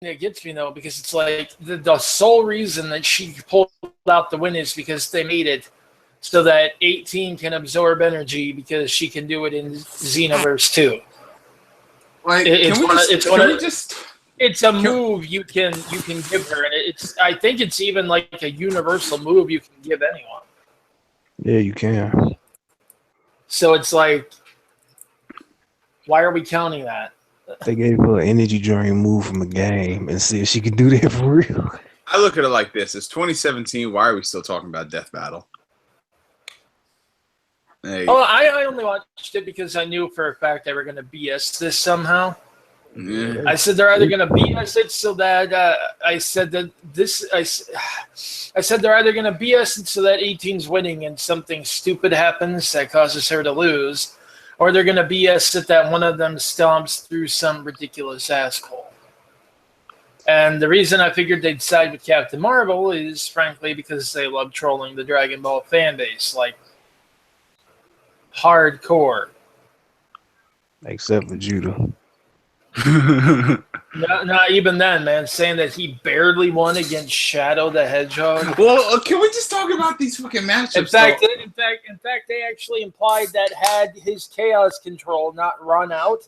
that gets me though, because it's like the sole reason that she pulled out the win is because they made it so that 18 can absorb energy because she can do it in Xenoverse 2. Like, it's a move you can give her, and I think it's even like a universal move you can give anyone. Yeah, you can. So it's like, why are we counting that? They gave her an energy drain move from a game and see if she can do that for real. I look at it like this: it's 2017. Why are we still talking about Death Battle? Hey. Oh, I only watched it because I knew for a fact they were going to BS this somehow. Yeah. I said they're either going to BS it so that I said they're either going to BS it so that 18's winning and something stupid happens that causes her to lose, or they're going to BS it that one of them stomps through some ridiculous asshole. And the reason I figured they'd side with Captain Marvel is, frankly, because they love trolling the Dragon Ball fan base, like hardcore. Except for Judah. Not even then, man. Saying that he barely won against Shadow the Hedgehog. Well, can we just talk about these fucking matchups? In fact, they actually implied that had his Chaos Control not run out,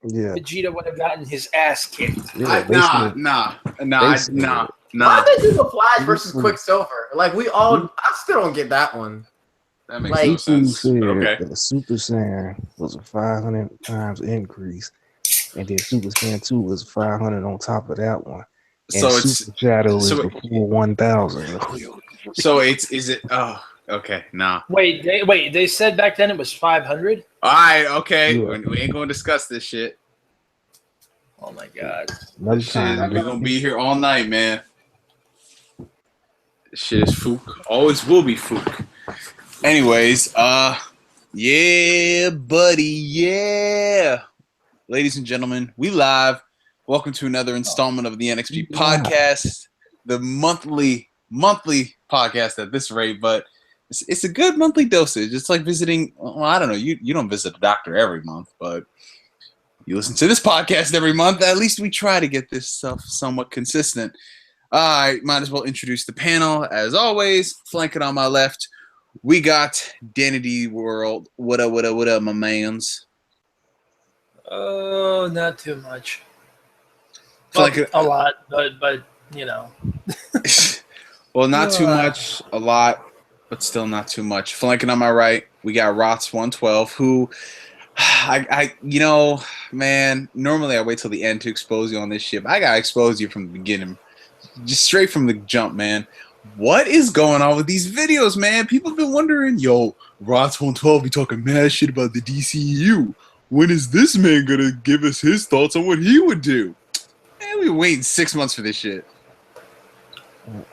Vegeta would have gotten his ass kicked. Yeah, nah. Why'd they do the Flash versus Quicksilver? Like, I still don't get that one. That makes no sense. Okay. The Super Saiyan was a 500 times increase, and then Super Saiyan 2 was 500 on top of that one. And so Super Shadow is the full 1,000. So is it? Oh, okay. Nah. Wait. They said back then it was 500. All right. Okay. Yeah. We ain't gonna discuss this shit. Oh my god. Another time. We're gonna be here all night, man. This shit is fook. Always will be fook. Anyways, yeah, buddy, yeah. Ladies and gentlemen, we live. Welcome to another installment of the NXP podcast, the monthly podcast at this rate, but it's a good monthly dosage. It's like visiting, well, I don't know, you don't visit a doctor every month, but you listen to this podcast every month. At least we try to get this stuff somewhat consistent. I might as well introduce the panel. As always, flanking on my left, we got Danny D World. What up, my mans? Oh, not too much. Well, a lot, but you know. Well, not too much, a lot, but still not too much. Flanking on my right, we got Rots 112, who you know, man, normally I wait till the end to expose you on this shit. But I gotta expose you from the beginning. Just straight from the jump, man. What is going on with these videos, man? People have been wondering, yo, Rots 112 be talking mad shit about the DCEU. When is this man gonna give us his thoughts on what he would do? Man, we waiting 6 months for this shit.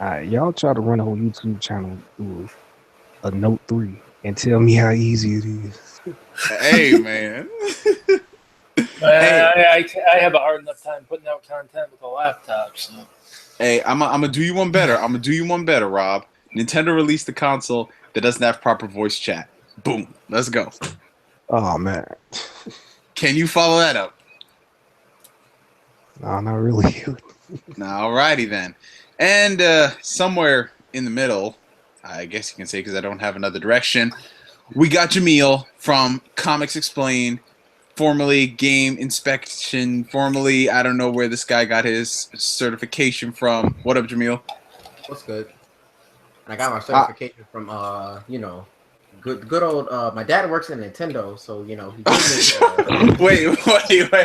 Y'all try to run a whole YouTube channel through a Note 3 and tell me how easy it is. Hey, man. I have a hard enough time putting out content with a laptop, so. Hey, I'm gonna do you one better. Rob. Nintendo released the console that doesn't have proper voice chat. Boom. Let's go. Oh, man. Can you follow that up? No, not really. Nah, alrighty then. And somewhere in the middle, I guess you can say because I don't have another direction, we got Jamil from Comics Explained, formerly Game Inspection, formerly I don't know where this guy got his certification from. What up, Jamil? What's good? And I got my certification from you know, good old my dad works at Nintendo, so you know he gave me, wait,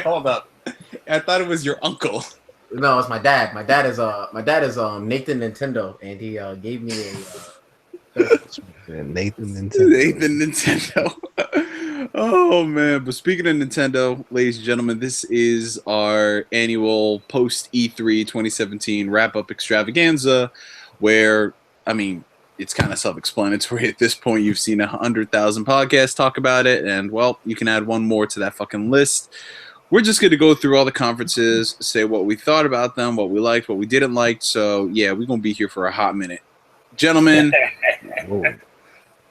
hold up. I thought it was your uncle. No, it's my dad. My dad is Nathan Nintendo, and he gave me a Nathan Nintendo. Oh man! But speaking of Nintendo, ladies and gentlemen, this is our annual post E3 2017 wrap up extravaganza, where I mean it's kind of self-explanatory at this point. You've seen 100,000 podcasts talk about it, and well, you can add one more to that fucking list. We're just going to go through all the conferences, say what we thought about them, what we liked, what we didn't like. So, yeah, we're going to be here for a hot minute. Gentlemen,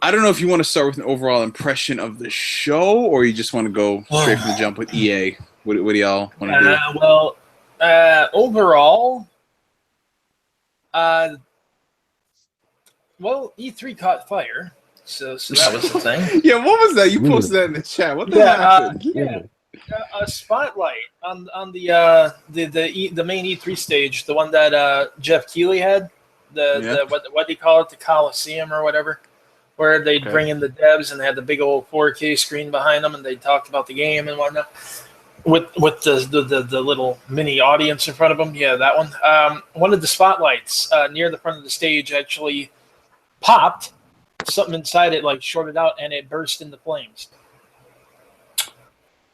I don't know if you want to start with an overall impression of the show or you just want to go straight from the jump with EA. What do y'all want to do? Well, Overall, well, E3 caught fire, so that was the thing. Yeah, what was that? You Really? posted that in the chat. What the happened? A spotlight on the main E3 stage, the one that Jeff Keighley had, what do you call it, the Coliseum or whatever, where they'd bring in the devs and they had the big old 4K screen behind them and they talked about the game and whatnot. With the little mini audience in front of them, yeah, that one. One of the spotlights near the front of the stage actually popped. Something inside it like shorted out and it burst into flames.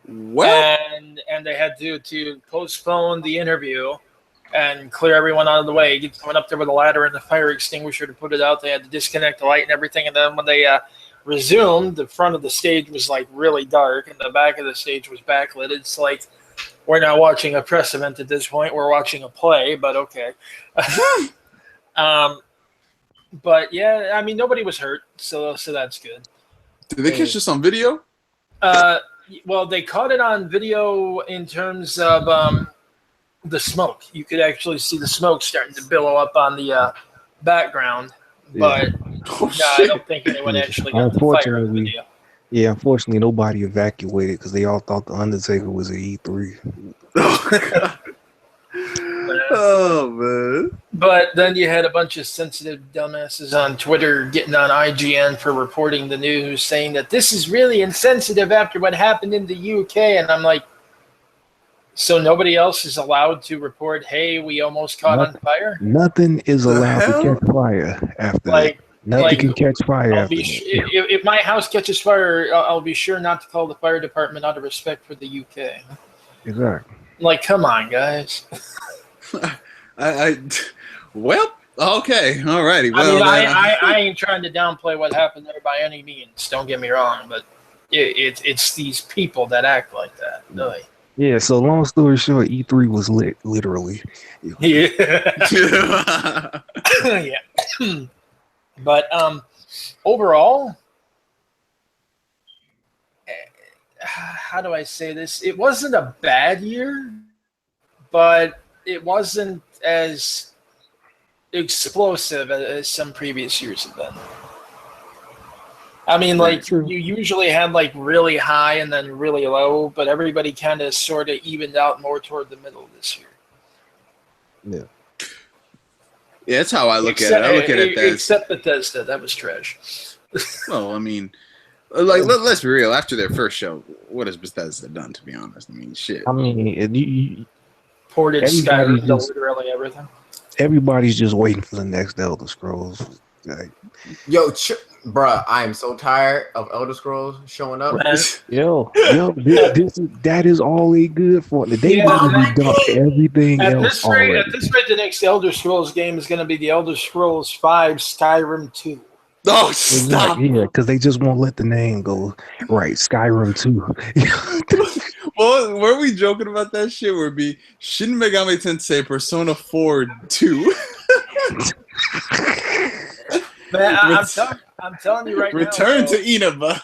What? And they had to postpone the interview and clear everyone out of the way. He went up there with a ladder and the fire extinguisher to put it out. They had to disconnect the light and everything. And then when they resumed, the front of the stage was like really dark and the back of the stage was backlit. It's like we're not watching a press event at this point. We're watching a play, but okay. But yeah, I mean, nobody was hurt, so that's good. Did they catch this on video? Well, they caught it on video in terms of the smoke. You could actually see the smoke starting to billow up on the background, but I don't think anyone actually got the fire in the video. Yeah, unfortunately, nobody evacuated because they all thought the Undertaker was at E3. Oh man! But then you had a bunch of sensitive dumbasses on Twitter getting on IGN for reporting the news, saying that this is really insensitive after what happened in the UK. And I'm like, so nobody else is allowed to report, hey, we almost caught on fire? Nothing is allowed to catch fire after that. Nothing can catch fire after that. If my house catches fire, I'll be sure not to call the fire department out of respect for the UK. Exactly. Like, come on, guys. Well, okay, alrighty. Well, I ain't trying to downplay what happened there by any means. Don't get me wrong, but it's these people that act like that. Really. Yeah. So long story short, E3 was lit, literally. Yeah. Yeah. But overall, how do I say this? It wasn't a bad year, but it wasn't as explosive as some previous years have been. I mean, like, you usually had, like, really high and then really low, but everybody kind of sort of evened out more toward the middle this year. Yeah. Yeah, that's how I look at it. I look at it as... Except Bethesda. That was trash. Well, I mean, like, let's be real. After their first show, what has Bethesda done, to be honest? I mean, shit. I mean, ported Skyrim to literally everything. Everybody's just waiting for the next Elder Scrolls. Like, yo, bruh, I am so tired of Elder Scrolls showing up. That is all they good for. They literally dumped everything else already. At this rate, the next Elder Scrolls game is going to be the Elder Scrolls 5 Skyrim 2. Oh, stop! Yeah, because they just won't let the name go. Right, Skyrim 2. Well, were we joking about that shit? Where it'd be Shin Megami Tensei Persona 4 2. Man, I'm telling you right now. Return to Inaba.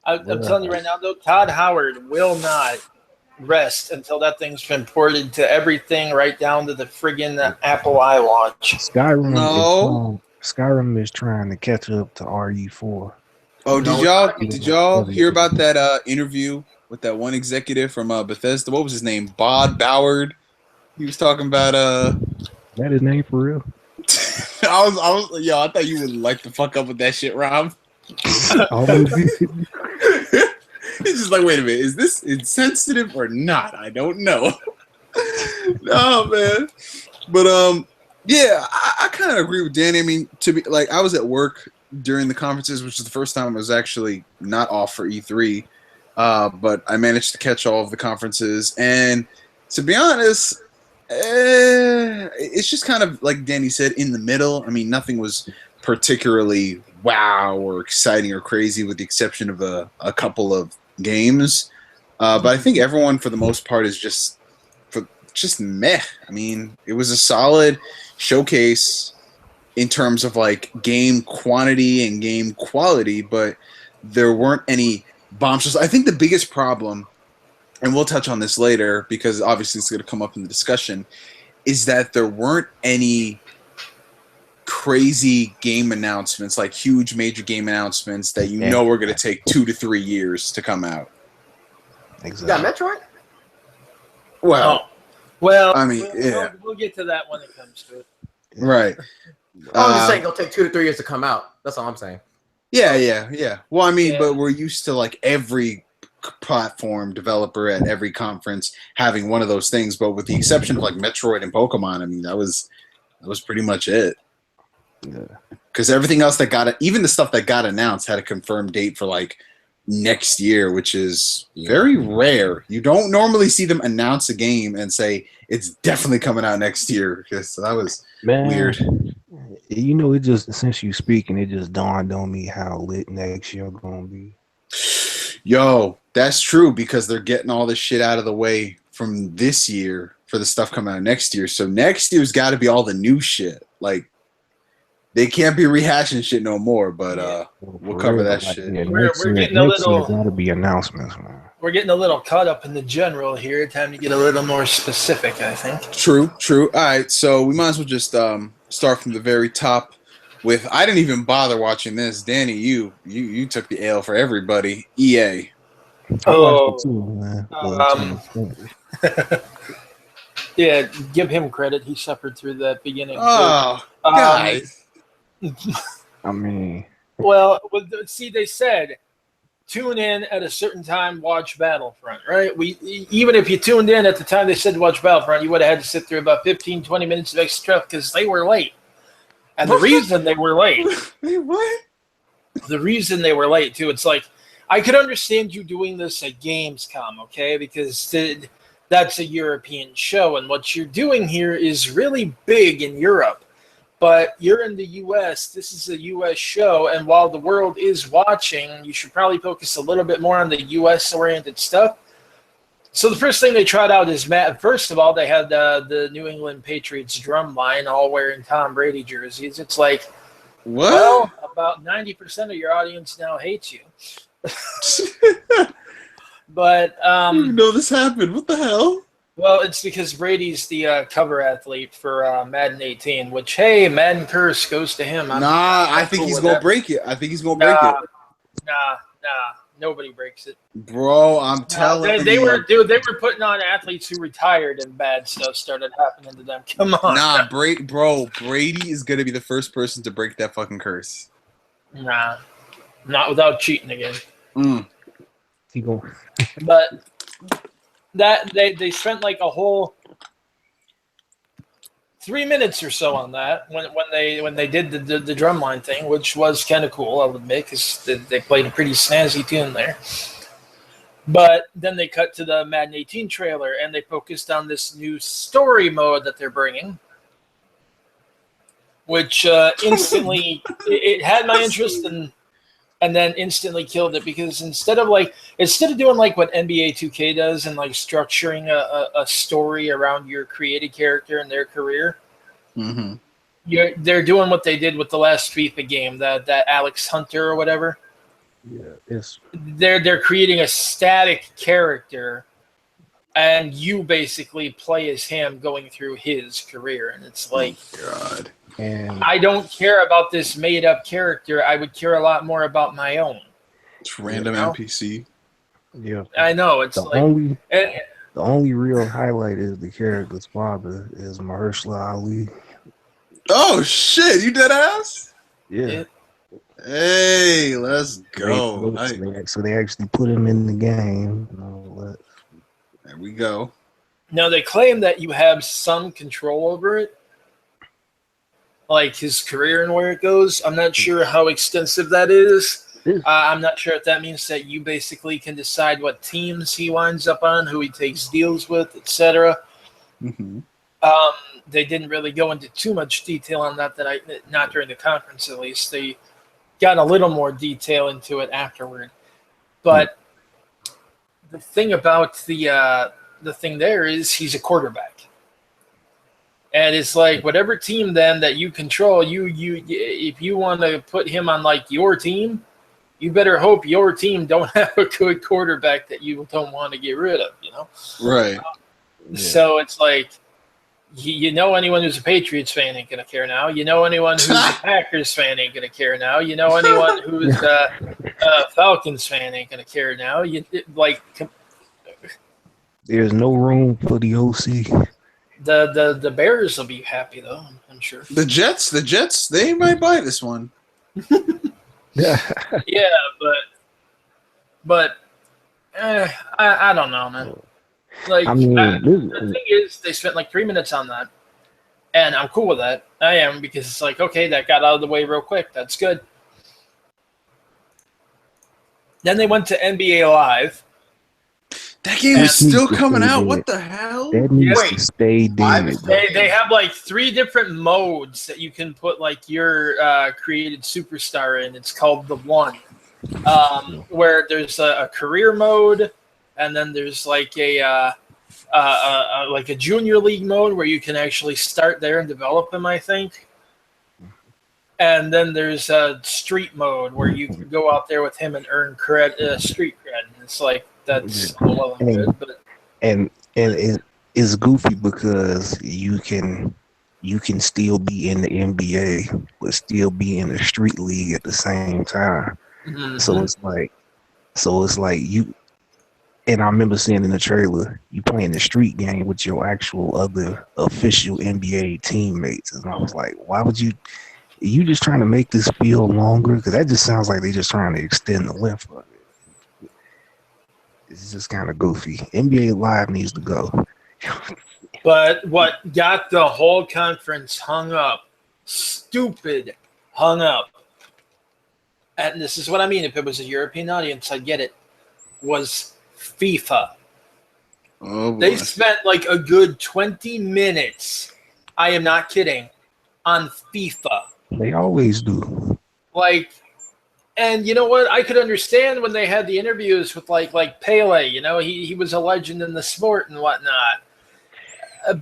I'm telling you right now, though, Todd Howard will not rest until that thing's been ported to everything, right down to the friggin' Apple iWatch. Skyrim is trying to catch up to RE4. Oh, did y'all hear about that interview with that one executive from Bethesda? What was his name? Bod Ballard. He was talking about That his name for real? I thought you would like to fuck up with that shit, Rob. He's just like, wait a minute, is this insensitive or not? I don't know. No, man. But yeah, I kind of agree with Danny. I mean, to be like, I was at work during the conferences, which is the first time I was actually not off for E3. But I managed to catch all of the conferences, and to be honest, it's just kind of like Danny said, in the middle. I mean, nothing was particularly wow or exciting or crazy, with the exception of a couple of games. But I think everyone, for the most part, is just meh. I mean, it was a solid showcase in terms of like game quantity and game quality, but there weren't any bombshells. I think the biggest problem and we'll touch on this later because obviously it's going to come up in the discussion, is that there weren't any crazy game announcements, like huge major game announcements that you know are going to take 2 to 3 years to come out. Exactly. You got Metroid? Well, I mean, we'll get to that when it comes to it. Right. I'm just saying it'll take 2 to 3 years to come out. That's all I'm saying. Yeah. Well, I mean, Yeah. but we're used to like every platform developer at every conference having one of those things, but with the exception of like Metroid and Pokemon, I mean, that was pretty much it. Yeah. Because everything else that got it, even the stuff that got announced, had a confirmed date for like next year, which is very rare. You don't normally see them announce a game and say it's definitely coming out next year. So that was weird. You know, it just, since you speaking, it just dawned on me how lit next year gonna be. Yo, that's true because they're getting all this shit out of the way from this year for the stuff coming out next year. So next year's got to be all the new shit. Like, they can't be rehashing shit no more, but we'll cover that shit. Yeah, We're getting a little. Gotta be announcements, man. We're getting a little caught up in the general here. Time to get a little more specific, I think. True. All right, so we might as well just start from the very top. With I didn't even bother watching this. Danny, you took the L for everybody. EA. I watched it too, man. Yeah, give him credit. He suffered through that beginning. Oh, guys. I mean, well, see, they said tune in at a certain time, watch Battlefront, right? Even if you tuned in at the time they said to watch Battlefront, you would have had to sit through about 15, 20 minutes of extra stuff because they were late. And the reason they were late. Wait, what? The reason they were late, too, it's like, I could understand you doing this at Gamescom, okay? Because that's a European show, and what you're doing here is really big in Europe. But you're in the U.S., this is a U.S. show, and while the world is watching, you should probably focus a little bit more on the U.S.-oriented stuff. So the first thing they tried out is, first of all, they had the New England Patriots drum line all wearing Tom Brady jerseys. It's like, what? Well, about 90% of your audience now hates you. But I didn't even know this happened. What the hell? Well, it's because Brady's the cover athlete for Madden 18, which, hey, Madden curse goes to him. I think he's going to break it. Nah, nobody breaks it. Bro, I'm telling you. They were putting on athletes who retired and bad stuff started happening to them. Come on. Nah, Brady is going to be the first person to break that fucking curse. Nah, not without cheating again. Keep going. But that they spent like a whole 3 minutes or so on that when they did the drumline thing, which was kind of cool, I'll admit, because they played a pretty snazzy tune there. But then they cut to the Madden 18 trailer, and they focused on this new story mode that they're bringing, which instantly it had my interest and then instantly killed it, because instead of doing like what NBA 2K does and like structuring a story around your created character and their career, they're doing what they did with the last FIFA game, that Alex Hunter or whatever. Yeah, they're creating a static character, and you basically play as him going through his career, and it's like, God. And I don't care about this made-up character. I would care a lot more about my own. It's random NPC. Yeah, I know. It's the only real highlight is the character's father is Mahershala Ali. Oh shit! You dead ass? Yeah. Hey, let's go. So they actually put him in the game. There we go. Now they claim that you have some control over it, like his career and where it goes. I'm not sure how extensive that is. I'm not sure if that means that you basically can decide what teams he winds up on, who he takes deals with, etc. They didn't really go into too much detail on that not during the conference, at least. They got a little more detail into it afterward. But the thing about the thing there is he's a quarterback. And it's like whatever team then that you control, you if you want to put him on like your team, you better hope your team don't have a good quarterback that you don't want to get rid of, you know? Right. So it's like, you know, anyone who's a Patriots fan ain't going to care now. You know, anyone who's a Packers fan ain't going to care now. You know, anyone who's a Falcons fan ain't going to care now. There's no room for the OC. The Bears will be happy, though, I'm sure. The Jets, they might buy this one. Yeah, but I don't know, man. Like, I mean, the thing is, they spent like 3 minutes on that, and I'm cool with that. I am, because it's like, okay, that got out of the way real quick. That's good. Then they went to NBA Live. That game is still coming out. What the hell? That needs to stay dead. They have like 3 different modes that you can put like your created superstar in. It's called the One, where there's a career mode, and then there's like a junior league mode where you can actually start there and develop them, I think. And then there's a street mode where you can go out there with him and earn street cred. And it's like, that's well and good, but it's goofy because you can still be in the NBA but still be in the street league at the same time. Mm-hmm. So it's like you. And I remember seeing in the trailer, you playing the street game with your actual other official NBA teammates, and I was like, why would you? Are you just trying to make this feel longer? Because that just sounds like they're just trying to extend the length of it. It's just kind of goofy. NBA Live needs to go. But what got the whole conference hung up, and this is what I mean, if it was a European audience, I'd get it, was FIFA. Oh, they spent like a good 20 minutes, I am not kidding, on FIFA. They always do. Like, and you know what? I could understand when they had the interviews with like Pele. You know, he was a legend in the sport and whatnot.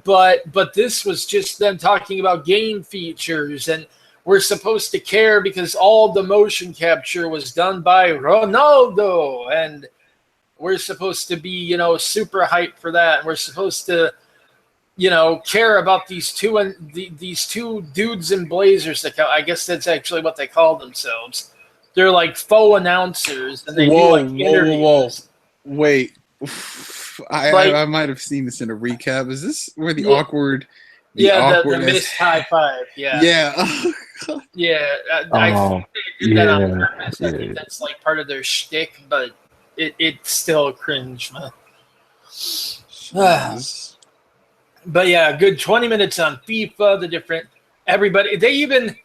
But this was just them talking about game features, and we're supposed to care because all the motion capture was done by Ronaldo, and we're supposed to be, you know, super hyped for that, and we're supposed to, you know, care about these two dudes in blazers. That I guess that's actually what they call themselves. They're like faux announcers, and they do like interviews. Wait, I might have seen this in a recap. Is this where the awkward? The missed high five. Yeah. Yeah. I think they did that on purpose. I think that's like part of their shtick, but it's still cringe, man. But yeah, a good 20 minutes on FIFA, the different everybody. They even,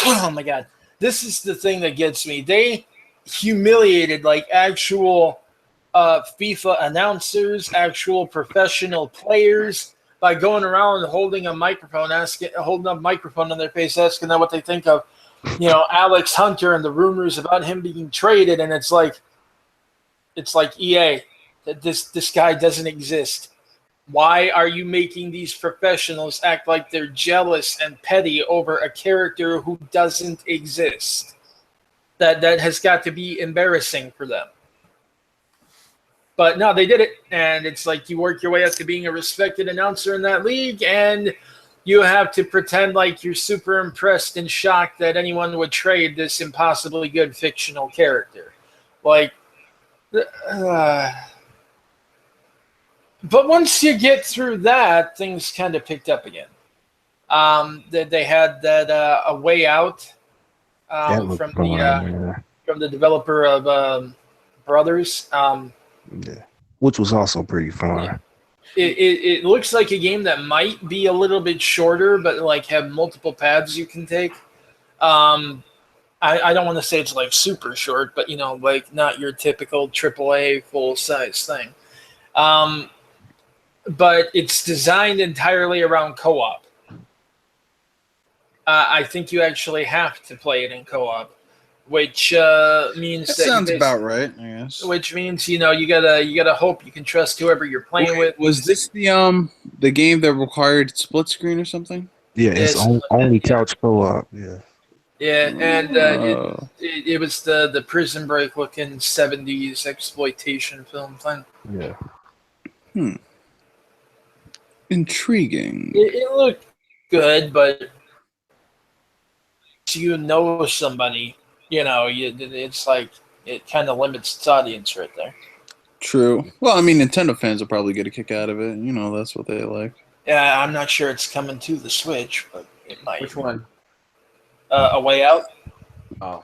oh my God, this is the thing that gets me. They humiliated like actual FIFA announcers, actual professional players by going around holding a microphone, holding a microphone on their face, asking them what they think of, you know, Alex Hunter and the rumors about him being traded. And it's like EA, that this guy doesn't exist. Why are you making these professionals act like they're jealous and petty over a character who doesn't exist? That has got to be embarrassing for them. But no, they did it, and it's like you work your way up to being a respected announcer in that league, and you have to pretend like you're super impressed and shocked that anyone would trade this impossibly good fictional character. Like, but once you get through that, things kind of picked up again. They had that A Way Out from the developer of Brothers. Which was also pretty fun. Yeah. It looks like a game that might be a little bit shorter, but like have multiple paths you can take. I don't want to say it's like super short, but you know, like not your typical AAA full size thing. But it's designed entirely around co-op. I think you actually have to play it in co-op, which means that sounds about right, I guess. Which means, you know, you gotta hope you can trust whoever you're playing with. Was this the game that required split screen or something? Yeah, it's only couch co-op. Yeah. Yeah, and it was the Prison Break looking 70s exploitation film thing. Yeah. Intriguing. It looked good, but you know somebody, it's like it kind of limits its audience right there. True. Well, I mean, Nintendo fans will probably get a kick out of it. That's what they like. Yeah, I'm not sure it's coming to the Switch, but it might. Which one? A Way Out. Oh.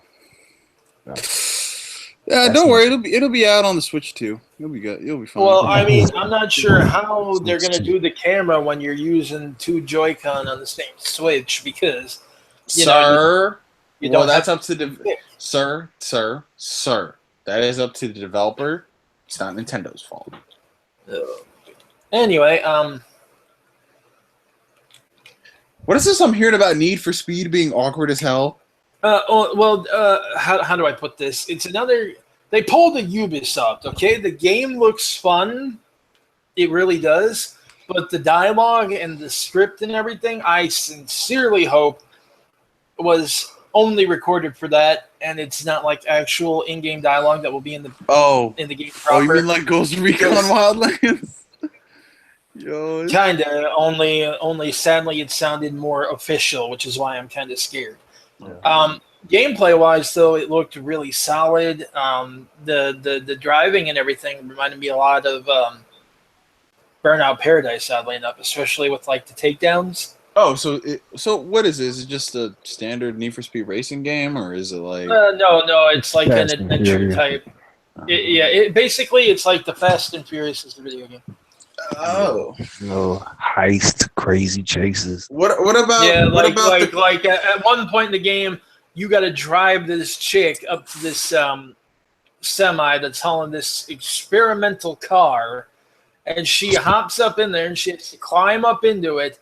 Yeah, don't worry. It'll be out on the Switch too. You'll be good. You'll be fine. Well, I mean, I'm not sure how they're gonna do the camera when you're using two Joy-Con on the same Switch because, that's up to sir. That is up to the developer. It's not Nintendo's fault. Anyway, what is this I'm hearing about Need for Speed being awkward as hell? how do I put this? It's another. They pulled a Ubisoft. Okay, the game looks fun. It really does. But the dialogue and the script and everything, I sincerely hope was only recorded for that, and it's not like actual in-game dialogue that will be in the game proper. Oh, you mean like Ghost Recon Wildlands? Yo, kinda. Only sadly, it sounded more official, which is why I'm kind of scared. Yeah. Gameplay-wise, though, it looked really solid. The driving and everything reminded me a lot of Burnout Paradise, oddly enough, especially with like the takedowns. Oh, so what is it? Is it just a standard Need for Speed racing game, or is it like? No, it's like Fast an and adventure Furious. type. Basically it's like the Fast and Furious is the video game. Oh, Heist, crazy chases. What about like at one point in the game, you got to drive this chick up to this semi that's hauling this experimental car, and she hops up in there and she has to climb up into it.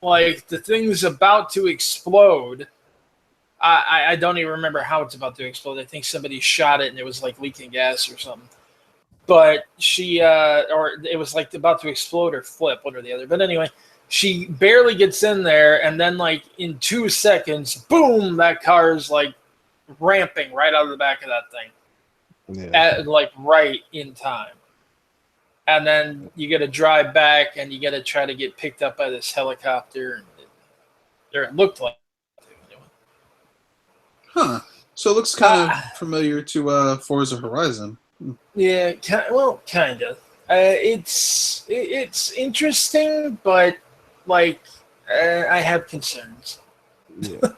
Like the thing's about to explode. I don't even remember how it's about to explode. I think somebody shot it and it was like leaking gas or something. But she, or it was like about to explode or flip, one or the other. But anyway, she barely gets in there, and then like in 2 seconds, boom, that car is like ramping right out of the back of that thing, like right in time. And then you got to drive back, and you got to try to get picked up by this helicopter. Or it looked like. Huh. So it looks kind of familiar to Forza Horizon. Yeah, kind of. It's interesting, but like I have concerns. Yeah.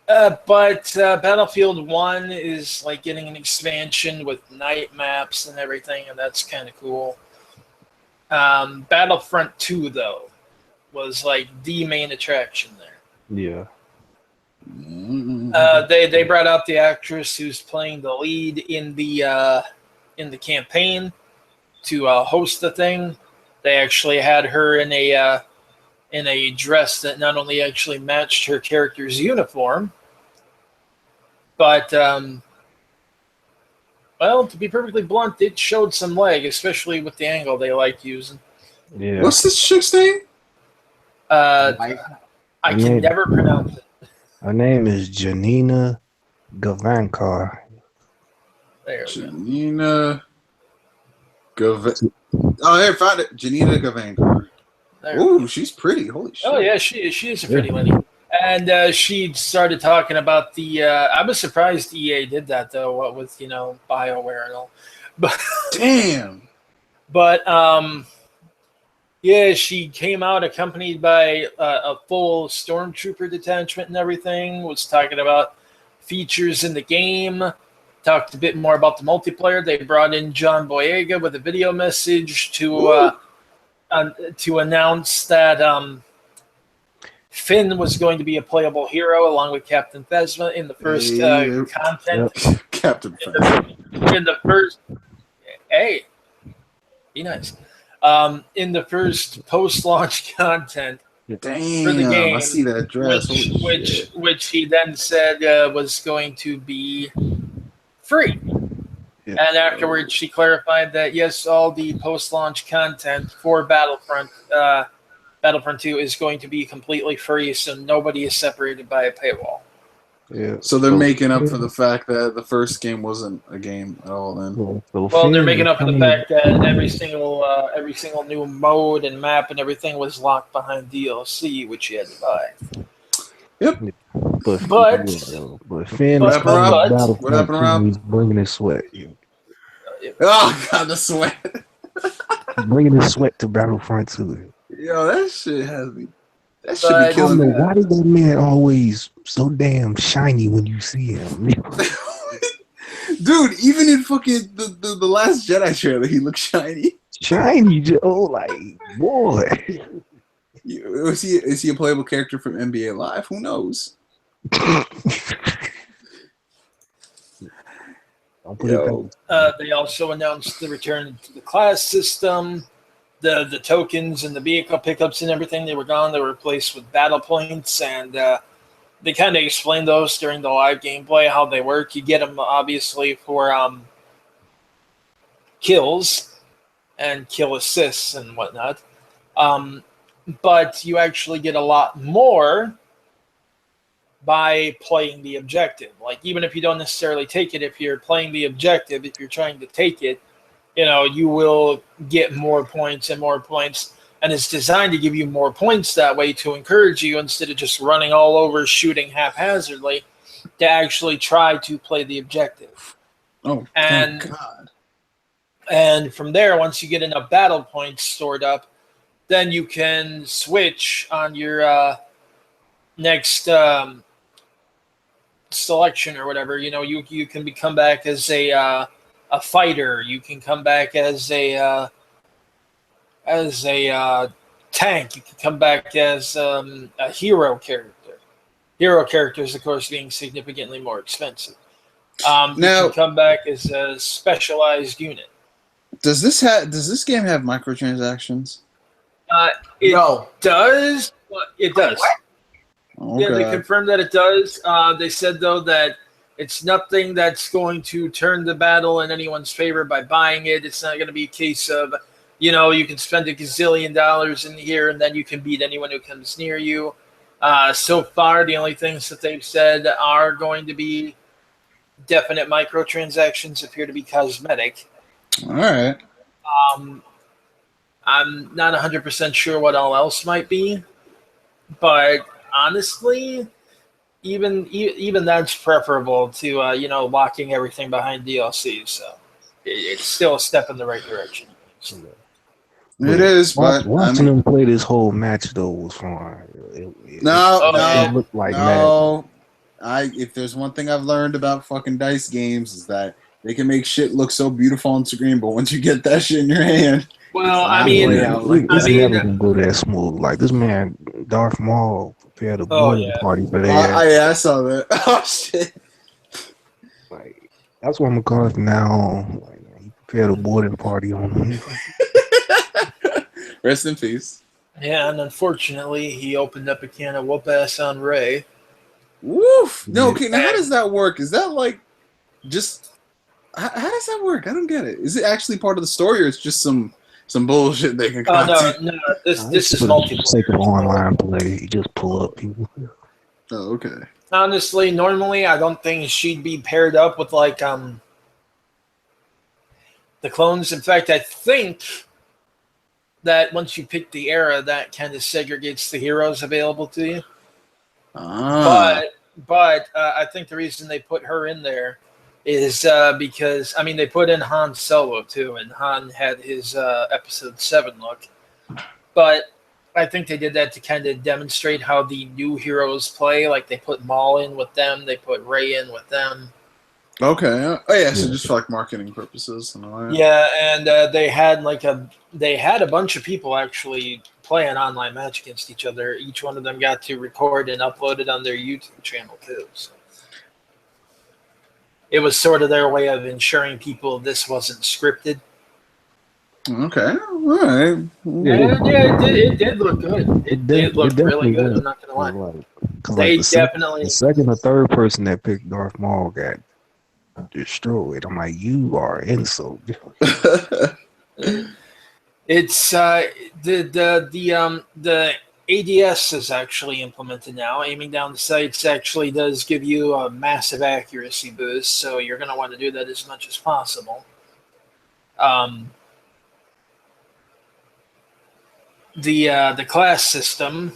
But Battlefield 1 is like getting an expansion with night maps and everything, and that's kind of cool. Battlefront 2, though, was like the main attraction there. Yeah. They brought out the actress who's playing the lead in the campaign to host the thing. They actually had her in a dress that not only actually matched her character's uniform, but well, to be perfectly blunt, it showed some leg, especially with the angle they like using. Yeah. What's this chick's name? I can never pronounce it. Her name is Janina Gavankar. There we go. Janina Gavankar. Oh, here, found it. Janina Gavankar. Ooh, she's pretty. Holy shit. Oh, yeah, she is a pretty lady. And she started talking about the... I was surprised EA did that, though, what with, BioWare and all. But, damn. But, yeah, she came out accompanied by a full Stormtrooper detachment and everything, was talking about features in the game, talked a bit more about the multiplayer. They brought in John Boyega with a video message to announce that Finn was going to be a playable hero along with Captain Phasma in the first content. Yep. Captain Phasma. In the first... Hey, be nice. In the first post-launch content for the game, I see that dress. which he then said was going to be free. Yeah. And afterwards, she clarified that yes, all the post-launch content for Battlefront 2 is going to be completely free, so nobody is separated by a paywall. Yeah. So they're making up for the fact that the first game wasn't a game at all. Then. Well, they're making up for the fact that every single new mode and map and everything was locked behind DLC, which you had to buy. Yep. But Finn what is happened, Rob? What Battlefront happened, 2, Rob? he's bringing his sweat. Oh God, the sweat. Bringing his sweat to Battlefront 2. Yo, that shit has me. That should be killing me. Why is that man always so damn shiny when you see him? Dude, even in fucking the last Jedi trailer, he looks shiny. Shiny, Joe, like, boy. Is he a playable character from NBA Live? Who knows? They also announced the return to the class system. The tokens and the vehicle pickups and everything, they were gone. They were replaced with battle points, and they kind of explained those during the live gameplay, how they work. You get them, obviously, for kills and kill assists and whatnot. But you actually get a lot more by playing the objective. Like, even if you don't necessarily take it, if you're playing the objective, if you're trying to take it, you will get more points and more points. And it's designed to give you more points that way to encourage you, instead of just running all over, shooting haphazardly, to actually try to play the objective. Oh, thank God. And from there, once you get enough battle points stored up, then you can switch on your next selection or whatever. You can become back as a fighter. You can come back as a tank. You can come back as a hero character. Hero characters, of course, being significantly more expensive. You can come back as a specialized unit. Does this game have microtransactions? It does. It does. Okay. Yeah, they confirmed that it does. They said, though, that it's nothing that's going to turn the battle in anyone's favor by buying it. It's not going to be a case of, you can spend $1 gazillion in here and then you can beat anyone who comes near you. So far, the only things that they've said are going to be definite microtransactions, appear to be cosmetic. All right. I'm not 100% sure what all else might be, but honestly, even that's preferable to locking everything behind DLC. So it's still a step in the right direction. It is, but watching them play this whole match though was fun. It looked like if there's one thing I've learned about fucking dice games is that they can make shit look so beautiful on screen, but once you get that shit in your hand, well, it's never gonna go that smooth. Like this man, Darth Maul, prepared a boarding party for that. I saw that. Oh shit! Like that's what I'm gonna call it from now on. Like he prepared a boarding party on him. Rest in peace. Yeah, and unfortunately, he opened up a can of whoop ass on Ray. Woof! No, okay. Now, how does that work? Is that like just? How does that work? I don't get it. Is it actually part of the story, or it's just some bullshit they can? No. This is multiplayer. Sake of online play, you just pull up people. Oh, okay. Honestly, normally I don't think she'd be paired up with like the clones. In fact, I think that once you pick the era, that kind of segregates the heroes available to you. But I think the reason they put her in there is because they put in Han Solo too, and Han had his Episode 7 look. But I think they did that to kind of demonstrate how the new heroes play. Like they put Maul in with them, they put Rey in with them. Okay. Oh yeah, so just for like marketing purposes and all that. Yeah, and they had a bunch of people actually play an online match against each other. Each one of them got to record and upload it on their YouTube channel too. So it was sort of their way of ensuring people this wasn't scripted. Okay, all right. It did look good. It looked really good. I'm not gonna lie. They definitely. The second or third person that picked Darth Maul got destroyed. I'm like, you are insult. It's the ADS is actually implemented now. Aiming down the sights actually does give you a massive accuracy boost, so you're going to want to do that as much as possible. The class system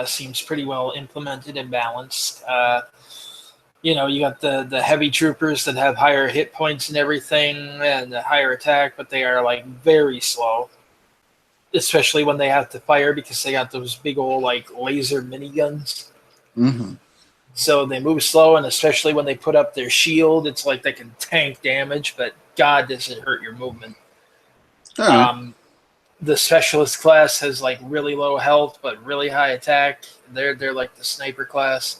seems pretty well implemented and balanced. You got the heavy troopers that have higher hit points and everything, and the higher attack, but they are like very slow, especially when they have to fire because they got those big old like laser miniguns. Mm-hmm. So they move slow, and especially when they put up their shield, it's like they can tank damage, but God, does it hurt your movement. All right. The specialist class has like really low health but really high attack. They're like the sniper class.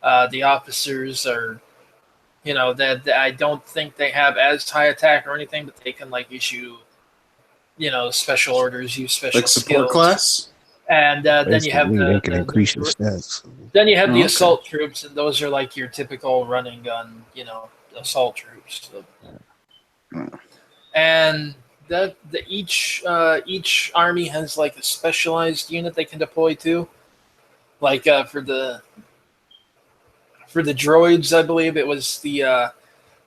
The officers are, that I don't think they have as high attack or anything, but they can like issue, special orders, use special Like support skills. Class. And then you have they can increase your stats. Then you have the okay. assault troops, and those are like your typical running gun, assault troops. So. And each army has like a specialized unit they can deploy to. Like for the droids, I believe it was the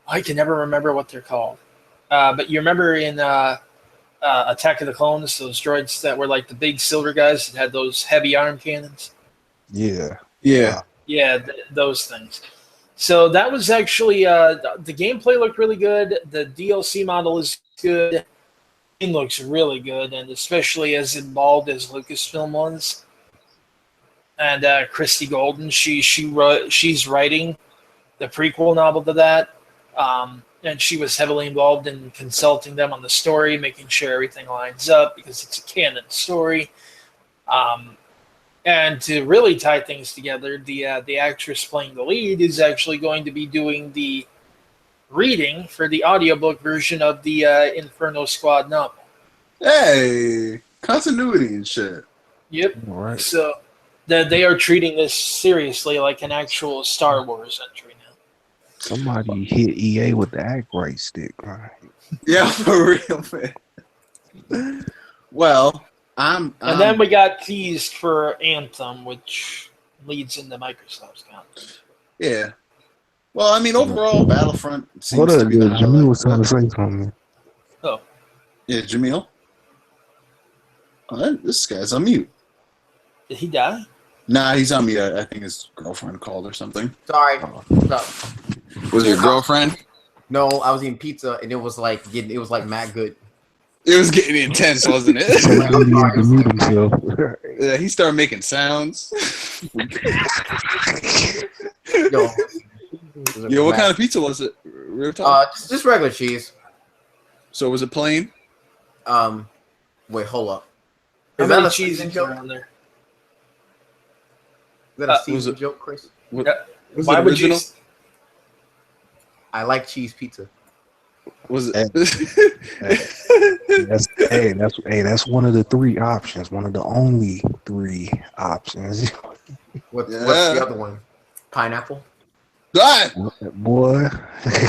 I can never remember what they're called. But you remember in Attack of the Clones, those droids that were like the big silver guys that had those heavy arm cannons? Yeah. Yeah, those things. So that was actually the gameplay looked really good. The DLC model is good. It looks really good, and especially as involved as Lucasfilm was. And Christy Golden, she's writing the prequel novel to that, and she was heavily involved in consulting them on the story, making sure everything lines up because it's a canon story. And to really tie things together, the actress playing the lead is actually going to be doing the reading for the audiobook version of the Inferno Squad novel. Hey, continuity and shit. Yep. All right. So they are treating this seriously, like an actual Star Wars entry now. Somebody hit EA with the act right stick, right? Yeah, for real, man. Well, And then we got teased for Anthem, which leads into Microsoft's content. Yeah. Well, I mean, overall, Battlefront seems What to up, be the Jamil highlight. was trying to say something. Oh. Yeah, Jamil. Oh, this guy's on mute. Did he die? Nah, he's on mute. I think his girlfriend called or something. Sorry. No. Was it your girlfriend? No, I was eating pizza and it was like mad good. It was getting intense, wasn't it? So he had to mute himself. Yeah, he started making sounds. Yo, what kind of pizza was it? Real talk? Just regular cheese. So was it plain? Wait, hold up. How Is that many a cheeses season are joke? on there? Is that a was season it- joke, Chris? Was Why it would you? original? I like cheese pizza. Was it? That's one of the three options. One of the only three options. What's Yeah. the other one? Pineapple? Ah! Boy,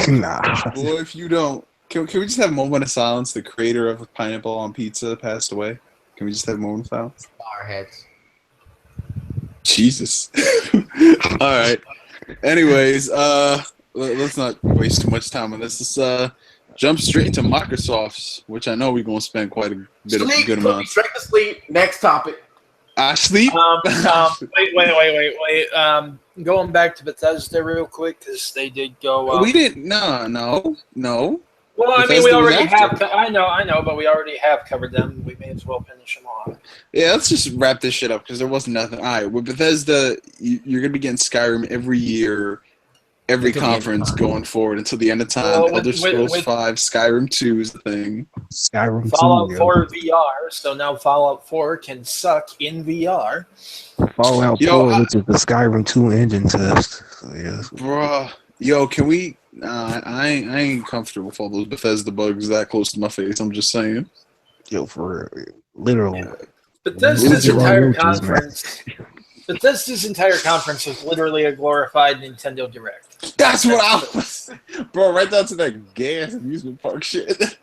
nah. Boy, if you don't, can we just have a moment of silence? The creator of Pineapple on Pizza passed away. Can we just have a moment of silence? Our heads. Jesus. All right. Anyways, let's not waste too much time on this. Let's jump straight into Microsoft's, which I know we're gonna spend quite a bit of good amount. Straight to sleep. Next topic. I sleep. Wait. Going back to Bethesda real quick because they did go. We didn't. No. Well, I mean, Bethesda we was already after. have. I know, but we already have covered them. We may as well finish them off. Yeah, let's just wrap this shit up because there wasn't nothing. All right, with Bethesda, you're gonna be getting Skyrim every year, every Until the end of conference time. going forward until the end of time. Well, Elder with- Scrolls with- 5, Skyrim 2 is the thing. Skyrim Fallout 2, 4 VR, so now Fallout 4 can suck in VR. Fallout Yo, 4, which is the Skyrim 2 engine test. So, yeah. Bruh, yo, can we? I ain't comfortable with all those Bethesda bugs that close to my face. I'm just saying. Yo, for real. Literally. Bethesda's Lose your entire royalties, man. conference. Bethesda's entire conference was literally a glorified Nintendo Direct. That's what I was, bro. Right down to that gas amusement park shit.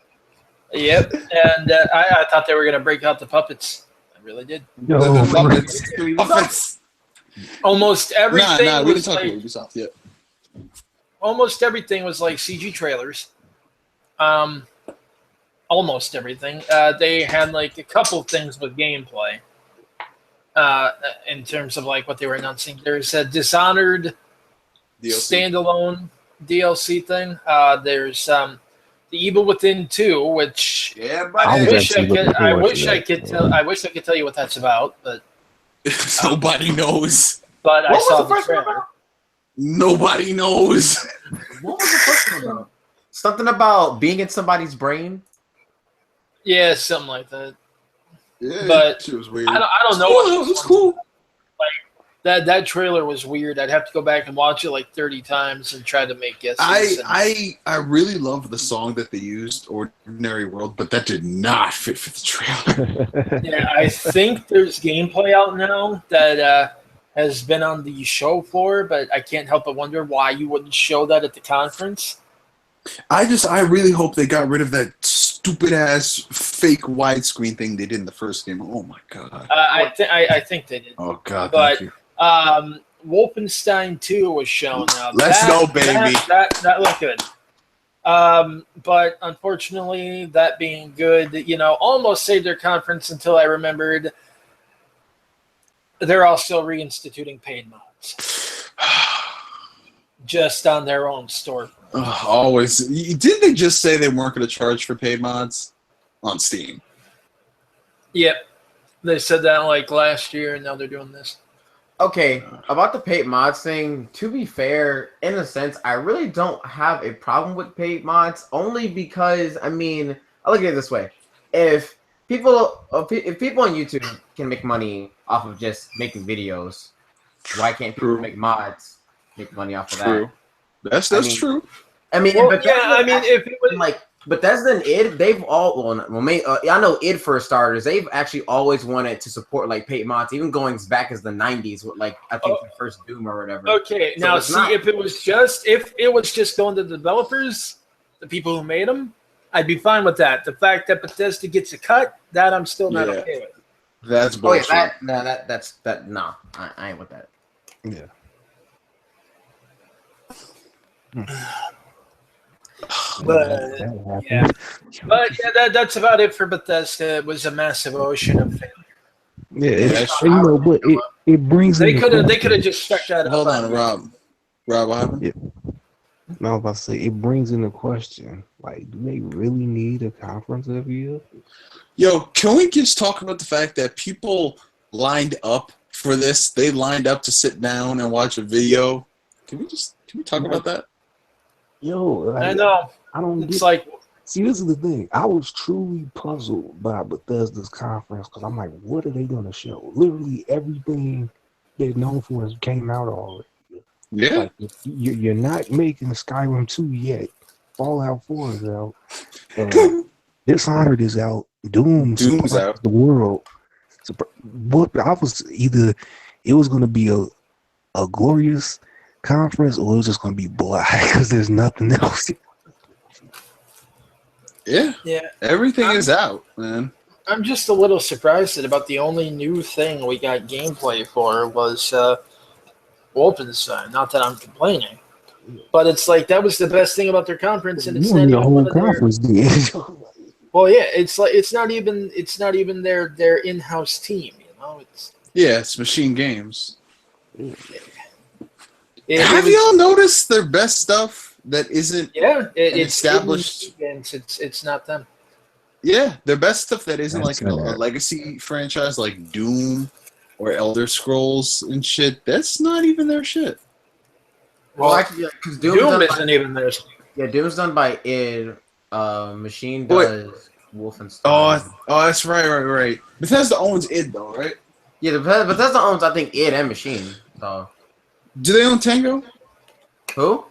Yep, and I thought they were gonna break out the puppets. I really did. Yo, Muppets. Almost everything Nah, we didn't was talk like about Ubisoft yet. almost everything was like CG trailers. Almost everything. They had like a couple things with gameplay. In terms of like what they were announcing, there's a Dishonored DLC. standalone DLC thing. There's the Evil Within 2, which Yeah, I I was buddy. wish I actually could. looking I forward wish to I that. could tell. I wish I could tell you what that's about, but Nobody knows. I What was saw the the first one trailer. about? Nobody knows. What was the first one about? Something about being in somebody's brain. Yeah, something like that. Yeah, But shit was weird. I don't know. Cool, What it this was one's cool. That trailer was weird. I'd have to go back and watch it like 30 times and try to make guesses. I really love the song that they used, "Ordinary World," but that did not fit for the trailer. Yeah, I think there's gameplay out now that has been on the show floor, but I can't help but wonder why you wouldn't show that at the conference. I really hope they got rid of that stupid ass fake widescreen thing they did in the first game. Oh my god. I think they did. Oh god. But Thank you. Wolfenstein 2 was shown now. Let's go, baby. That looked good. But unfortunately, that being good, almost saved their conference until I remembered they're also reinstituting paid mods. Just on their own store. Always. Didn't they just say they weren't going to charge for paid mods on Steam? Yep. They said that like last year, and now they're doing this. Okay, about the paid mods thing, to be fair, in a sense, I really don't have a problem with paid mods, only because, I mean, I look at it this way. If people on YouTube can make money off of just making videos, why can't people make mods make money off of that? That's true. I mean, Well, Bethesda, if it was like Bethesda and id, they've all I know id for starters. They've actually always wanted to support like paid mods, even going back as the '90s with like I think the first Doom or whatever. Okay, so now see if it was just going to the developers, the people who made them, I'd be fine with that. The fact that Bethesda gets a cut, that I'm still not okay with. That's bullshit. I ain't with that. Yeah. But that's about it for Bethesda. It was a massive ocean of failure. Yeah, but it brings. They could have just stuck that. Hold on, Rob. Rob, what happened? Yeah. No, I was about to say it brings into question, like, do they really need a conference every year? Yo, can we just talk about the fact that people lined up for this? They lined up to sit down and watch a video. Can we talk about that? Yo, I know. I don't It's get. like, See, this is the thing. I was truly puzzled by Bethesda's conference because I'm like, what are they going to show? Literally everything they're known for came out already. Yeah. Like, you're not making Skyrim 2 yet. Fallout 4 is out. Dishonored is out. Doom's out. The world. What I was either it was going to be a glorious conference or it was just going to be black because there's nothing else. Yeah. Everything is out, man. I'm just a little surprised that about the only new thing we got gameplay for was Wolfenstein. Not that I'm complaining, but it's like that was the best thing about their conference, and it's not even the whole conference. Well, yeah, it's like it's not even their in-house team. It's Machine Games. Have y'all noticed their best stuff that isn't? It's established. It's not them. Yeah, their best stuff that isn't like a legacy franchise like Doom or Elder Scrolls and shit. That's not even their shit. Well, actually, because Doom isn't even theirs. Yeah, Doom's done by id. Machine does Wolfenstein. Oh, that's right. Bethesda owns id though, right? Yeah, Bethesda owns I think id and Machine. So. Do they own Tango? Who?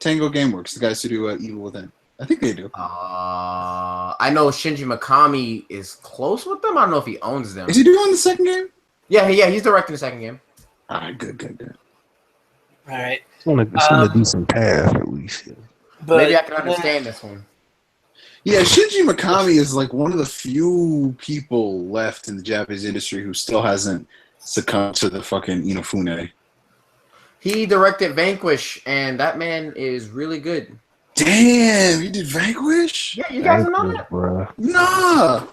Tango Gameworks, the guys who do Evil Within. I think they do. I know Shinji Mikami is close with them. I don't know if he owns them. Is he doing the second game? Yeah, he's directing the second game. All right, good. All right. It's on a decent path, at least. But, maybe I can understand this one. Yeah, Shinji Mikami is like one of the few people left in the Japanese industry who still hasn't succumbed to the fucking Inafune. He directed Vanquish, and that man is really good. Damn, you did Vanquish? Yeah, you guys know that? Bro. Nah.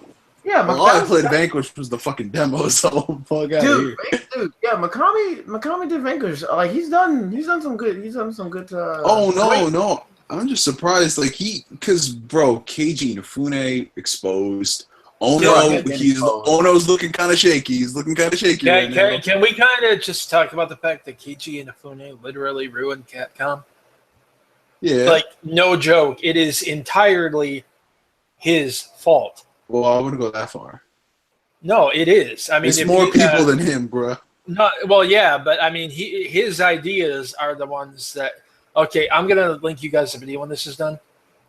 Yeah, All I played Vanquish was the fucking demo, so fuck out of here. Dude, yeah, Mikami did Vanquish. Like he's done some good. He's done some good. No. I'm just surprised, like because bro, KG Inafune exposed. Ono's looking kind of shaky. He's looking kind of shaky right now. Can we kind of just talk about the fact that Kichi Inafune literally ruined Capcom? Yeah. Like, no joke. It is entirely his fault. Well, I wouldn't go that far. No, it is. I mean, it's more people than him, bro. No, well, yeah, but I mean, his ideas are the ones that. Okay, I'm gonna link you guys the video when this is done.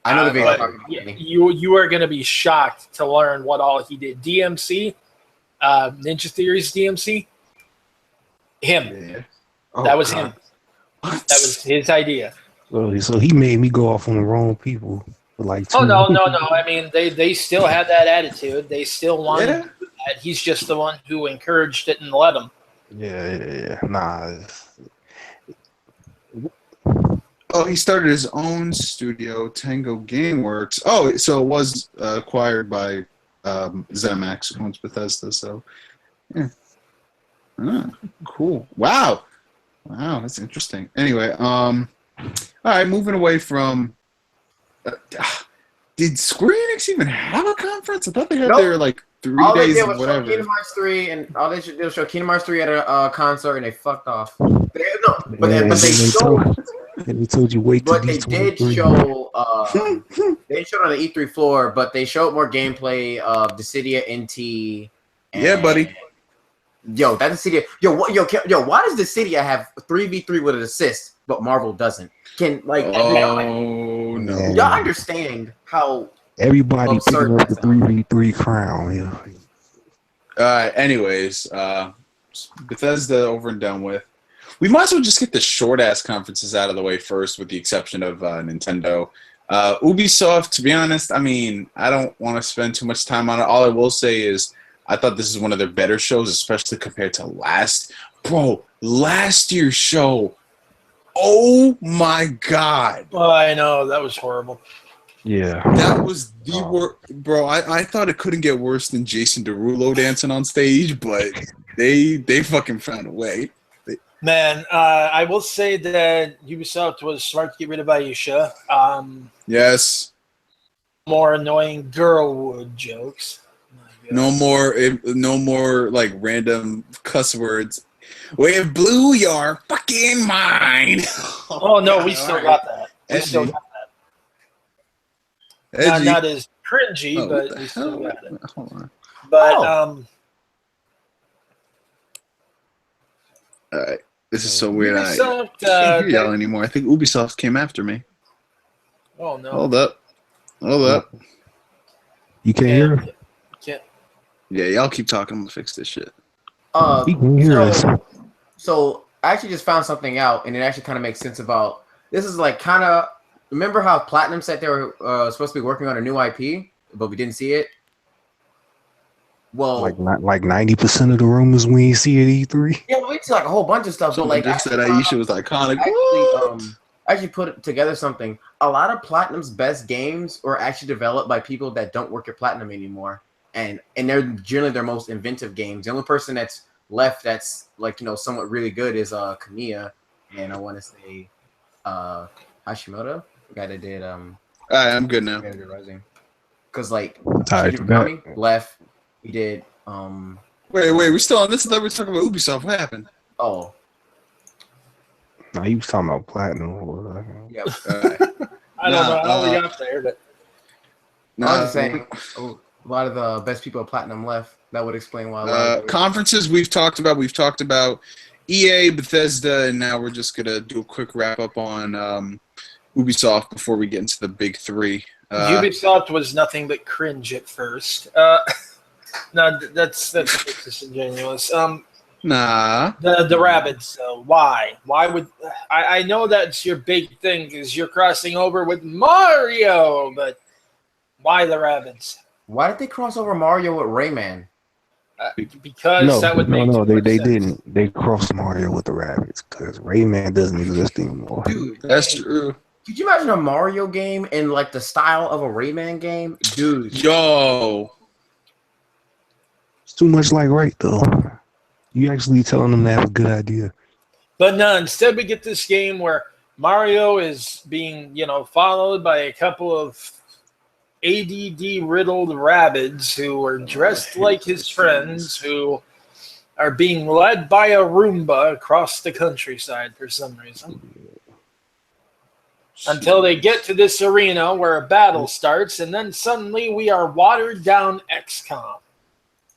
I know the video. You are going to be shocked to learn what all he did. DMC, Ninja Theory's DMC, him. Yeah. That was him. That was his idea. So he made me go off on the wrong people. For like no. I mean, they still had that attitude. They still wanted to do that. He's just the one who encouraged it and let him. Yeah. Nah. Oh, he started his own studio, Tango Gameworks. Oh, so it was acquired by ZeniMax, who owns Bethesda. So, yeah. Cool. Wow, that's interesting. Anyway, all right, moving away from. Did Square Enix even have a conference? I thought they had their like 3 all days they did of was whatever. Show Kingdom Hearts 3, and all they should do was show Kingdom Hearts 3 at a concert, and they fucked off. But they told you wait. But they did show. They showed on the E3 floor, but they showed more gameplay of Dissidia NT. Yeah, buddy. Yo, that Dissidia. Yo, why does Dissidia have 3v3 with an assist, but Marvel doesn't? No. Y'all understand how everybody picking up the 3v3 crown? Yeah. All right. Anyways, Bethesda over and done with. We might as well just get the short-ass conferences out of the way first, with the exception of Nintendo. Ubisoft, to be honest, I mean, I don't want to spend too much time on it. All I will say is I thought this is one of their better shows, especially compared to last year's show. Oh, my God. Oh, I know. That was horrible. Yeah. That was the worst. Bro, I thought it couldn't get worse than Jason Derulo dancing on stage, but they fucking found a way. Man, I will say that Ubisoft was smart to get rid of Aisha. Yes. More annoying girlwood jokes. No more like random cuss words. We blew your fucking mind. Oh no, we still got that. We still got that. Not as cringy, but we still got it. Hold on. But all right. This is so weird. Ubisoft, I can't hear y'all anymore. I think Ubisoft came after me. Oh no! Hold up. You can't hear him? Can't. Yeah, y'all keep talking. I'm gonna fix this shit. He can hear us. So I actually just found something out, and it actually kind of makes sense about this. Is like kind of remember how Platinum said they were supposed to be working on a new IP, but we didn't see it. Well, like 90% of the rumors we ain't see at E3. Yeah, we see like a whole bunch of stuff. Someone but like just said Aisha was iconic. Actually put together something. A lot of Platinum's best games were actually developed by people that don't work at Platinum anymore, and they're generally their most inventive games. The only person that's left that's like somewhat really good is Kamiya, and I want to say Hashimoto, the guy that did I'm good now. Because like Mikami left. He did. Wait, we're still on this. I thought we were talking about Ubisoft. What happened? Oh. No, he was talking about Platinum. Yeah. I don't know how we got there, but. I was just saying, a lot of the best people at Platinum left. That would explain why. Conferences we've talked about EA, Bethesda, and now we're just gonna do a quick wrap up on Ubisoft before we get into the big three. Ubisoft was nothing but cringe at first. No, that's disingenuous. Nah. The rabbits. Why? Why would I know that's your big thing because you're crossing over with Mario, but Why the Rabbids? Why did they cross over Mario with Rayman? Because that would make too much they sense. didn't. They crossed Mario with the rabbits because Rayman doesn't exist anymore. Dude, that's true. Could you imagine a Mario game in like the style of a Rayman game? Dude. Yo. It's too much like right though. You actually telling them to have a good idea. But no, instead we get this game where Mario is being, followed by a couple of ADD-riddled rabbids who are dressed like his friends, who are being led by a Roomba across the countryside for some reason. Until they get to this arena where a battle starts, and then suddenly we are watered down XCOM.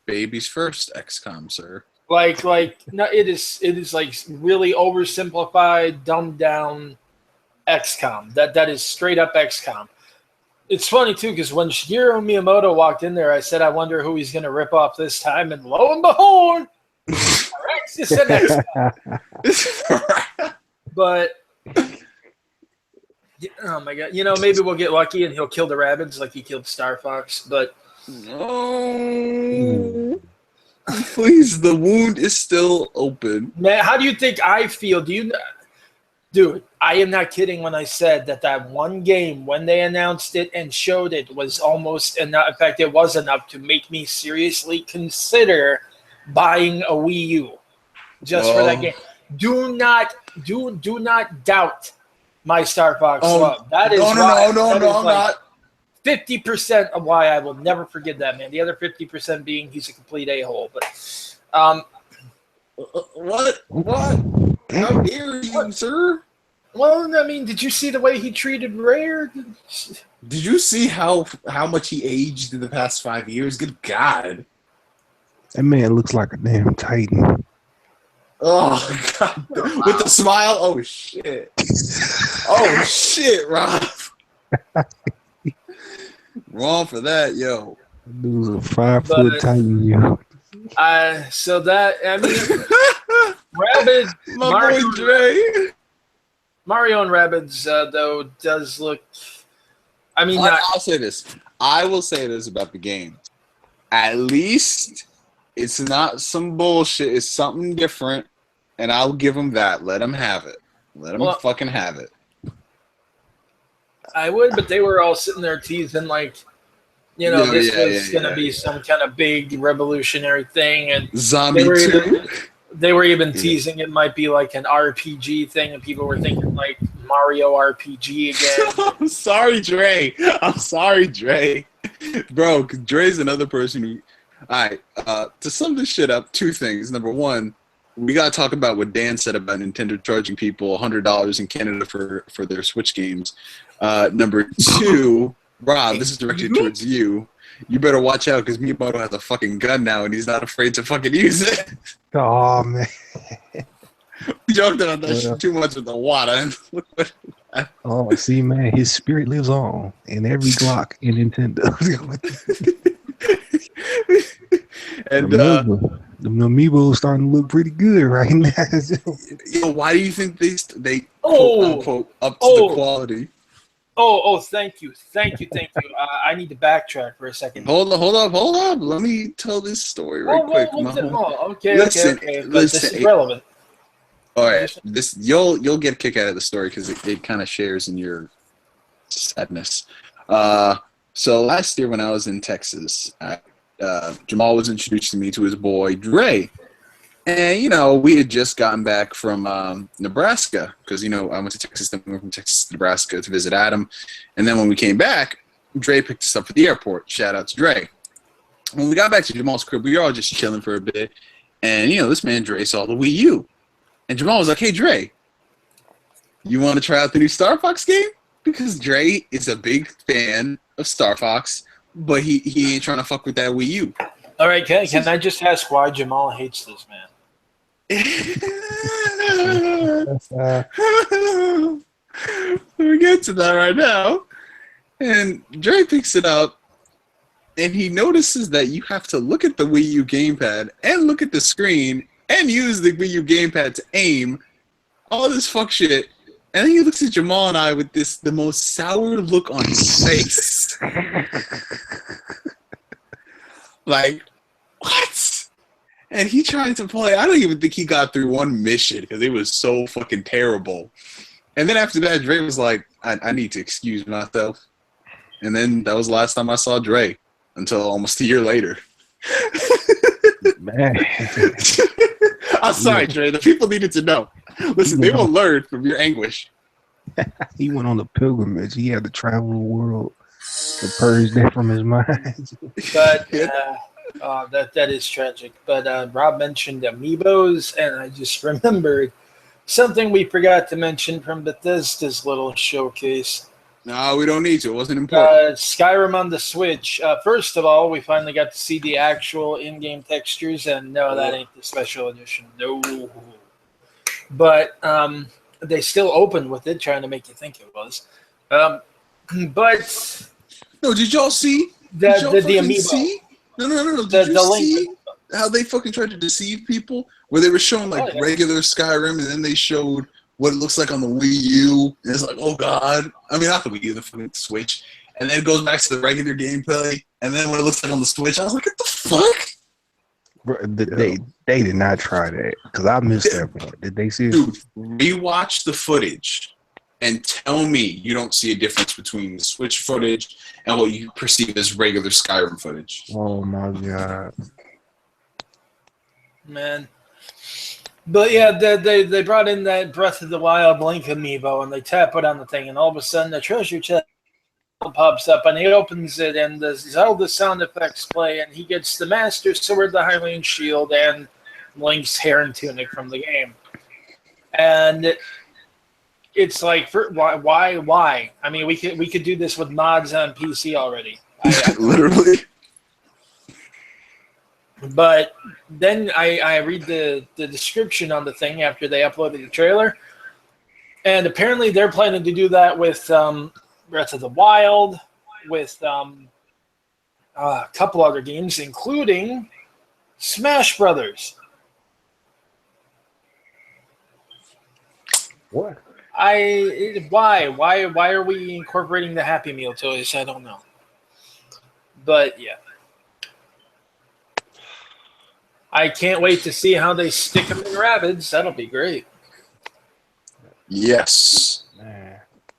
Baby's first XCOM, sir. No, it is like really oversimplified, dumbed down XCOM. That is straight up XCOM. It's funny too because when Shigeru Miyamoto walked in there, I said, "I wonder who he's going to rip off this time," and lo and behold, Rex is an XCOM. But oh my god, maybe we'll get lucky and he'll kill the rabbits like he killed Star Fox. But no. Please, the wound is still open. Man, how do you think I feel? Dude, I am not kidding when I said that one game, when they announced it and showed it, was almost enough. In fact, it was enough to make me seriously consider buying a Wii U just for that game. Do not doubt my Star Fox love. That is I'm not. 50% of why I will never forget that, man. The other 50% being he's a complete a-hole. But what? How dare you, sir? Well, I mean, did you see the way he treated Rare? Did you see how much he aged in the past 5 years? Good God. That man looks like a damn Titan. Oh, God. With the smile? Oh, shit. Oh, shit, Rob. Wrong for that, yo. Dude's a 5 foot Titan, yo. So that, I mean, Rabbids, My boy Dre. Mario and Rabbids, though, does look. I mean, I'll say this. I will say this about the game. At least it's not some bullshit. It's something different, and I'll give them that. Let them have it. Let them fucking have it. I would, but they were all sitting there teasing like, this was going to be some kind of big revolutionary thing, and Zombie 2. They were even teasing it might be like an RPG thing, and people were thinking like Mario RPG again. I'm sorry, Dre. Bro, Dre's another person who... Alright, to sum this shit up, 2 things. Number 1, we gotta talk about what Dan said about Nintendo charging people $100 in Canada for their Switch games. Number 2, Rob, this is directed towards you. You better watch out because Miyamoto has a fucking gun now and he's not afraid to fucking use it. Oh, man. We joked about that shit too much with the water. Oh, see, man, his spirit lives on in every Glock in Nintendo. And the Amiibo starting to look pretty good right now. Why do you think they quote unquote up to the quality? Thank you. I need to backtrack for a second. Hold up. Let me tell this story quick. Okay. But this is relevant. All right, you'll get a kick out of the story because it kind of shares in your sadness. So last year when I was in Texas, Jamal was introducing me to his boy Dre, and we had just gotten back from Nebraska because I went to Texas, then we went from Texas to Nebraska to visit Adam, and then when we came back, Dre picked us up at the airport. Shout out to Dre. When we got back to Jamal's crib, we were all just chilling for a bit, and this man Dre saw the Wii U. And Jamal was like, "Hey, Dre, you want to try out the new Star Fox game?" Because Dre is a big fan of Star Fox, but he ain't trying to fuck with that Wii U. All right, can I just ask why Jamal hates this man? We get to that right now. And Dre picks it up, and he notices that you have to look at the Wii U gamepad and look at the screen and use the Wii U gamepad to aim, all this fuck shit. And then he looks at Jamal and I with the most sour look on his face. Like, what? And he tried to play. I don't even think he got through one mission because it was so fucking terrible. And then after that, Dre was like, I need to excuse myself. And then that was the last time I saw Dre until almost a year later. Man. I'm sorry, Dre. The people needed to know. Listen, they will learn from your anguish. He went on a pilgrimage. He had to travel the world to purge that from his mind. But that is tragic. But Rob mentioned amiibos, and I just remembered something we forgot to mention from Bethesda's little showcase. No, we don't need to. It wasn't important. Skyrim on the Switch. First of all, we finally got to see the actual in-game textures, and no, that ain't the special edition. No. But they still opened with it, trying to make you think it was. But no, did y'all see the amiibo? See? No. Did you see how they fucking tried to deceive people? Where they were showing like regular Skyrim, and then they showed what it looks like on the Wii U. And it's like, oh god. I mean, not the Wii U, the fucking Switch. And then it goes back to the regular gameplay. And then what it looks like on the Switch, I was like, what the fuck? Bro, they did not try that because I missed that part. Did they see it? Dude, rewatch the footage and tell me you don't see a difference between the Switch footage and what you perceive as regular Skyrim footage. Oh my god. Man. But yeah, they brought in that Breath of the Wild Link amiibo, and they tap it on the thing, and all of a sudden the treasure chest pops up, and he opens it, and the Zelda sound effects play, and he gets the Master Sword, the Hylian Shield, and Link's hair and tunic from the game. And it's like, why? I mean, we could do this with mods on PC already. Literally. But then I read the description on the thing after they uploaded the trailer, and apparently they're planning to do that with Breath of the Wild, with a couple other games, including Smash Brothers. What? Why are we incorporating the Happy Meal toys? I don't know. But yeah. I can't wait to see how they stick them in Rabbids. That'll be great. Yes.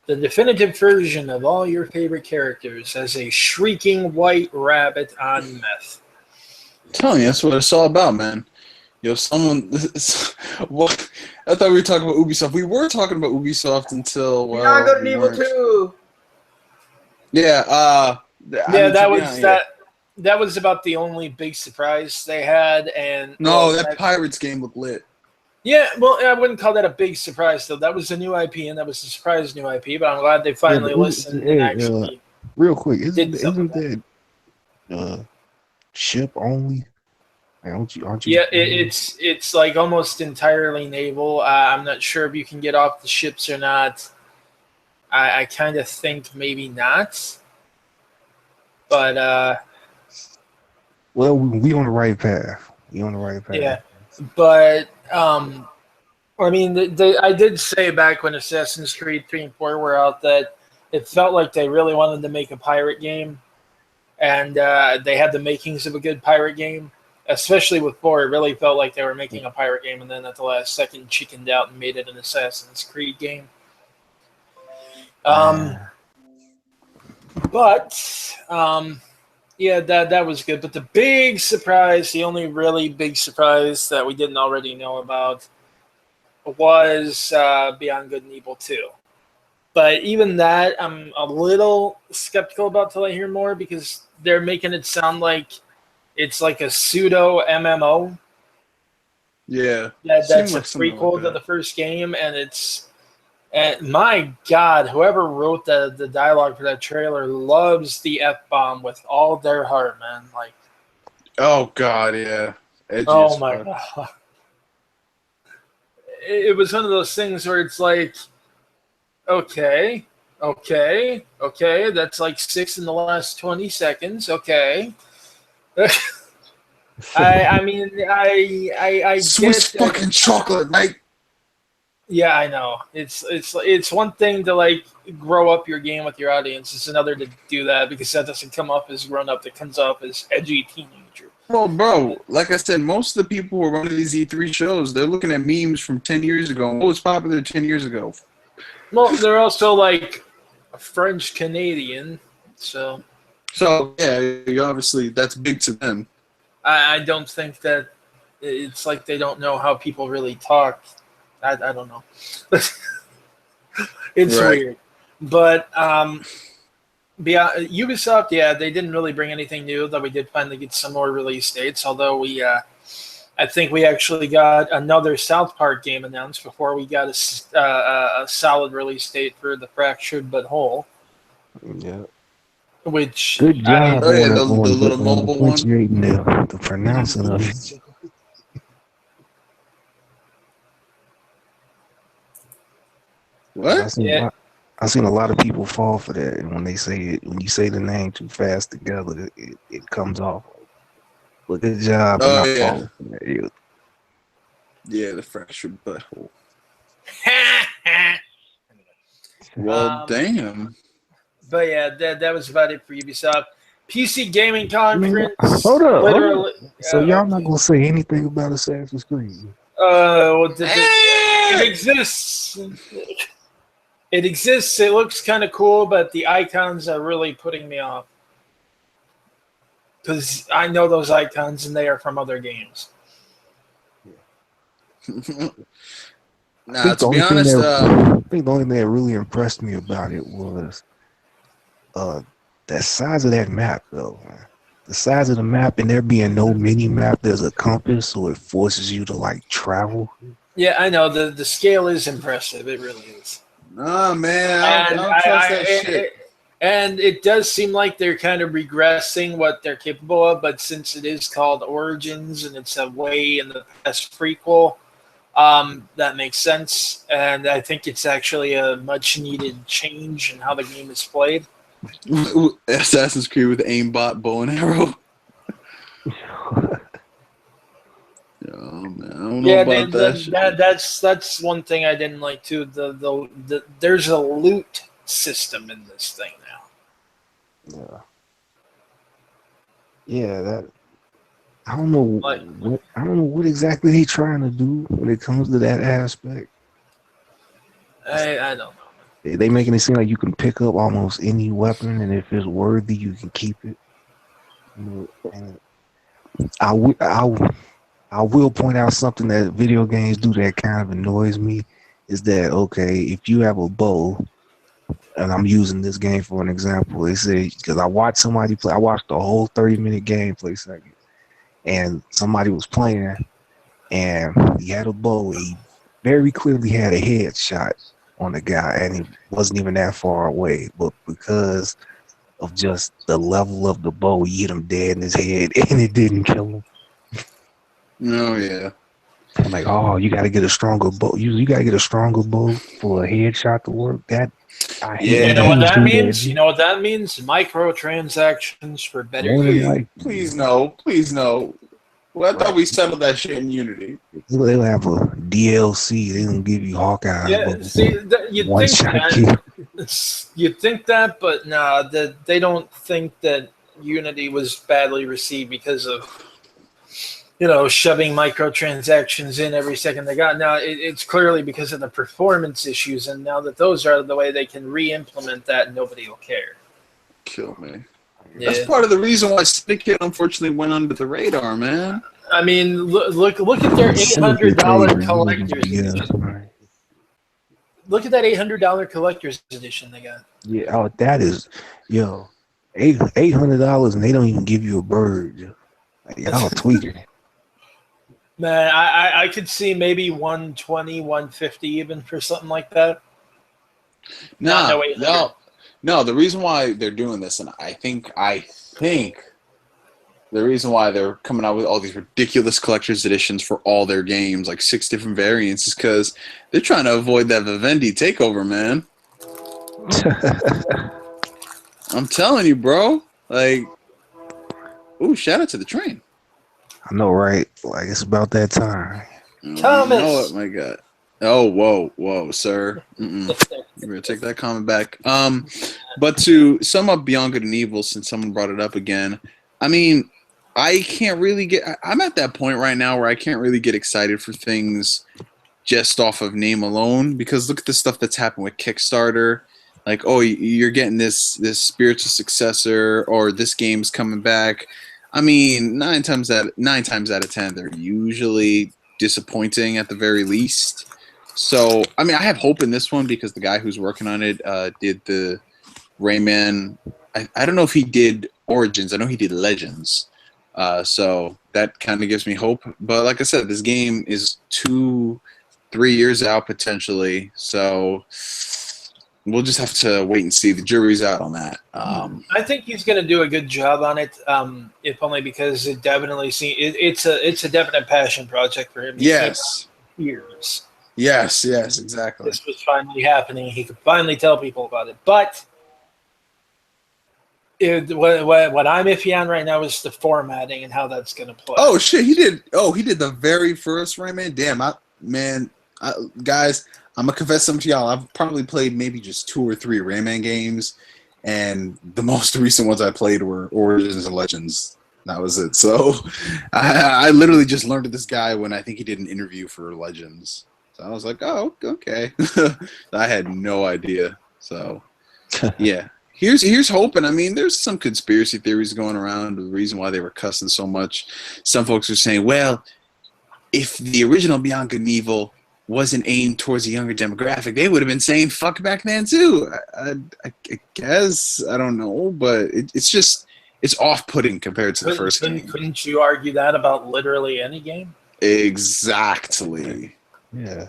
The definitive version of all your favorite characters as a shrieking white rabbit on meth. I'm telling you, that's what it's all about, man. Well, I thought we were talking about Ubisoft. We were talking about Ubisoft until Beyond Good and Evil 2. Yeah, that was about the only big surprise they had, and that Pirates game looked lit. Yeah, well, I wouldn't call that a big surprise though. That was a new IP, and that was a surprise new IP. But I'm glad they finally listened and actually. Real quick, isn't that ship only? Aren't you? Yeah, it's like almost entirely naval. I'm not sure if you can get off the ships or not. I kind of think maybe not. But well, we on the right path. Yeah, but I mean, I did say back when Assassin's Creed 3 and 4 were out that it felt like they really wanted to make a pirate game, and they had the makings of a good pirate game. Especially with 4, it really felt like they were making a pirate game, and then at the last second chickened out and made it an Assassin's Creed game. Yeah, that was good. But the big surprise, the only really big surprise that we didn't already know about was Beyond Good and Evil 2. But even that, I'm a little skeptical about till I hear more, because they're making it sound like it's like a pseudo MMO. Yeah. That's a prequel to the first game, and it's... And my God, whoever wrote the dialogue for that trailer loves the F-bomb with all their heart, man. Like, oh God, yeah. Edgy oh my God. It was one of those things where it's like, okay, that's like 6 in the last 20 seconds, okay. I mean, I Swiss get fucking chocolate, mate. Yeah, I know. It's one thing to like grow up your game with your audience. It's another to do that because that doesn't come up as grown up. That comes up as edgy teenager. Well, bro, like I said, most of the people who are running these E3 shows, they're looking at memes from 10 years ago. What was popular 10 years ago? Well, they're also like French Canadian, so Yeah, you obviously that's big to them. I don't think that it's like they don't know how people really talk. I don't know. It's Right. weird, but beyond Ubisoft, yeah, they didn't really bring anything new. Though we did finally get some more release dates. Although I think we actually got another South Park game announced before we got a solid release date for the Fractured But Whole. Yeah. Which Good job Oh, yeah, on the little mobile one. differentiating the pronouncing of it. What? I seen a lot of people fall for that, and when you say the name too fast together, it comes off. But good job on not falling for that. Yeah, the fractured butthole. Well, damn. But yeah, that was about it for Ubisoft. PC Gaming Conference. Hold up. Literally. So y'all not gonna say anything about Assassin's Creed? It exists. It exists. It looks kind of cool, but the icons are really putting me off. Because I know those icons and they are from other games. Nah, to be honest, I think the only thing that really impressed me about it was the size of that map, though. Man. The size of the map, and there being no mini map, there's a compass, so it forces you to like travel. Yeah, I know the scale is impressive. It really is. Nah, man, I don't trust that shit. And it does seem like they're kind of regressing what they're capable of, but since it is called Origins and it's a way in the past prequel, that makes sense. And I think it's actually a much needed change in how the game is played. Assassin's Creed with aimbot bow and arrow. Oh, man, I don't know about that. That's one thing I didn't like too. The there's a loot system in this thing now. Yeah, that I don't know what exactly they trying to do when it comes to that aspect. I don't know. They making it seem like you can pick up almost any weapon, and if it's worthy, you can keep it. And I will point out something that video games do that kind of annoys me is that, okay, if you have a bow, and I'm using this game for an example, they say, because I watched somebody play, I watched the whole 30-minute gameplay segment, and somebody was playing, and he had a bow, he very clearly had a headshot on the guy, and he wasn't even that far away, but because of just the level of the bow, he hit him dead in his head, and it didn't kill him. Oh, yeah. I'm like, oh, you got to get a stronger bow. You got to get a stronger bow for a headshot to work. You know what that means? You know what that means? Microtransactions for better use. Please no. Well, I thought we settled that shit in Unity. They'll have a DLC. They don't give you Hawkeye. Yeah, see, you'd think that, but nah, they don't think that Unity was badly received because of, shoving microtransactions in every second they got. Now, it's clearly because of the performance issues, and now that those are out of the way, they can re-implement that and nobody will care. Kill me. Yeah. That's part of the reason why Syndicate unfortunately went under the radar, man. I mean, look at their $800 collector's edition. Look at that $800 collector's edition they got. Yeah, that is, $800 and they don't even give you a bird. Y'all tweaking. Man, I could see maybe 120, 150 even for something like that. No, the reason why they're doing this, and I think the reason why they're coming out with all these ridiculous collector's editions for all their games, like 6 different variants, is because they're trying to avoid that Vivendi takeover, man. I'm telling you, bro. Like, ooh, shout out to the train. I know, right? Like, it's about that time. Thomas! You know what, my God. Oh, whoa, sir. You better take that comment back. But to sum up Beyond Good and Evil, since someone brought it up again, I mean, I can't really get. I'm at that point right now where I can't really get excited for things just off of name alone, because look at the stuff that's happened with Kickstarter. Like, oh, you're getting this spiritual successor, or this game's coming back. I mean, nine times out of 10, they're usually disappointing at the very least. So, I mean, I have hope in this one because the guy who's working on it did the Rayman. I don't know if he did Origins. I know he did Legends. So that kind of gives me hope. But like I said, this game is 2-3 years out potentially. So we'll just have to wait and see. The jury's out on that. I think he's going to do a good job on it, if only because it definitely it's a definite passion project for him. Yes. Years. Yes, exactly. This was finally happening. He could finally tell people about it. But what I'm iffy on right now is the formatting and how that's going to play. Oh shit, he did the very first Rayman. Damn, guys, I'm gonna confess something to y'all. I've probably played maybe just 2 or 3 Rayman games, and the most recent ones I played were Origins and Legends. That was it. So I literally just learned of this guy when I think he did an interview for Legends. So I was like, oh, okay. I had no idea. So yeah. Here's hoping. I mean, there's some conspiracy theories going around. The reason why they were cussing so much. Some folks are saying, well, if the original Beyond Good and Evil wasn't aimed towards a younger demographic, they would have been saying fuck back then too. I guess. I don't know. But it's off-putting compared to the first game. Couldn't you argue that about literally any game? Exactly. Yeah.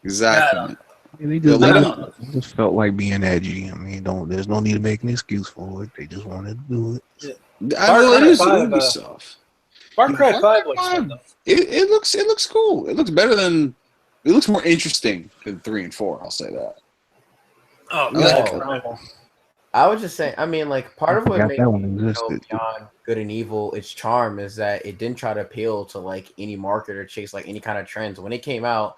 Exactly. They just felt like being edgy. I mean, there's no need to make an excuse for it. They just wanted to do it. It is Ubisoft. Far Cry 5 looks fun, though. It looks cool. It looks better than. It looks more interesting than 3 and 4. I'll say that. Oh, no. I was just saying. I mean, like part of what made Beyond Good and Evil its charm is that it didn't try to appeal to like any market or chase like any kind of trends. When it came out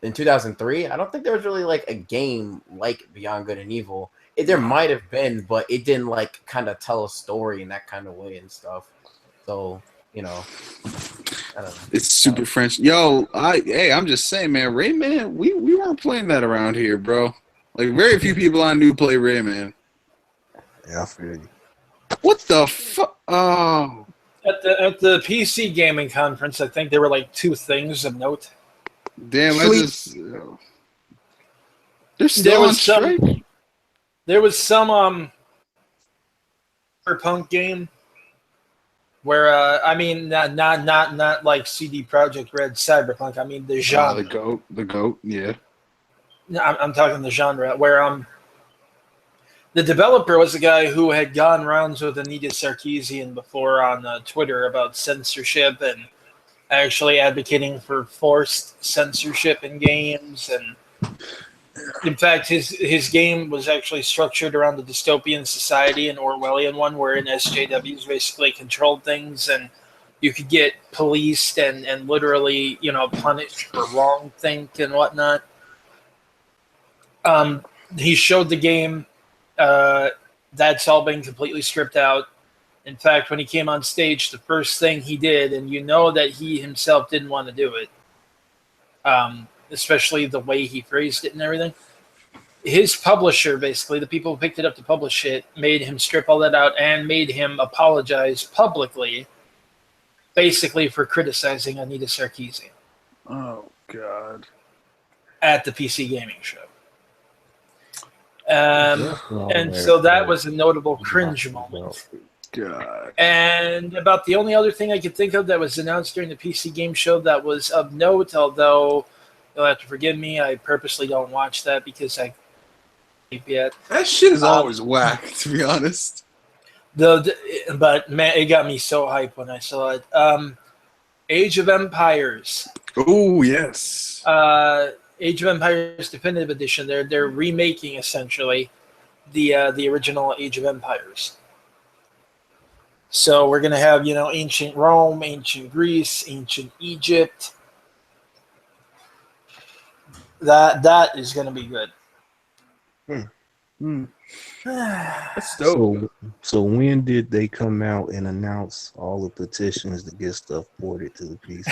in 2003, I don't think there was really like a game like Beyond Good and Evil. There might have been, but it didn't like kind of tell a story in that kind of way and stuff. So I don't know. It's super French. Yo, I'm just saying, man. Rayman, we weren't playing that around here, bro. Like very few people I knew play Rayman. Yeah, I feel you. What the fuck? Oh. At the PC gaming conference, I think there were like 2 things of note. Damn, they're still on strike. There was some cyberpunk game where I mean not like CD Projekt Red cyberpunk. I mean the genre. The goat, yeah. I'm talking the genre where the developer was a guy who had gone rounds with Anita Sarkeesian before on Twitter about censorship and actually advocating for forced censorship in games. And in fact, his game was actually structured around the dystopian society, an Orwellian one, wherein SJWs basically controlled things and you could get policed and literally, punished for wrong think and whatnot. He showed the game. That's all been completely stripped out. In fact, when he came on stage, the first thing he did, and that he himself didn't want to do it, especially the way he phrased it and everything, his publisher, basically, the people who picked it up to publish it, made him strip all that out and made him apologize publicly, basically for criticizing Anita Sarkeesian. Oh, God. At the PC gaming show. And so that was a notable cringe moment. God. And about the only other thing I could think of that was announced during the PC game show that was of note, although you'll have to forgive me, I purposely don't watch that because I can't yet. That shit is always whack, to be honest. But man, it got me so hyped when I saw it. Age of Empires. Oh yes. Age of Empires Definitive Edition. They're remaking essentially the original Age of Empires. So we're gonna have ancient Rome, ancient Greece, ancient Egypt, That is going to be good. That's dope. So when did they come out and announce all the petitions to get stuff ported to the PC?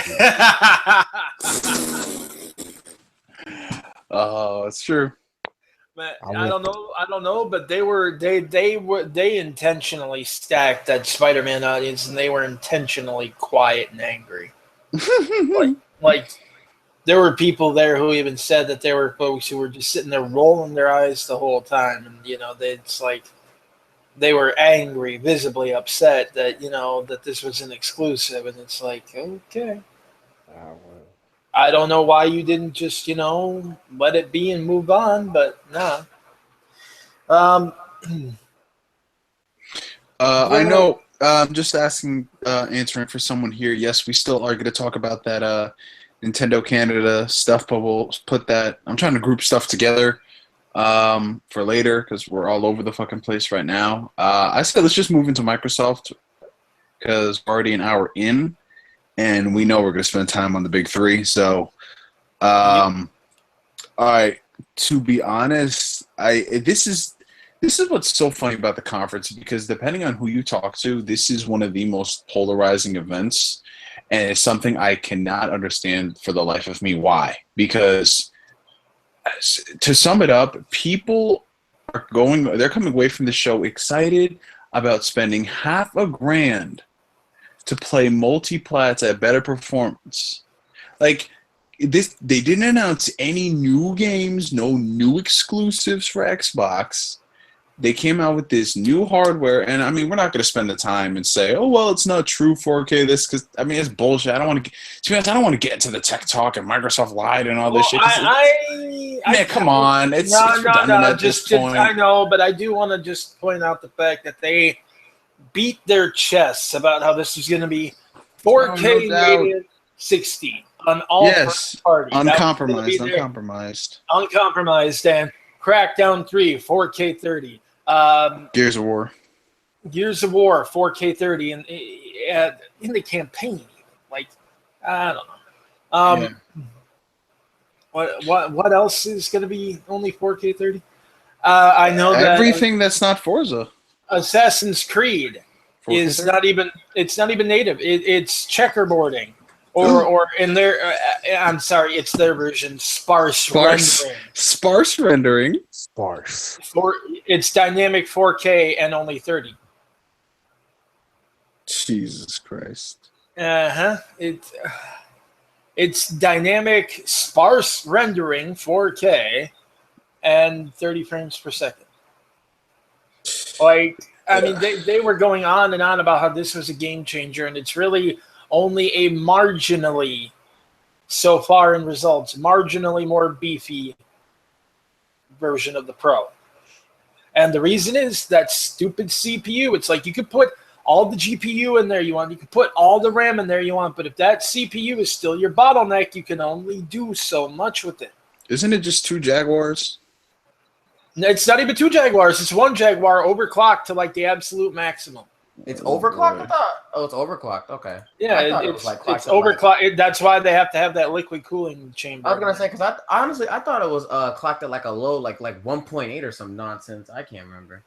Oh, it's true. Man, I don't know, but they intentionally stacked that Spider-Man audience, and they were intentionally quiet and angry. like there were people there who even said that there were folks who were just sitting there rolling their eyes the whole time, and it's like they were angry, visibly upset that that this was an exclusive, and it's like, okay. I don't know why you didn't just, let it be and move on, but nah. I know. Just answering for someone here. Yes, we still are going to talk about that Nintendo Canada stuff, but we'll put that. I'm trying to group stuff together for later because we're all over the fucking place right now. I said let's just move into Microsoft because we're already an hour in. And we know we're going to spend time on the big three. So, all right. To be honest, this is what's so funny about the conference because depending on who you talk to, this is one of the most polarizing events, and it's something I cannot understand for the life of me why. Because to sum it up, people they're coming away from the show excited about spending $500,000 to play multi-plats at better performance. Like this, they didn't announce any new games, no new exclusives for Xbox. They came out with this new hardware, and I mean, we're not going to spend the time and say, "Oh, well, it's not true 4K." This because I mean, it's bullshit. I don't want to. To be honest, I don't want to get into the tech talk and Microsoft lied and all this shit. Come on, it's redundant at this point. I know, but I do want to just point out the fact that they beat their chests about how this is going to be 4K native 60 on all first party. Uncompromised, and Crackdown 3 4K 30. Gears of War 4K 30 and in the campaign, like I don't know. What else is going to be only 4K 30? I know that everything that's not Forza. Assassin's Creed is not even native. It's checkerboarding, or in their I'm sorry, it's their version sparse rendering. Sparse rendering. Sparse. It's dynamic 4K and only 30. Jesus Christ. It's dynamic sparse rendering 4K and 30 frames per second. Like, I mean, they were going on and on about how this was a game changer, and it's really only a marginally, so far in results, marginally more beefy version of the Pro. And the reason is that stupid CPU. It's like you could put all the GPU in there you want, you could put all the RAM in there you want, but if that CPU is still your bottleneck, you can only do so much with it. Isn't it just 2 Jaguars? It's not even 2 Jaguars. It's 1 Jaguar overclocked to like the absolute maximum. It's overclocked? I thought. Oh, it's overclocked. Okay. Yeah, it's overclocked. That's why they have to have that liquid cooling chamber. I was gonna say because I thought it was clocked at like a low like 1.8 or some nonsense. I can't remember.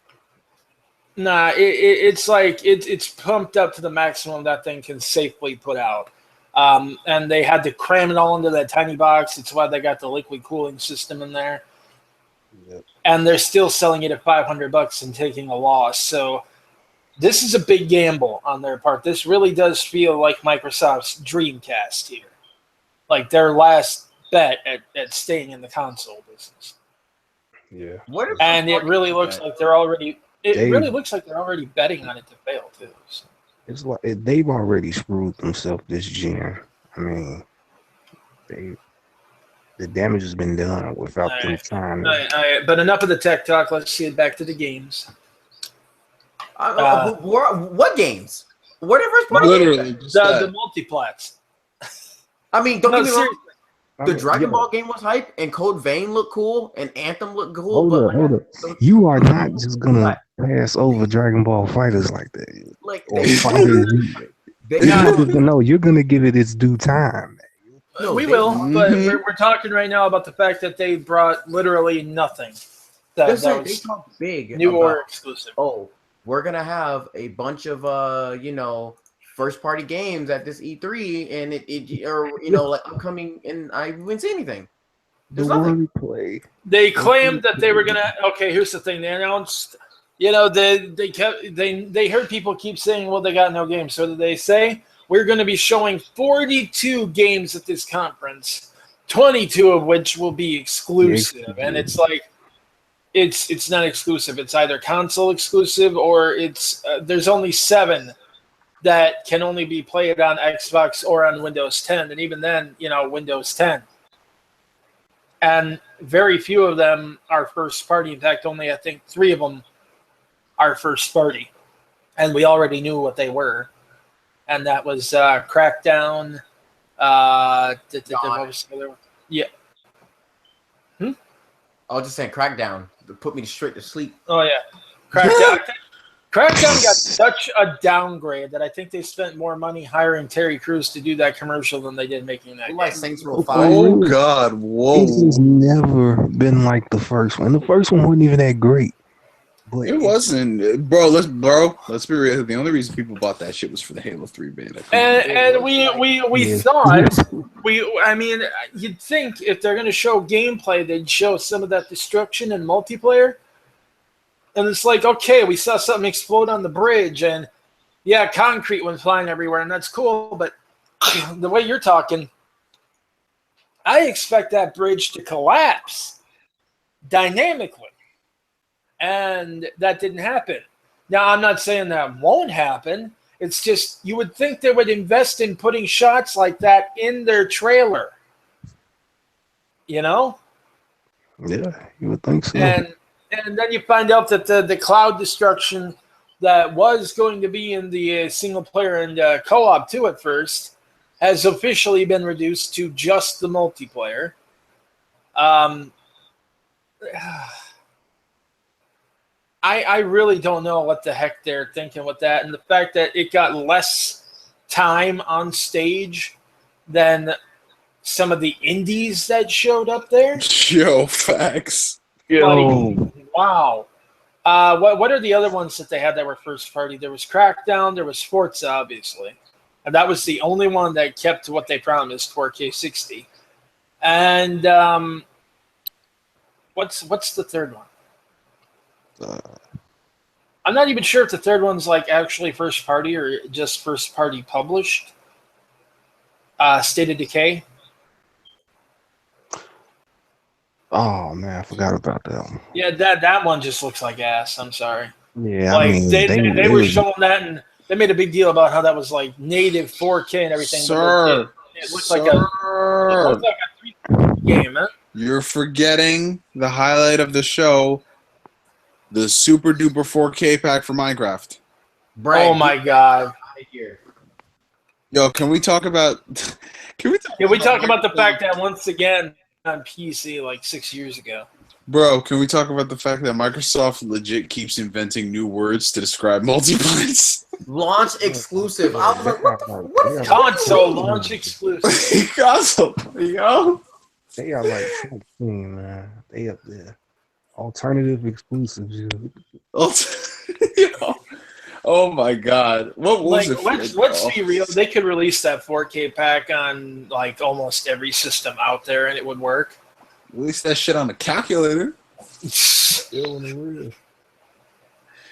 Nah, it's like it's pumped up to the maximum that thing can safely put out. And they had to cram it all into that tiny box. It's why they got the liquid cooling system in there. Yep. And they're still selling it at $500 and taking a loss. So this is a big gamble on their part. This really does feel like Microsoft's Dreamcast here. Like their last bet at staying in the console business. Yeah. And it really looks like they're already betting on it to fail too. So. It's like they've already screwed themselves this gen. I mean, the damage has been done without them trying. But enough of the tech talk. Let's get back to the games. What games? What are first party? Literally, the multiplats. I mean, don't get me wrong. The Dragon Ball game was hype, and Code Vein looked cool, and Anthem looked cool. Hold up. You are not just gonna pass over Dragon Ball Fighters like that. Like or Fighters. No, you're gonna give it its due time. No, we they will, won't. but we're talking right now about the fact that they brought literally nothing. That They was talk big new about, or exclusive. oh, we're gonna have a bunch of first party games at this E3, and like upcoming, and I didn't see anything. There's nothing. wordplay. They claimed that they were gonna. Okay, here's the thing. They announced. They heard people keep saying, "Well, they got no games." So did they say we're going to be showing 42 games at this conference, 22 of which will be exclusive, and it's like it's not exclusive. It's either console exclusive or it's there's only 7 that can only be played on Xbox or on Windows 10, and even then, Windows 10. And very few of them are first party. In fact, only I think 3 of them are first party, and we already knew what they were, and that was Crackdown. What was the other one? Yeah. I was just saying Crackdown. Put me straight to sleep. Oh yeah, Crackdown. Crackdown got such a downgrade that I think they spent more money hiring Terry Crews to do that commercial than they did making that game. Saints Row 5. Oh God! Whoa! This has never been like the first one. The first one wasn't even that great. But It wasn't, bro. Let's be real. The only reason people bought that shit was for the Halo 3 beta. And we thought I mean, you'd think if they're gonna show gameplay, they'd show some of that destruction and multiplayer. And it's like, okay, we saw something explode on the bridge, and yeah, concrete went flying everywhere, and that's cool. But the way you're talking, I expect that bridge to collapse dynamically. And that didn't happen. Now, I'm not saying that won't happen. It's just you would think they would invest in putting shots like that in their trailer. Yeah, you would think so. And then you find out that the cloud destruction that was going to be in the single player and co-op too at first has officially been reduced to just the multiplayer. I really don't know what the heck they're thinking with that. And the fact that it got less time on stage than some of the indies that showed up there. Yo, facts. Yo. Wow. What are the other ones that they had that were first party? There was Crackdown. There was Forza, obviously. And that was the only one that kept to what they promised, 4K 60. And what's the third one? I'm not even sure if the third one's like actually first party or just first party published. State of Decay. Oh man, I forgot about that one. Yeah, that one just looks like ass. I'm sorry. Yeah, like I mean, they were showing that, and they made a big deal about how that was like native 4K and everything. Sir, it looked like a 3D game, man. You're forgetting the highlight of the show. The super duper 4K pack for Minecraft. Oh my God! Yo, can we talk about? Can we talk about the fact that once again on PC like 6 years ago? Bro, can we talk about the fact that Microsoft legit keeps inventing new words to describe multiplayer? Launch exclusive. I was like, what is console launch exclusive? Console, yo. They are like 16, man. They up there. Alternative exclusives. Oh my God! What was it? Let's be real. They could release that 4K pack on like almost every system out there, and it would work. Release that shit on a calculator.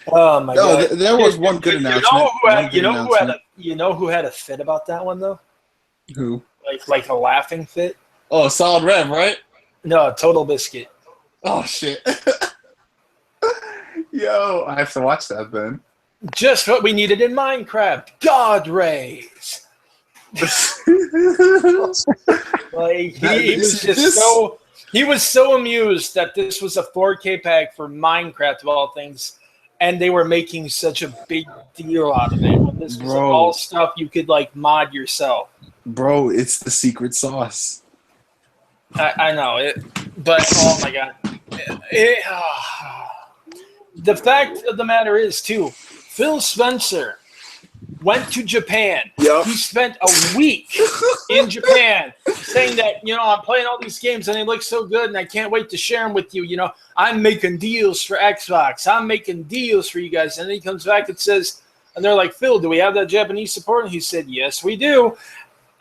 Oh my God! There was one good announcement. You know who had a fit about that one though? Who? Like a laughing fit? Oh, Solid Rev, right? No, Total Biscuit. Oh shit! Yo, I have to watch that then. Just what we needed in Minecraft. God rays. Like he was so amused that this was a 4K pack for Minecraft of all things, and they were making such a big deal out of it. When this was all stuff you could like mod yourself. Bro, it's the secret sauce. I know it, but oh my God. The fact of the matter is, too, Phil Spencer went to Japan. Yep. He spent a week in Japan saying that, I'm playing all these games and they look so good and I can't wait to share them with you. I'm making deals for Xbox. I'm making deals for you guys. And then he comes back and says, and they're like, Phil, do we have that Japanese support? And he said, yes, we do.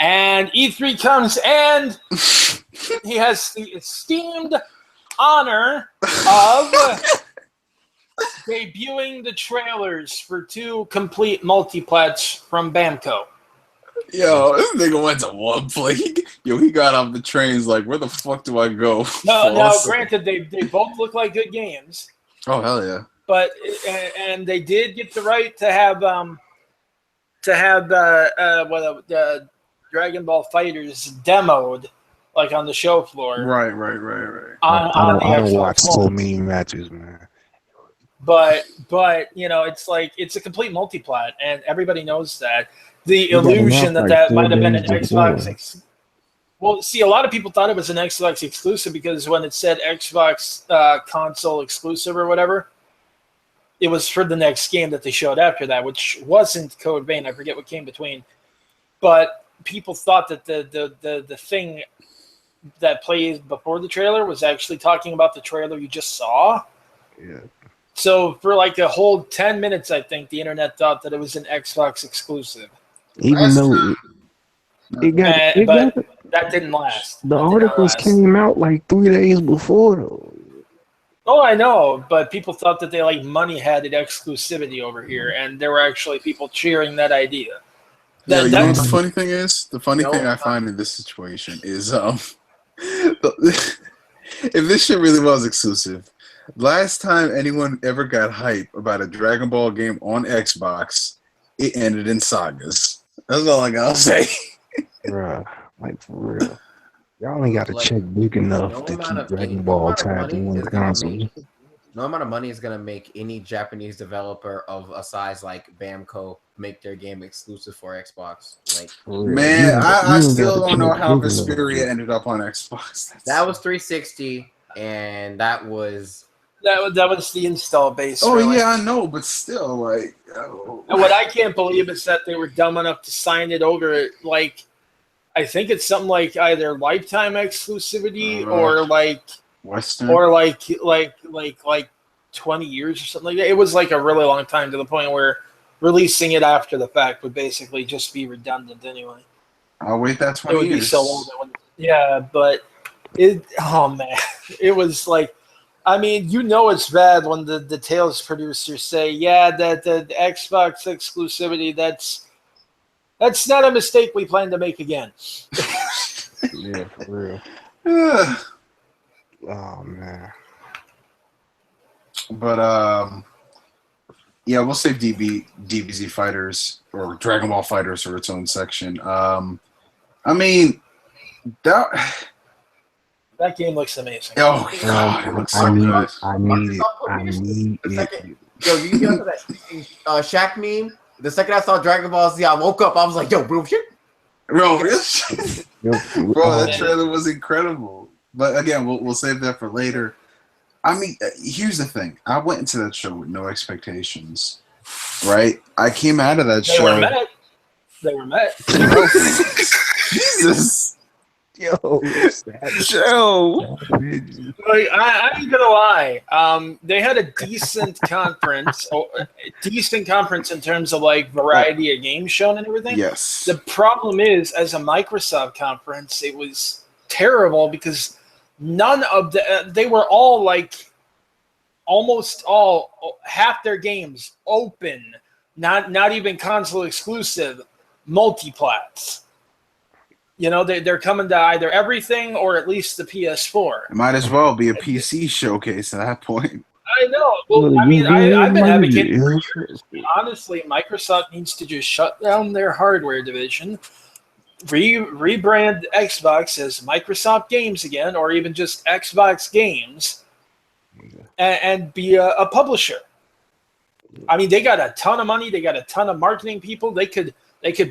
And E3 comes and he has the esteemed honor of debuting the trailers for 2 complete multiplats from Bamco. Yo, this nigga went to one place. Yo, he got off the trains like, where the fuck do I go? No, granted, they both look like good games. Oh, hell yeah. But and they did get the right to have Dragon Ball Fighters demoed, like on the show floor. Right. On the I don't Xbox watch so One. many matches, man. But it's like it's a complete multiplat, and everybody knows that. The illusion that might have been an Xbox. Well, see, a lot of people thought it was an Xbox exclusive because when it said Xbox console exclusive or whatever, it was for the next game that they showed after that, which wasn't Code Vein. I forget what came between. But people thought that the thing that played before the trailer was actually talking about the trailer you just saw. Yeah. So for like a whole 10 minutes, I think the internet thought that it was an Xbox exclusive. Even though but that didn't last. The articles came out like 3 days before, though. Oh, I know, but people thought that they money had exclusivity over here, and there were actually people cheering that idea. Yeah, you know what the funny thing is? The funny thing I find in this situation is, if this shit really was exclusive, last time anyone ever got hype about a Dragon Ball game on Xbox, it ended in sagas. That's all I gotta say. Bruh, for real. Y'all ain't got to check big enough to keep Dragon Ball tied to one console. No amount of money is going to make any Japanese developer of a size like Bamco make their game exclusive for Xbox. Man, I still don't know how Vesperia ended up on Xbox. That was 360, and that was the install base. Oh, really. Yeah, I know, but still, And what I can't believe is that they were dumb enough to sign it over, I think it's something like either lifetime exclusivity or Western, or like 20 years or something like that. It was a really long time, to the point where releasing it after the fact would basically just be redundant anyway. I'll wait that 20 years. It would be so old. But it was it's bad when the Tales producers say, that the Xbox exclusivity, that's not a mistake we plan to make again. Yeah, for real. Oh, man. But, we'll save DBZ Fighters or Dragon Ball Fighters for its own section. That game looks amazing. Oh, God, it looks so good. I need it. Yo, you get onto that Shaq meme? The second I saw Dragon Ball Z, I woke up. I was like, yo, bro, shit. Bro, that trailer was incredible. But again, we'll save that for later. Here's the thing. I went into that show with no expectations, right? I came out of that show. They were met. Jesus. Yo, I ain't gonna lie. They had a decent conference, in terms of variety of games shown and everything. Yes. The problem is, as a Microsoft conference, it was terrible because none of they were all almost all half their games open, not even console exclusive, multiplats. They're coming to either everything or at least the PS4. It might as well be a PC showcase at that point. I know. Well, I've been advocating for years. Honestly, Microsoft needs to just shut down their hardware division, rebrand Xbox as Microsoft Games again, or even just Xbox Games, and be a publisher. They got a ton of money. They got a ton of marketing people. They could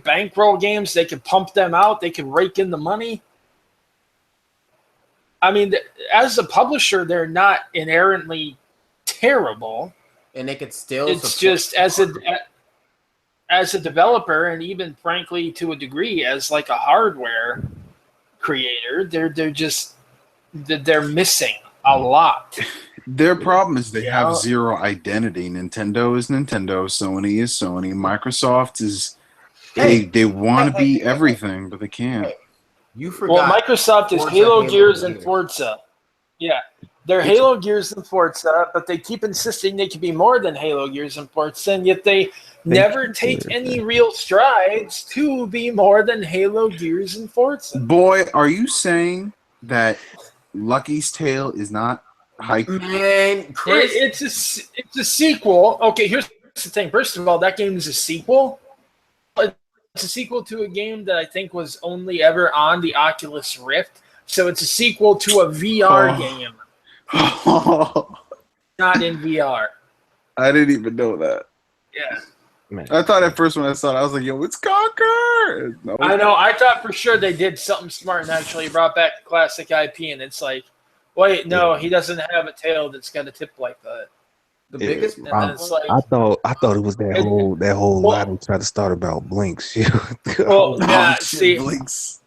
bankroll games. They could pump them out. They could rake in the money. As a publisher, they're not inherently terrible. And they could still. It's just as a as a developer, and even frankly to a degree as like a hardware creator, they're missing a lot. Their problem is they have Yeah. zero identity. Nintendo is Nintendo. Sony is Sony. Microsoft is they want to be everything, but they can't. Hey, you Well, forgot. Microsoft is Forza, Halo, Gears, and Gears. Forza. Yeah, they're Halo, Gears, and Forza, but they keep insisting they can be more than Halo, Gears, and Forza, and yet they never take any real strides to be more than Halo, Gears, and Forza. Boy, are you saying that Lucky's Tale is not hype? Man, Chris, It's a sequel. Okay, here's the thing. First of all, that game is a sequel. It's a sequel to a game that I think was only ever on the Oculus Rift. So it's a sequel to a VR game, not in VR. I didn't even know that. Yeah. Man. I thought at first when I saw it, I was like, yo, it's Conquer! No. I know. I thought for sure they did something smart and actually brought back the classic IP, and it's like, wait, no, he doesn't have a tail that's got a tip like that. the biggest And problem. then it's like, I thought it was that whole lie they tried to start about Blinks. well, yeah, shit, Blinks.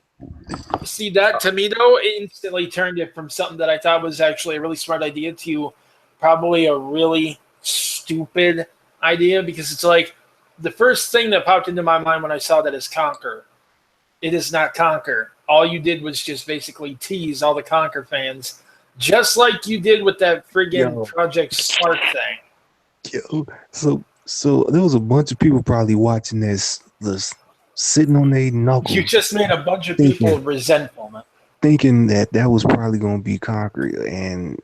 see that to me though, it instantly turned it from something that I thought was actually a really smart idea to probably a really stupid idea, because it's like the first thing that popped into my mind when I saw that is Conquer. It is not Conquer. All you did was just basically tease all the Conquer fans, just like you did with that friggin' Project Spark thing. Yo, so there was a bunch of people probably watching this sitting on their knuckles. You just made a bunch of people resentful, man. Thinking that was probably going to be Conquer, and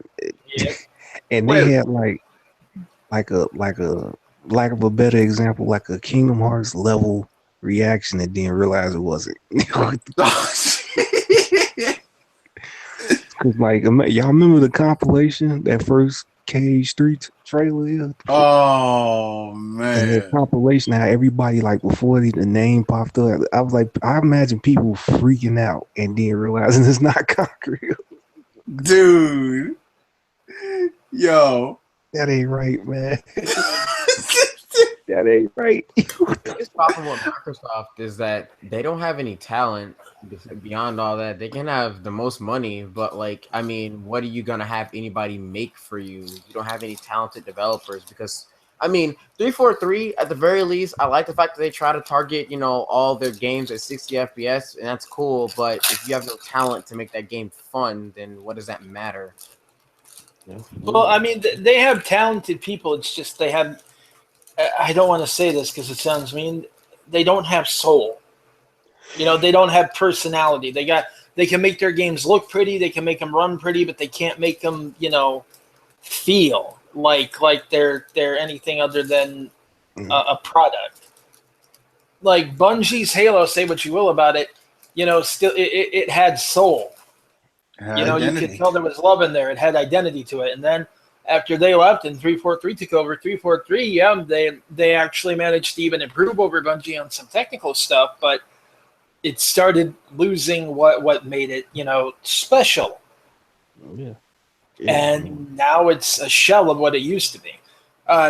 and they had like a lack of a better example, like a Kingdom Hearts level reaction, and then realize it wasn't. Cause like y'all remember the compilation, that first Cage Streets trailer? Yeah? Oh man! And that compilation, how everybody like before the name popped up, I was like, I imagine people freaking out and then realizing it's not Conquer. Dude, yo, that ain't right, man. That ain't right. The biggest problem with Microsoft is that they don't have any talent. Beyond all that, they can have the most money, but like, I mean, what are you gonna have anybody make for you? You don't have any talented developers, because I mean, 343 at the very least, I like the fact that they try to target, all their games at 60 FPS, and that's cool. But if you have no talent to make that game fun, then what does that matter? Well, I mean, they have talented people. It's just they have. I don't want to say this because it sounds mean. They don't have soul. They don't have personality. They can make their games look pretty. They can make them run pretty, but they can't make them, feel like they're anything other than a product. Like Bungie's Halo, say what you will about it, still it had soul. You could tell there was love in there. It had identity to it. And then after they left and 343 took over, 343, they actually managed to even improve over Bungie on some technical stuff, but it started losing what made it, special. Yeah. And now it's a shell of what it used to be.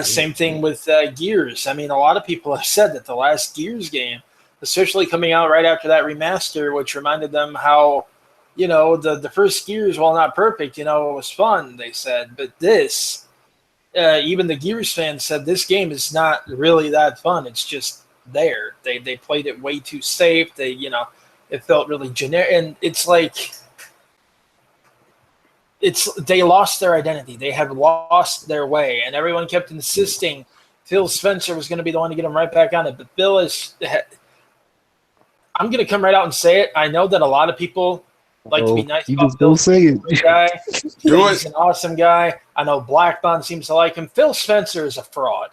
Same thing with Gears. I mean, a lot of people have said that the last Gears game, especially coming out right after that remaster, which reminded them how, the first Gears, while not perfect, it was fun, they said. But this, even the Gears fans said this game is not really that fun. It's just there. They played it way too safe. They, it felt really generic. And it's like, they lost their identity. They had lost their way. And everyone kept insisting Phil Spencer was going to be the one to get them right back on it. But Phil is, I'm going to come right out and say it. I know that a lot of people like to be nice about Phil. Say it. Guy. He's an awesome guy. I know Blackbond seems to like him. Phil Spencer is a fraud.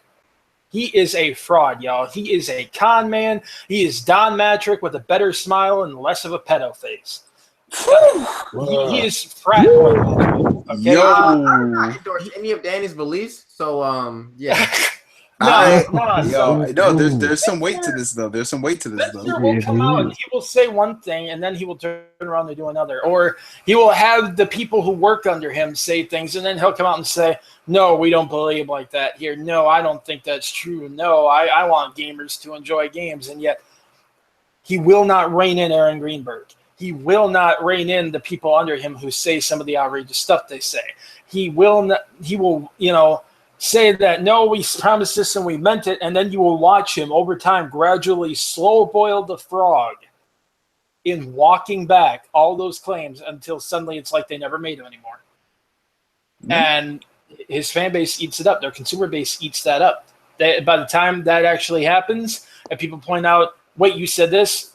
He is a fraud, y'all. He is a con man. He is Don Matrick with a better smile and less of a pedo face. He is frat boy. Okay? I'm not endorse any of Danny's beliefs, so yeah. There's some weight to this though. There's some weight to this though. Bethesda will come out and he will say one thing and then he will turn around and do another. Or he will have the people who work under him say things and then he'll come out and say, no, we don't believe like that here. No, I don't think that's true. No, I want gamers to enjoy games. And yet he will not rein in Aaron Greenberg. He will not rein in the people under him who say some of the outrageous stuff they say. He will, say that, no, we promised this and we meant it, and then you will watch him over time gradually slow boil the frog in walking back all those claims until suddenly it's like they never made them anymore. Mm-hmm. And his fan base eats it up. Their consumer base eats that up. By the time that actually happens, and people point out, wait, you said this?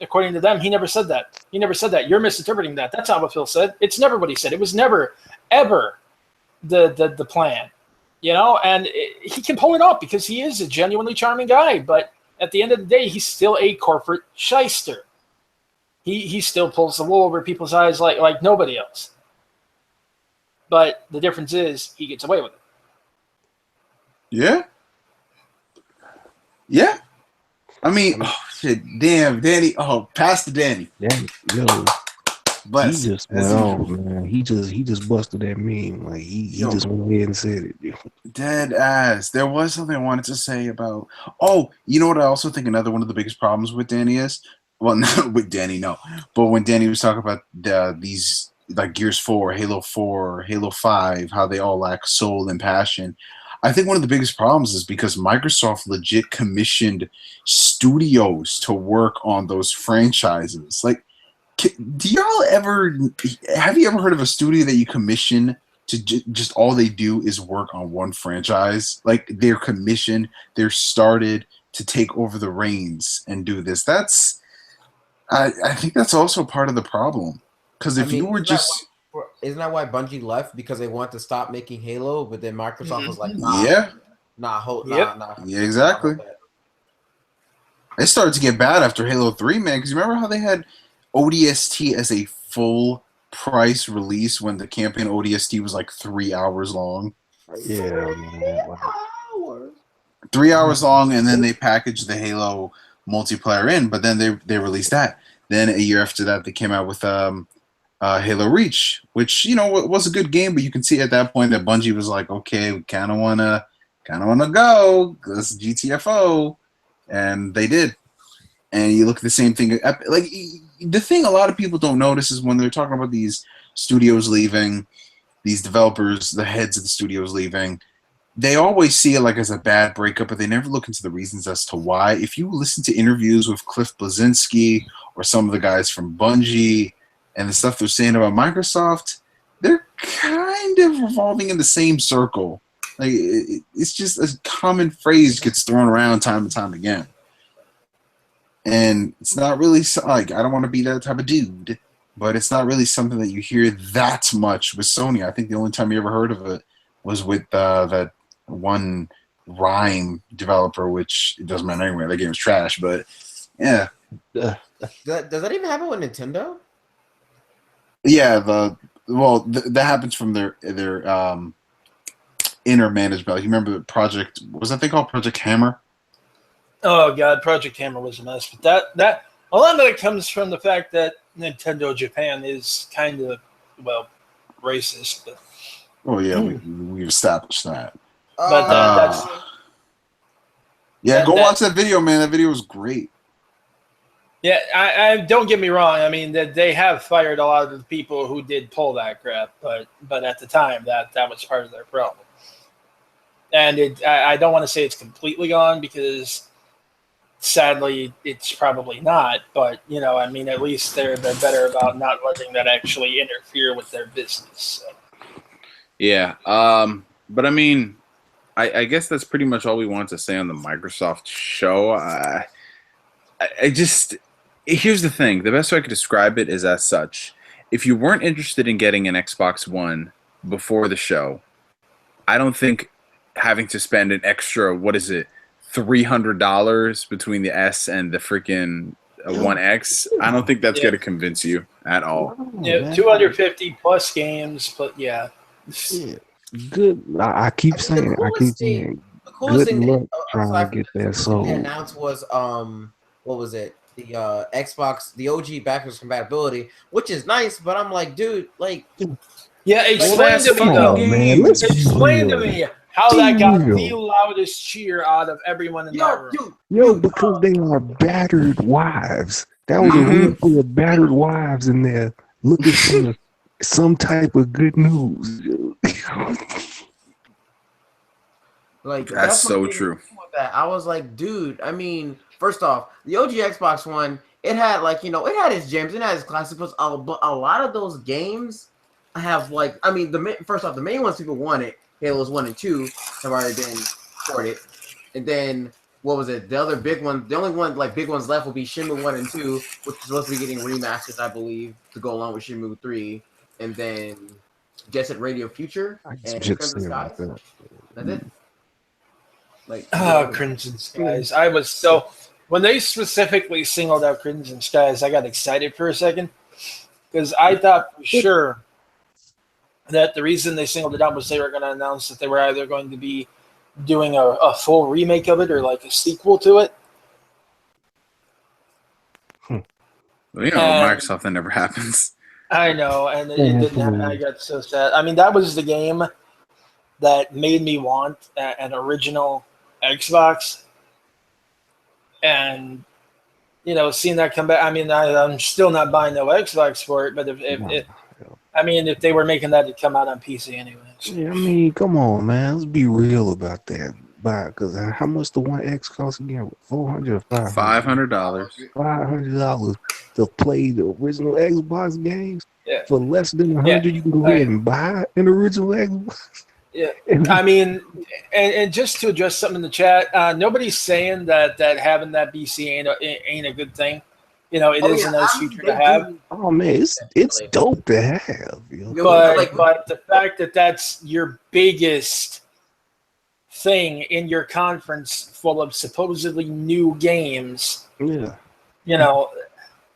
According to them, he never said that. He never said that. You're misinterpreting that. That's not what Phil said. It's never what he said. It was never, ever the plan, and he can pull it off because he is a genuinely charming guy, but at the end of the day he's still a corporate shyster. He still pulls the wool over people's eyes like nobody else, but the difference is he gets away with it. Yeah, I mean, oh shit, damn Danny, Pastor Danny, yo. But he just went on, man. He just busted that meme. Like he just went ahead and said it. Dead ass. There was something I wanted to say about. Oh, you know what? I also think another one of the biggest problems with Danny is. Well, not with Danny, no. But when Danny was talking about these like Gears 4, Halo 4, Halo 5, how they all lack soul and passion. I think one of the biggest problems is because Microsoft legit commissioned studios to work on those franchises. Like, have you ever heard of a studio that you commission to just all they do is work on one franchise? Like, they're commissioned, they're started to take over the reins and do this. I think that's also part of the problem. Because you were just... Isn't that why Bungie left? Because they want to stop making Halo, but then Microsoft was like, nah. Yeah, exactly. It started to get bad after Halo 3, man. Because you remember how they had ODST as a full price release when the campaign ODST was like 3 hours long? Yeah, 3 hours long, and then they packaged the Halo multiplayer in, but then they released that. Then a year after that, they came out with Halo Reach, which was a good game, but you can see at that point that Bungie was like, okay, we kind of wanna go, let's GTFO, and they did. And you look at the same thing, like the thing a lot of people don't notice is when they're talking about these studios leaving, these developers, the heads of the studios leaving, they always see it like as a bad breakup, but they never look into the reasons as to why. If you listen to interviews with Cliff Bleszinski or some of the guys from Bungie and the stuff they're saying about Microsoft, they're kind of revolving in the same circle. Like it's just a common phrase gets thrown around time and time again. And it's not really like, I don't want to be that type of dude, but it's not really something that you hear that much with Sony. I think the only time you ever heard of it was with that one Rhyme developer, which it doesn't matter anyway. That game was trash, but yeah. Does that even happen with Nintendo? Yeah, that happens from their inner management. You remember the project? Was that thing called Project Hammer? Oh god, Project Hammer was a mess. But that a lot of it comes from the fact that Nintendo Japan is kind of racist. But oh yeah, we've established that. But that's go watch that video, man. That video was great. Yeah, I don't get me wrong. I mean, they have fired a lot of the people who did pull that crap, but at the time, that was part of their problem. And I don't want to say it's completely gone because, sadly, it's probably not. But I mean, at least they're better about not letting that actually interfere with their business. So. Yeah, but I mean, I guess that's pretty much all we wanted to say on the Microsoft show. I just. Here's the thing. The best way I could describe it is as such. If you weren't interested in getting an Xbox One before the show, I don't think having to spend an extra, $300 between the S and the freaking One X, I don't think that's going to convince you at all. Yeah, 250 plus games, but yeah. Good. I keep saying, The coolest Good thing luck trying to aside from get that the coolest thing they sold. announced was what was it? The Xbox, the OG backwards compatibility, which is nice, but I'm like, dude, like, Yeah, Well, explain that's to me Come fucking though. on, man. Let's be games. Explain to real. me how Be that got the real. loudest cheer out of everyone in that yo, room. dude, Yo, dude, because they are battered wives. That was a Hmm room full of battered wives in there looking for some type of good news. like That's that's my so biggest true. thing with that. I was like, dude, I mean, first off, the OG Xbox One, it had like, it had its gems, it had its classics, but a lot of those games have like, I mean, first off, the main ones people wanted, Halos 1 and 2, have already been ported. And then what was it? The other big one, the only one like big ones left will be Shenmue 1 and 2, which is supposed to be getting remasters, I believe, to go along with Shenmue 3. And then Jet Set Radio Future I got some and shit to Crimson say about Skies. that. That's it. Like the Oh, other Crimson Skies. I was so when they specifically singled out Crimson Skies, I got excited for a second because I thought for sure that the reason they singled it out was they were going to announce that they were either going to be doing a full remake of it or like a sequel to it. Well, And Microsoft, that never happens. I know, and it didn't happen. I got so sad. I mean, that was the game that made me want an original Xbox. And seeing that come back, I mean, I'm still not buying no Xbox for it. But if they were making that, it'd come out on PC anyways. Yeah, I mean, come on, man. Let's be real about that. Because how much the one X cost again? $400 or $500? $500. $500 to play the original Xbox games Yeah, for less than yeah, 100. You can go ahead and buy an original Xbox. yeah. I mean, and just to address something in the chat, nobody's saying that having that BC ain't a good thing. It is a nice feature to have. Oh man, it's dope to have. But the fact that that's your biggest thing in your conference full of supposedly new games, Yeah.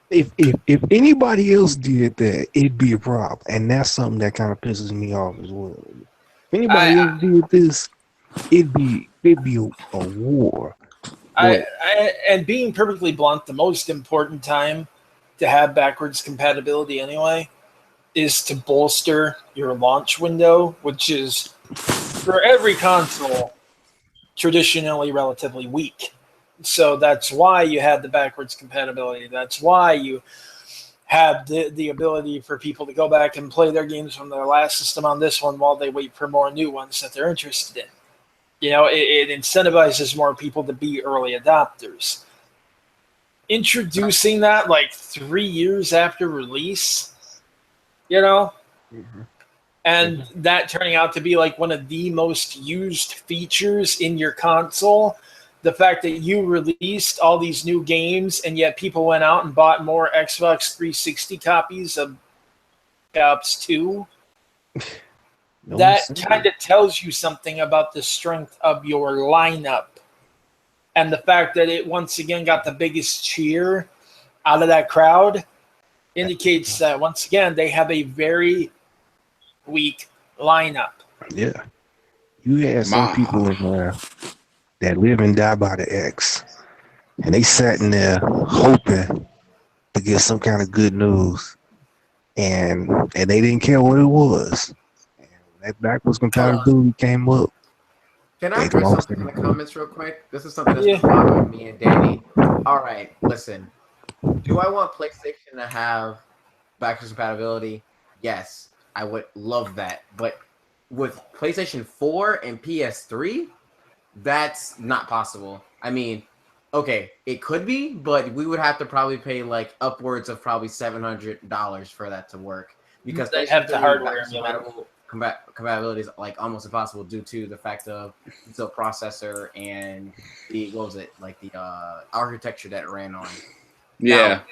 If If anybody else did that, it'd be a problem, and that's something that kind of pisses me off as well. If anybody else did this, it'd be a war. And being perfectly blunt, the most important time to have backwards compatibility anyway is to bolster your launch window, which is for every console traditionally relatively weak. So that's why you have the backwards compatibility. That's why you have the ability for people to go back and play their games from their last system on this one while they wait for more new ones that they're interested in. It incentivizes more people to be early adopters. Introducing that like 3 years after release, and that turning out to be like one of the most used features in your console. The fact that you released all these new games and yet people went out and bought more Xbox 360 copies of Ops 2. That kind of tells you something about the strength of your lineup. And the fact that it once again got the biggest cheer out of that crowd indicates that once again they have a very weak lineup. Yeah. You had some people in there that live and die by the X. And they sat in there hoping to get some kind of good news. And they didn't care what it was. And that backwards compatibility came up. Can I address something in the comments real quick? This is something that's been bothering me and Danny. All right, listen. Do I want PlayStation to have backwards compatibility? Yes, I would love that. But with PlayStation 4 and PS3, that's not possible. I mean, okay, it could be, but we would have to probably pay like upwards of probably $700 for that to work because they have the hardware compatibility is like almost impossible due to the fact of the processor and the architecture that it ran on. Yeah. Now,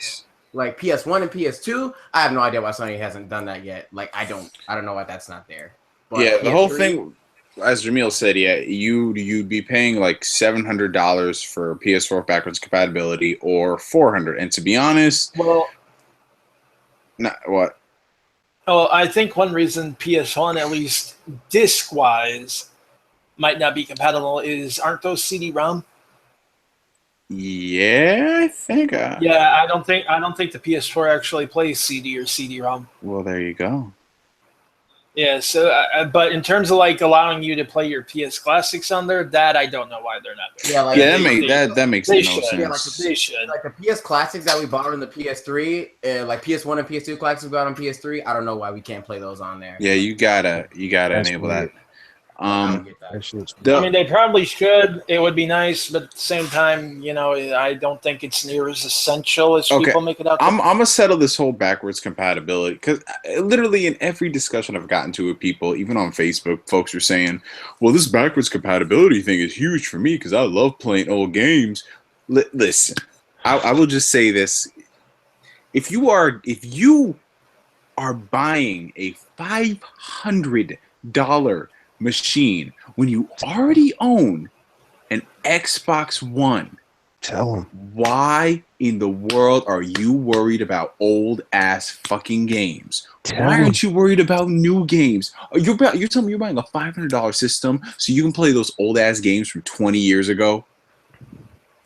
like PS1 and PS2, I have no idea why Sony hasn't done that yet. Like I don't know why that's not there. But yeah, PS3, the whole thing, as Jamil said, yeah, you'd be paying like $700 for PS4 backwards compatibility or $400. And to be honest, what? Oh, I think one reason PS1, at least disc-wise, might not be compatible aren't those CD-ROM? Yeah, I think. Yeah, I don't think the PS4 actually plays CD or CD-ROM. Well, there you go. Yeah, so but in terms of like allowing you to play your PS Classics on there, that I don't know why they're not doing. Yeah, like that makes no sense. Yeah, like they should. Like the PS Classics that we bought on the PS3, like PS1 and PS2 Classics we got on PS3. I don't know why we can't play those on there. Yeah, you gotta enable that. I don't get that. I mean, they probably should. It would be nice, but at the same time, you know, I don't think it's near as essential as people make it out. I'm gonna settle this whole backwards compatibility because literally in every discussion I've gotten to with people, even on Facebook, folks are saying, "Well, this backwards compatibility thing is huge for me because I love playing old games." Listen, I will just say this: if you are buying a $500 machine when you already own an Xbox One, tell them, why in the world are you worried about old ass fucking games? Why aren't you worried about new games? You're telling me you're buying a $500 system so you can play those old ass games from 20 years ago?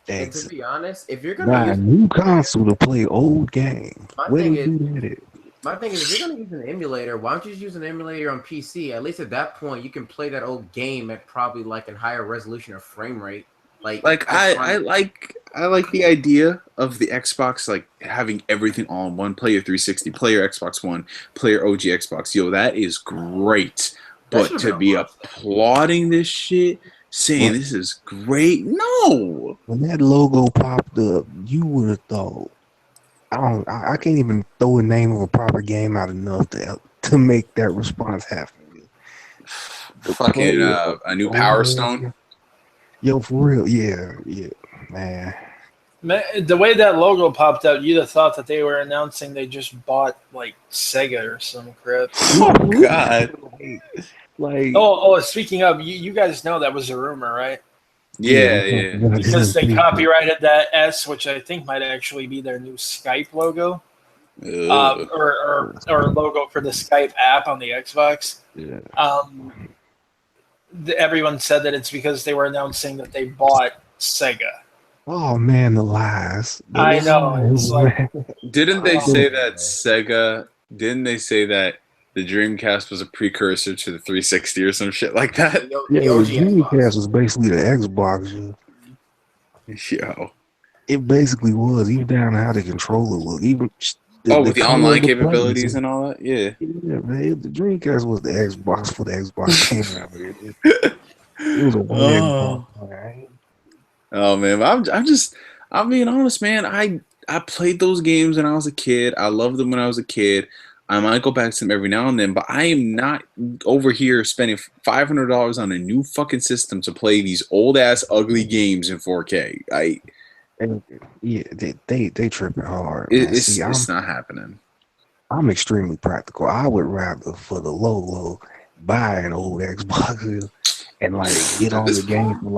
And to be honest, if you're gonna use a new console to play old games, my thing is, if you're going to use an emulator, why don't you just use an emulator on PC? At least at that point, you can play that old game at probably like a higher resolution or frame rate. I like the idea of the Xbox like having everything all in one. Play your 360, play your Xbox One, play your OG Xbox. Yo, that is great. But to be applauding this shit, saying this is great, no. When that logo popped up, you would have thought. I can't even throw a name of a proper game out enough to make that response happen. Fucking a new Power Stone. Yo, for real, yeah, man. The way that logo popped out, you'd have thought that they were announcing they just bought like Sega or some crap. Oh God! Speaking of, you guys know that was a rumor, right? Yeah. Because they copyrighted that S, which I think might actually be their new Skype logo, or logo for the Skype app on the Xbox. Yeah. Everyone said that it's because they were announcing that they bought Sega. Oh man, the lies! I know. It's like, didn't they say that Sega? Didn't they say that the Dreamcast was a precursor to the 360 or some shit like that? Yeah, the Dreamcast was basically the Xbox. Yo, it basically was, even down to how the controller looked, even with the online capabilities and all that. Yeah, man, the Dreamcast was the Xbox for the Xbox came out. It was a weird. Oh man, I'm being honest, man. I played those games when I was a kid. I loved them when I was a kid. I might go back to them every now and then, but I am not over here spending $500 on a new fucking system to play these old ass ugly games in 4K. They tripping hard. It's not happening. I'm extremely practical. I would rather, for the logo, buy an old Xbox and like get on the game for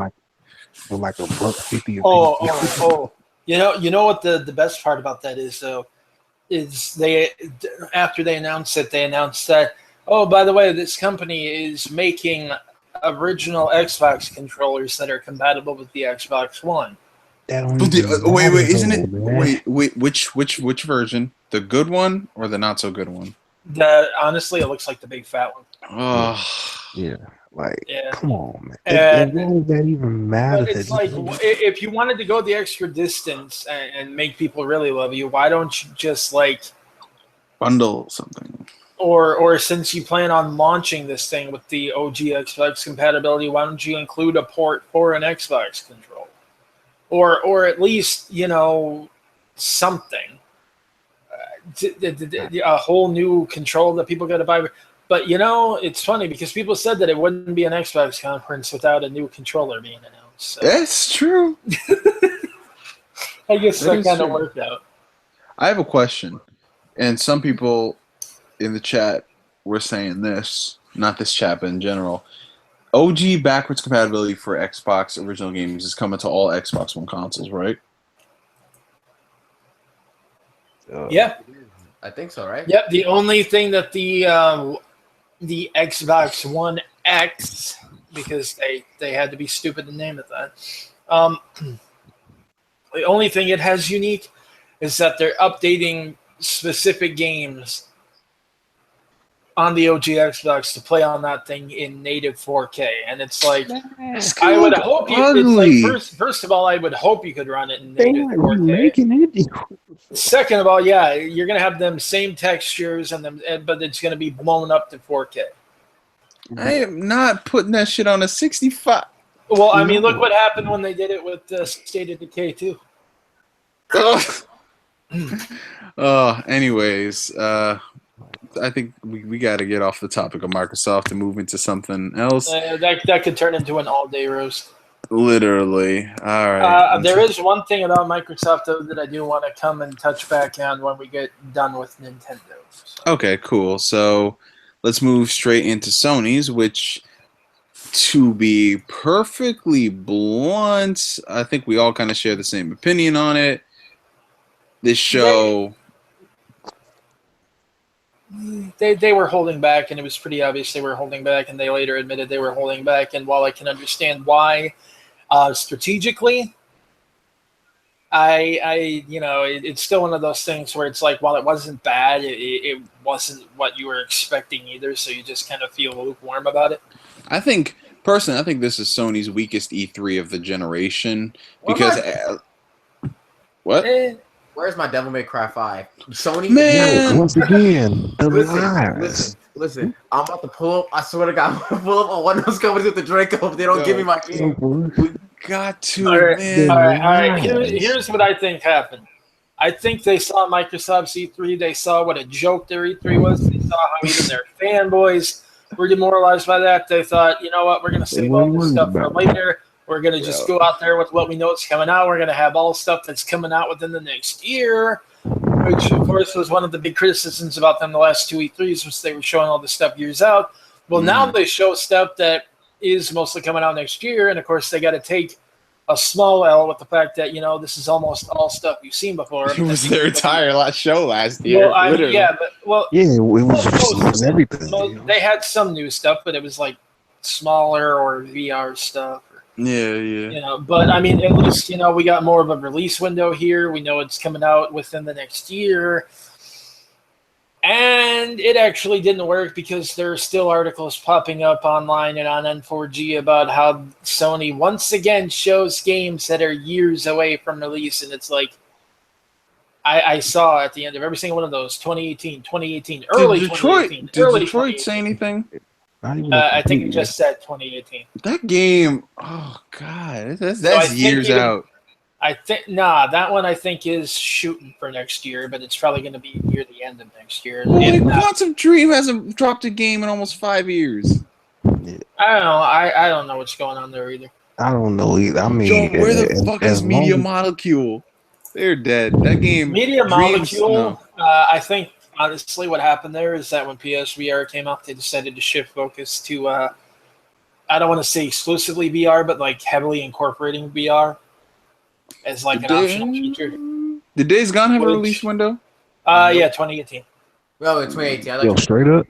like $1.50. Oh. You know what the best part about that is though? Is they after they announced that, oh, by the way, this company is making original Xbox controllers that are compatible with the Xbox One. Wait, isn't it? Wait, which version? The good one or the not so good one? Honestly, it looks like the big fat one. Oh, yeah. Come on, man. And what does that even matter? It's like, if you wanted to go the extra distance and make people really love you, why don't you just like bundle something? Or since you plan on launching this thing with the OG Xbox compatibility, why don't you include a port for an Xbox controller, or at least something, a whole new controller that people got to buy. But it's funny because people said that it wouldn't be an Xbox conference without a new controller being announced. So. That's true. I guess that kind of worked out. I have a question, and some people in the chat were saying this, not this chat, but in general. OG backwards compatibility for Xbox original games is coming to all Xbox One consoles, right? Yeah. I think so, right? Yep. The only thing that the Xbox One X because they had to be stupid to name it that. The only thing it has unique is that they're updating specific games on the OG Xbox to play on that thing in native 4K, and it's like I would hope you. It's like first of all, I would hope you could run it in native 4K. Second of all, yeah, you're gonna have them same textures and them, but it's gonna be blown up to 4K. I am not putting that shit on a 65. Well, I mean, look what happened when they did it with State of Decay 2. Anyways, I think we got to get off the topic of Microsoft and move into something else. That could turn into an all-day roast. Literally. All right. There is one thing about Microsoft, though, that I do want to come and touch back on when we get done with Nintendo. So. Okay, cool. So let's move straight into Sony's, which, to be perfectly blunt, I think we all kind of share the same opinion on it. This show... They were holding back, and it was pretty obvious they were holding back, and they later admitted they were holding back. And while I can understand why, strategically, it's still one of those things where it's like, while it wasn't bad, it wasn't what you were expecting either. So you just kind of feel lukewarm about it. I think personally, this is Sony's weakest E3 of the generation because what? Where's my Devil May Cry 5? Sony, man. Once again, the listen. I'm about to pull up. I swear to God, I'm going to pull up on one of those companies with the Draco if they don't give me my game. We got to, all right, man. All right. Here's what I think happened. I think they saw Microsoft's E3. They saw what a joke their E3 was. They saw how even their fanboys were demoralized by that. They thought, you know what, we're going to save all this stuff for later. We're going to just go out there with what we know is coming out. We're going to have all stuff that's coming out within the next year, which, of course, was one of the big criticisms about them the last two E3s, was they were showing all this stuff years out. Well, now they show stuff that is mostly coming out next year, and, of course, they got to take a small L with the fact that, this is almost all stuff you've seen before. It was their entire last show last year. Well, it was everything. They had some new stuff, but it was like smaller or VR stuff. Yeah. But I mean, at least, we got more of a release window here. We know it's coming out within the next year. And it actually didn't work because there are still articles popping up online and on N4G about how Sony once again shows games that are years away from release. And it's like, I saw at the end of every single one of those, 2018, early 2018. Did Detroit say anything? I think it just said 2018. That game, oh god, that's years out. I think that one I think is shooting for next year, but it's probably going to be near the end of next year. Quantum Dream hasn't dropped a game in almost 5 years. I don't know. I don't know what's going on there either. I don't know either. I mean, where the fuck is Media Molecule? They're dead. That game. Media Molecule. I think. Honestly, what happened there is that when PSVR came out, they decided to shift focus to, I don't want to say exclusively VR, but like heavily incorporating VR as like an optional feature. Did Days Gone have a release window? Yeah, 2018. Well, 2018. Straight up.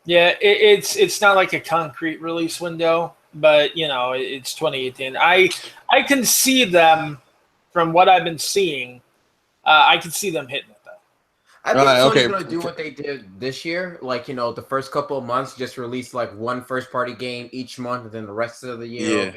Yeah, it's not like a concrete release window, but it's 2018. I can see them from what I've been seeing. I can see them hitting it. I think Sony's going to do what they did this year. Like, the first couple of months, just release like one first-party game each month, and then the rest of the year,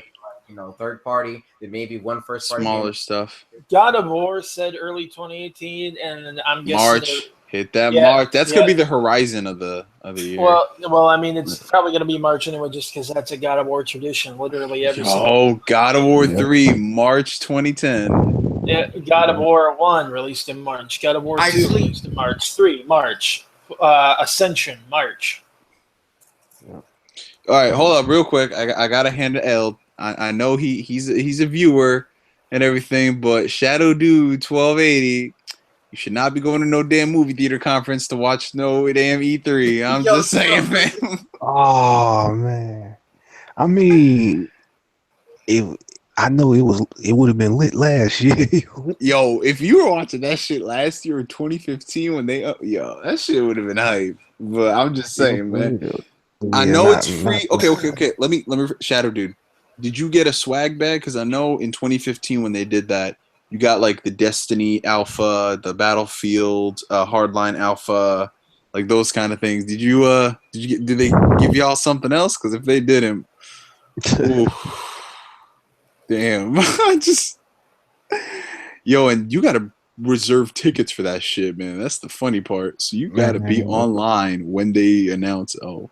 third party, then maybe one first-party smaller game. Stuff. God of War said early 2018, and I'm guessing March. Hit that March. That's going to be the horizon of the year. Well, I mean, it's probably going to be March anyway, just because that's a God of War tradition. Literally every God of War 3, March 2010. Yeah, God of War 1 released in March. God of War 2 released in March. 3, March. Ascension, March. All right, hold up real quick. I got to hand to L. I know he's a viewer and everything, but Shadow Dude 1280, you should not be going to no damn movie theater conference to watch no damn E3. I'm just saying, man. Oh, man. I mean, I know it would have been lit last year. Yo, if you were watching that shit last year in 2015 when that shit would have been hype. But I'm just saying, man. I Yeah, know it's free. not Okay. Let me Shadow Dude. Did you get a swag bag? Because I know in 2015 when they did that, you got like the Destiny Alpha, the Battlefield Hardline Alpha, like those kind of things. Did they give y'all something else? Because if they didn't, ooh, damn, and you gotta reserve tickets for that shit, man. That's the funny part. So you gotta be man. online when they announce. Oh,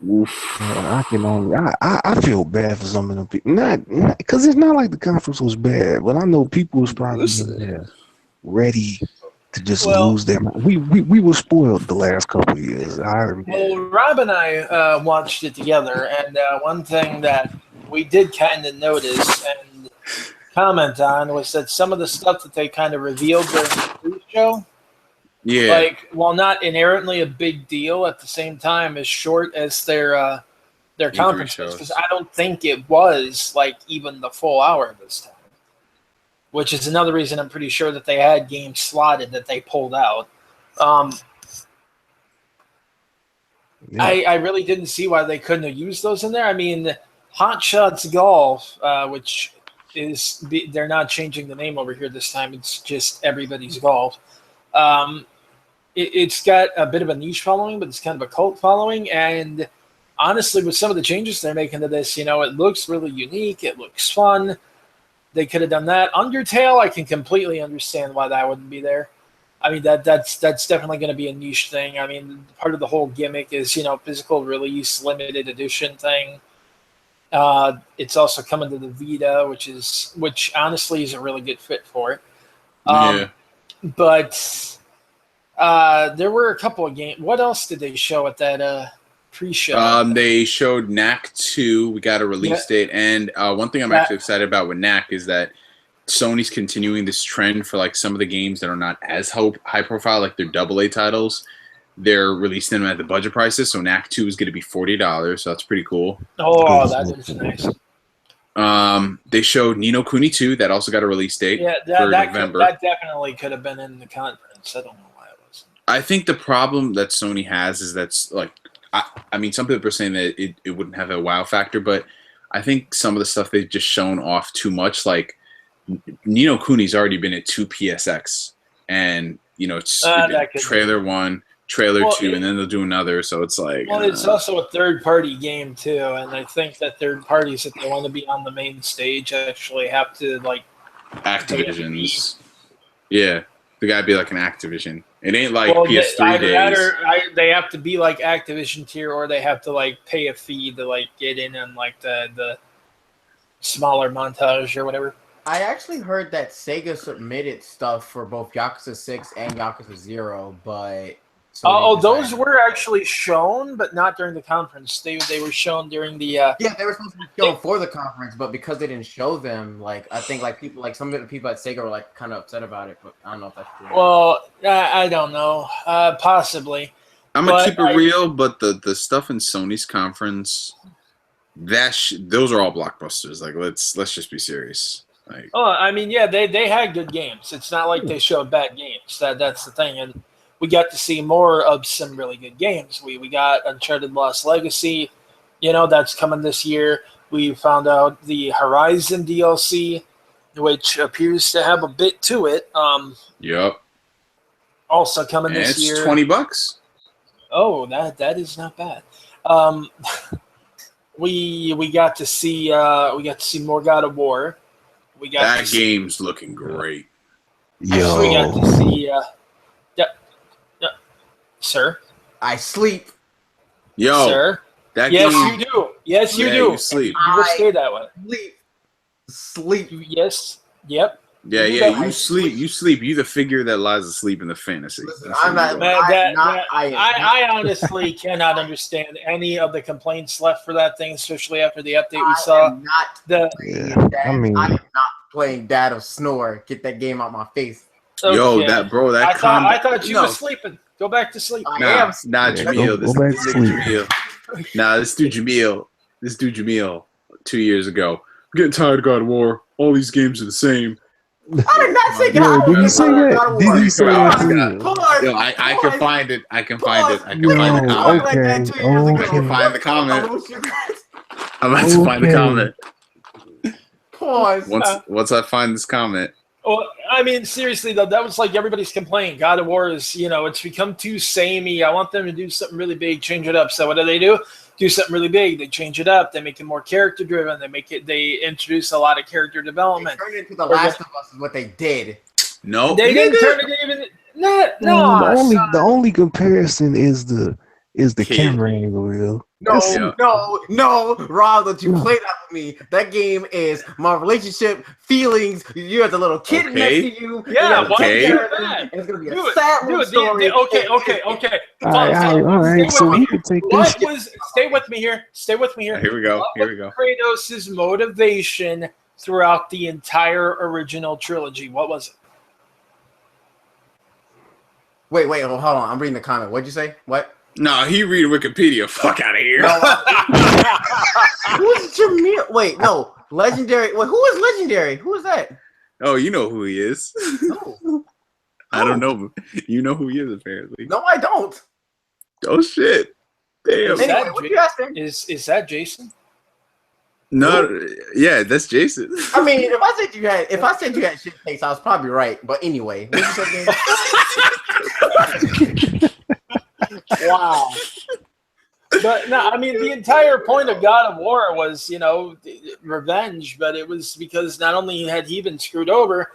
oof. I can only I feel bad for some of them people. Not because it's not like the conference was bad, but I know people was probably in Listen. there ready to just Well, lose them. We were spoiled the last couple of years. I remember. well, Rob and I watched it together, and one thing that we did kind of notice and comment on was that some of the stuff that they kind of revealed during the pre-show, Yeah. like, while not inherently a big deal, at the same time, as short as their conferences, because I don't think it was like even the full hour this time. Which is another reason I'm pretty sure that they had games slotted that they pulled out. Yeah. I really didn't see why they couldn't have used those in there. I mean, Hot Shots Golf, which is they're not changing the name over here this time. It's just Everybody's Golf. It's got a bit of a niche following, but it's kind of a cult following. And honestly, with some of the changes they're making to this, it looks really unique. It looks fun. They could have done that. Undertale, I can completely understand why that wouldn't be there. I mean, that's definitely going to be a niche thing. I mean, part of the whole gimmick is, physical release, limited edition thing. It's also coming to the Vita, which honestly is a really good fit for it. Yeah. But there were a couple of games. What else did they show at that pre-show? They showed Knack 2. We got a release date, and one thing I'm actually excited about with Knack is that Sony's continuing this trend for like some of the games that are not as high profile, like their AA titles. They're releasing them at the budget prices. So Knack 2 is going to be $40, so that's pretty cool. Oh, that is nice. They showed Ni no Kuni 2. That also got a release date for November. That definitely could have been in the conference. I don't know why it wasn't. I think the problem that Sony has is that's like, I mean, some people are saying that it wouldn't have a wow factor, but I think some of the stuff they've just shown off too much. Like Ni no Kuni's already been at 2 PSX, and it's trailer 1, trailer 2, and then they'll do another. So it's like, well, it's also a third-party game too, and I think that third parties, if they want to be on the main stage, actually have to like Activision's. Yeah, they gotta be like an Activision. It ain't like PS3 days. They have to be like Activision tier, or they have to like pay a fee to like get in on like the smaller montage or whatever. I actually heard that Sega submitted stuff for both Yakuza 6 and Yakuza 0, but those were actually shown, but not during the conference. They were shown during the they were supposed to be shown for the conference, but because they didn't show them, like I think like people, like some of the people at Sega were like kind of upset about it, but I don't know if that's true. Well, I don't know, possibly. I'm gonna keep it real, but the stuff in Sony's conference, those are all blockbusters. Like let's just be serious. Like, I mean, yeah, they had good games. It's not like they showed bad games. That's the thing, and we got to see more of some really good games. We got Uncharted Lost Legacy, that's coming this year. We found out the Horizon DLC, which appears to have a bit to it. Yep. Also coming this year. It's $20. Oh, that is not bad. We got to see more God of War. That game's looking great. Yo. We got to see. Sir, I sleep. Yo, sir. That yes, game, you do. Yes, you do. You sleep. You will stay that way. Sleep. Yes. Yep. Yeah. You sleep. You sleep. You the figure that lies asleep in the fantasy. Listen, I'm not. I honestly cannot understand any of the complaints left for that thing, especially after the update we saw. I'm not playing Dad of Snore. Get that game out my face. Okay. Yo, I thought you were sleeping. Go back to sleep. Nah, Jamil. This dude Jamil. This dude Jamil 2 years ago. I'm getting tired of God of War. All these games are the same. I did not say Yo, God. did he say that? Did he say that for real? Yo, I can find it. I can find it. I can Yo, find the comment. Like that 2 years ago. I can find the comment. Pause. I'm about to find the comment. Pause. Once I find this comment. Well, I mean, seriously though, that was like everybody's complaint. God of War is, it's become too samey. I want them to do something really big, change it up. So what do? Do something really big. They change it up. They make it more character driven. They introduce a lot of character development. They turned it into The Last of Us is what they did. No, they didn't turn it even. No. The only comparison is the camera angle, yo. No, Rob, don't you play that with me. That game is my relationship, feelings. You have the little kid next to you. Yeah, okay. And it's going to be a sad story. Okay. All right. So we can take this. Stay with me here. Here we go. Kratos' motivation throughout the entire original trilogy. What was it? Wait, hold on. I'm reading the comment. What'd you say? What? No, he read Wikipedia. Fuck out of here. Who's Jameer? Wait, no. Legendary. Wait, who is Legendary? Who is that? Oh, you know who he is. No. I don't know. You know who he is, apparently. No, I don't. Oh, shit. Damn. Anyway, what you asking? Is that Jason? No, yeah, that's Jason. I mean, if I said you had shit face, I was probably right. But anyway, what you said again? Wow. But no, I mean the entire point of God of War was, revenge, but it was because not only had he been screwed over,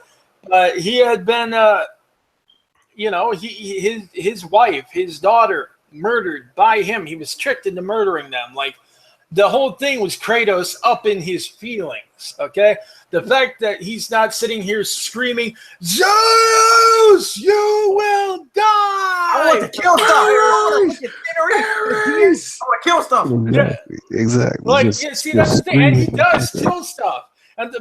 but he had been his wife, his daughter murdered by him. He was tricked into murdering them. Like the whole thing was Kratos up in his feelings, okay? The fact that he's not sitting here screaming, Zeus, you will die! I want to kill stuff! I want to kill stuff! Exactly. Like, see, that's the thing. And he does kill stuff.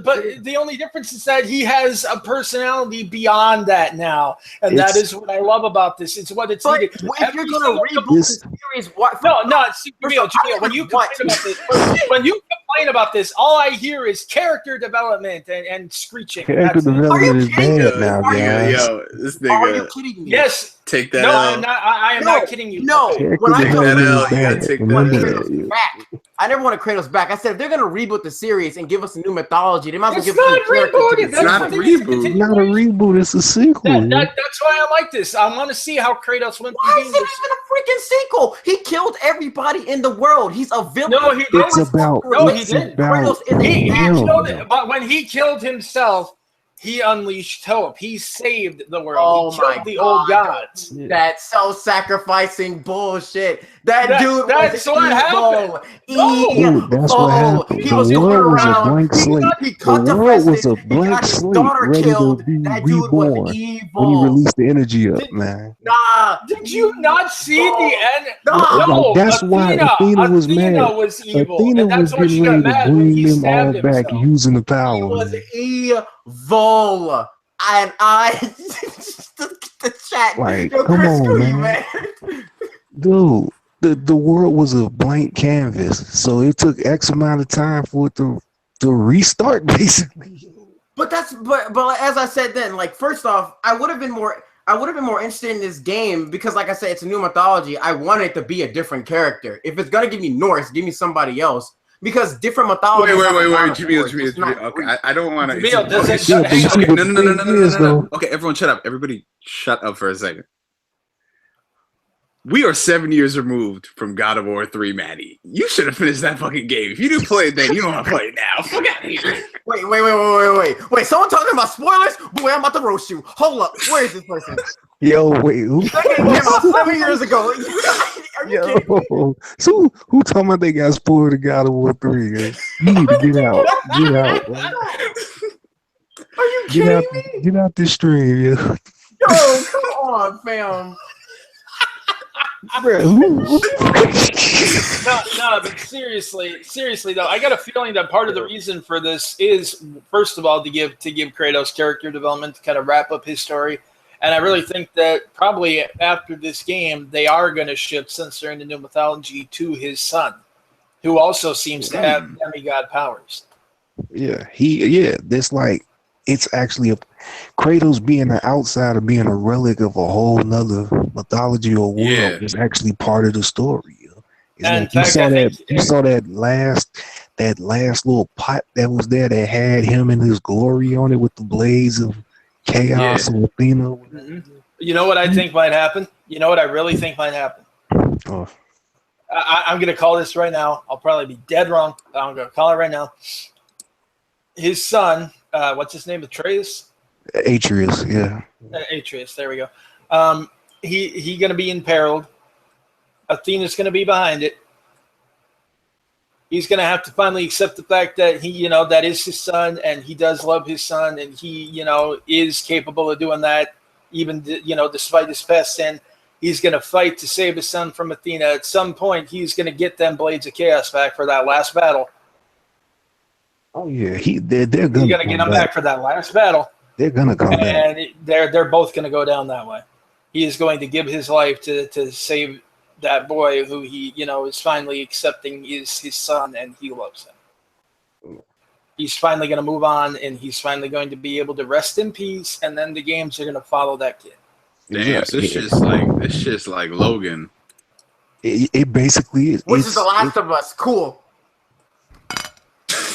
But the only difference is that he has a personality beyond that now. And that is what I love about this. It's what it's needed. If you're going to reboot the series, what? No, see, Jamil, when you complain about this, all I hear is character development and screeching. Character development is bad now, guys. Yo, this nigga. Are you kidding me? Yes. Take that No, out. I am not kidding you. No, when I take that back, I never wanted Kratos back. I said if they're gonna reboot the series and give us a new mythology, they might as well give us a reboot. It's not a reboot. It's not a reboot. It's a sequel. That's why I like this. I want to see how Kratos went. Why is it even a freaking sequel? He killed everybody in the world. He's a villain. No, he didn't. He didn't. But when he killed himself, he unleashed hope. He saved the world. He killed the old gods. That's self-sacrificing bullshit. That's what happened. That's what happened. He was the world was around. A blank slate. The world was a blank slate, ready to be reborn. When he released the energy up, man. Nah. Did you not see the end? No. That's why Athena was mad. Was evil. Athena was getting ready to bring them all back using the power. He was evil. And the chat. Like, come on, man. Dude, the world was a blank canvas, so it took X amount of time for it to restart, basically. But as I said then, like, first off, I would have been more interested in this game because, like I said, it's a new mythology. I want it to be a different character. If it's gonna give me Norse, give me somebody else. Because different mythology. Wait, Jamil. Okay, I don't want to. No. Okay, everyone, shut up. Everybody, shut up for a second. We are 7 years removed from God of War 3, Maddie. You should have finished that fucking game. If you didn't play it then, you don't want to play it now. Fuck out of here. Wait, someone talking about spoilers? Boy, I'm about to roast you. Hold up. Where is this person? Yo, wait, who? That game came out 7 years ago. Are you kidding me? So who talking about they got spoiled to God of War 3? You need to get out. Get out. Right? Are you kidding me? Get out this stream, yo. Yo, come on, fam. No, but seriously though, I got a feeling that part of the reason for this is, first of all, to give Kratos character development to kind of wrap up his story. And I really think that probably after this game, they are going to shift, since they're in the new mythology, to his son, who also seems to have demigod powers. Yeah, that's like, it's actually Kratos being an outsider, being a relic of a whole nother mythology or world is actually part of the story. It's And like in fact, I think you saw that last little pot that was there that had him and his glory on it with the blades of chaos or Athena. You know what I think might happen? You know what I really think might happen? Oh. I'm going to call this right now. I'll probably be dead wrong. I'm going to call it right now. His son, what's his name? Atreus? Atreus, yeah. Atreus, there we go. He going to be imperiled. Athena's going to be behind it. He's going to have to finally accept the fact that that is his son, and he does love his son, and he, is capable of doing that, even, despite his past sin. He's going to fight to save his son from Athena. At some point, he's going to get them Blades of Chaos back for that last battle. Oh yeah, they're going to get them back for that last battle. They're going to come back, and they're both going to go down that way. He is going to give his life to save that boy who he, is finally accepting is his son, and he loves him. He's finally going to move on, and he's finally going to be able to rest in peace, and then the games are going to follow that kid. Damn, so this shit's like Logan. It basically is. Which is The Last of Us. Cool.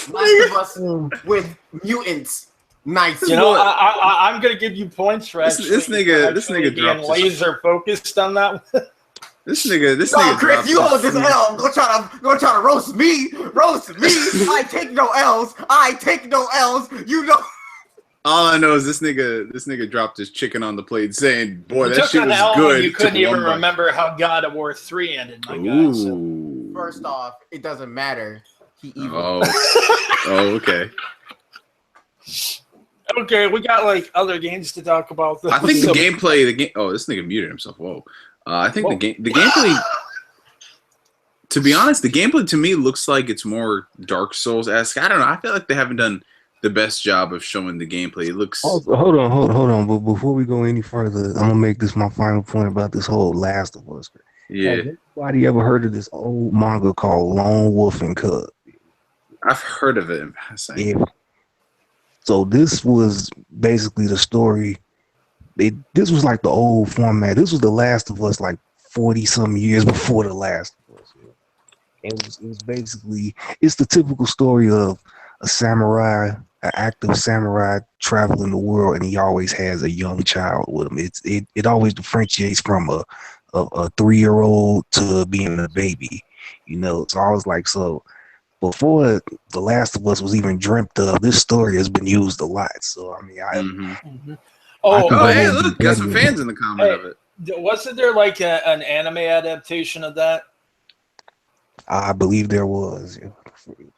Last of Us with mutants. Nice. I'm going to give you points for this nigga being laser focused on that one. This nigga. Chris, you hold this L. Go try to roast me. I take no L's. You know. All I know is this nigga dropped his chicken on the plate, saying, "Boy, that shit was good." You couldn't even remember how God of War 3 ended. My God. So. First off, it doesn't matter. He evil. Oh, okay. Okay, we got like other games to talk about. I think the gameplay. Oh, this nigga muted himself. Whoa. I think the gameplay. To be honest, the gameplay to me looks like it's more Dark Souls-esque. I don't know. I feel like they haven't done the best job of showing the gameplay. It looks. Hold on. But before we go any further, I'm gonna make this my final point about this whole Last of Us. Yeah. Has anybody ever heard of this old manga called Lone Wolf and Cub? I've heard of it. Yeah. So this was basically the story. This was like the old format. This was The Last of Us like 40-some years before The Last of Us. Yeah. It was basically, it's the typical story of a samurai, an active samurai traveling the world, and he always has a young child with him. It always differentiates from a 3-year-old to being a baby. It's always like, so before The Last of Us was even dreamt of, this story has been used a lot. So I mean, hey, look, got some fans in the comment of it. Wasn't there like an anime adaptation of that? I believe there was. Yeah.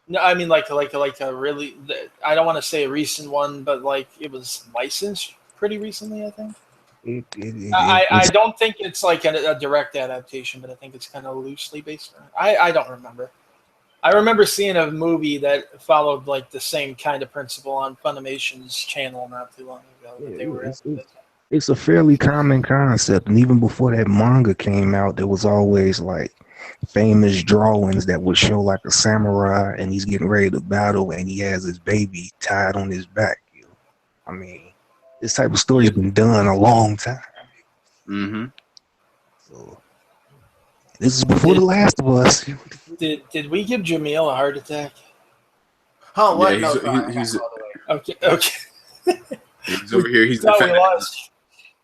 No, I mean like a really, I don't want to say a recent one, but like it was licensed pretty recently, I think. I don't think it's like a direct adaptation, but I think it's kind of loosely based on it. I don't remember. I remember seeing a movie that followed like the same kind of principle on Funimation's channel not too long ago. It's a fairly common concept, and even before that manga came out, there was always like famous drawings that would show like a samurai, and he's getting ready to battle, and he has his baby tied on his back. I mean, this type of story has been done a long time. Mm-hmm. So this is before The Last of Us. Did we give Jamil a heart attack? Oh, what? Yeah, no, he's okay. He's over here.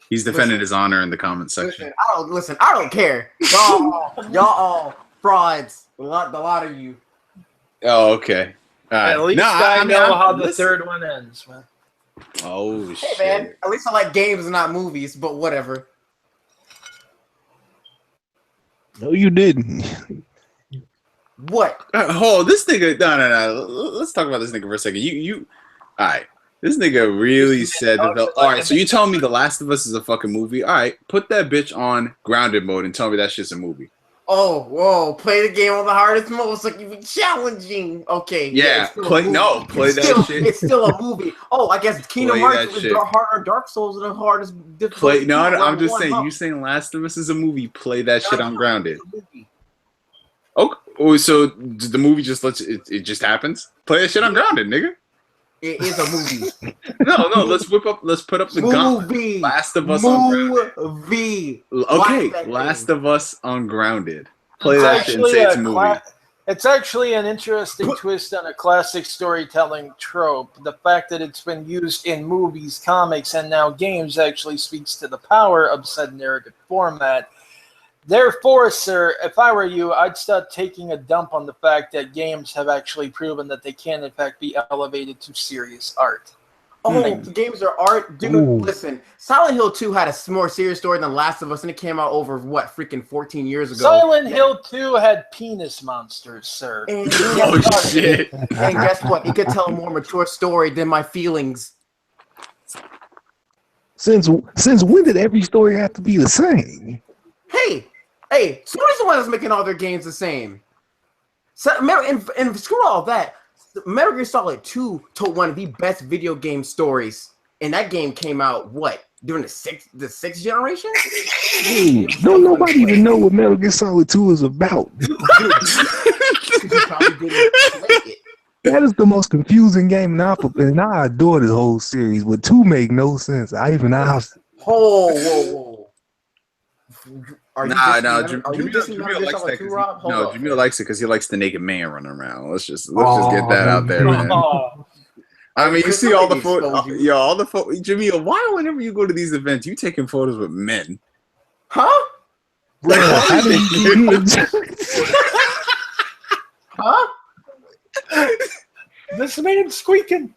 He's defending his honor in the comment section. I don't care. Y'all all frauds. The lot of you. Oh, okay. All right. At least I know how the third one ends, man. Oh, hey, shit. man. At least I like games and not movies, but whatever. No, you didn't. What? Hold this nigga. No. Let's talk about this nigga for a second. You. All right. This nigga really said that. All right. So you telling me The Last of Us is a fucking movie? All right. Put that bitch on grounded mode and tell me that shit's a movie. Oh, whoa! Play the game on the hardest mode. It's like even challenging. Okay. Yeah. Play that shit. It's still a movie. Oh, I guess Kingdom Hearts is harder. Dark Souls are the hardest. Play. No. I'm just saying. You saying Last of Us is a movie? Play that shit on grounded. Okay. Oh, so the movie just lets it just happens? Play that shit on grounded, nigga. It is a movie. No. Let's put up the gun. Last of Us Movie. Okay, Last of Us Ungrounded. Play It's that shit and say it's a movie. It's actually an interesting twist on a classic storytelling trope. The fact that it's been used in movies, comics, and now games actually speaks to the power of said narrative format. Therefore, sir, if I were you, I'd start taking a dump on the fact that games have actually proven that they can, in fact, be elevated to serious art. Oh, games are art? Dude, listen. Silent Hill 2 had a more serious story than Last of Us, and it came out over, what, freaking 14 years ago. Silent Hill 2 had penis monsters, sir. And shit. And guess what? It could tell a more mature story than my feelings. Since when did every story have to be the same? Hey, Sony's the one that's making all their games the same. So, and screw all that. Metal Gear Solid 2 told one of the best video game stories, and that game came out during the sixth generation? Dude, don't nobody even know what Metal Gear Solid 2 is about. You probably didn't play it. That is the most confusing game, and I adore this whole series, but 2 make no sense. Whoa. Jamil likes it because he likes the naked man running around. Let's just get that out there, man. I mean, you see all the photos. All the photos. Jamil, why whenever you go to these events, you taking photos with men? Huh? Huh? This man's squeaking.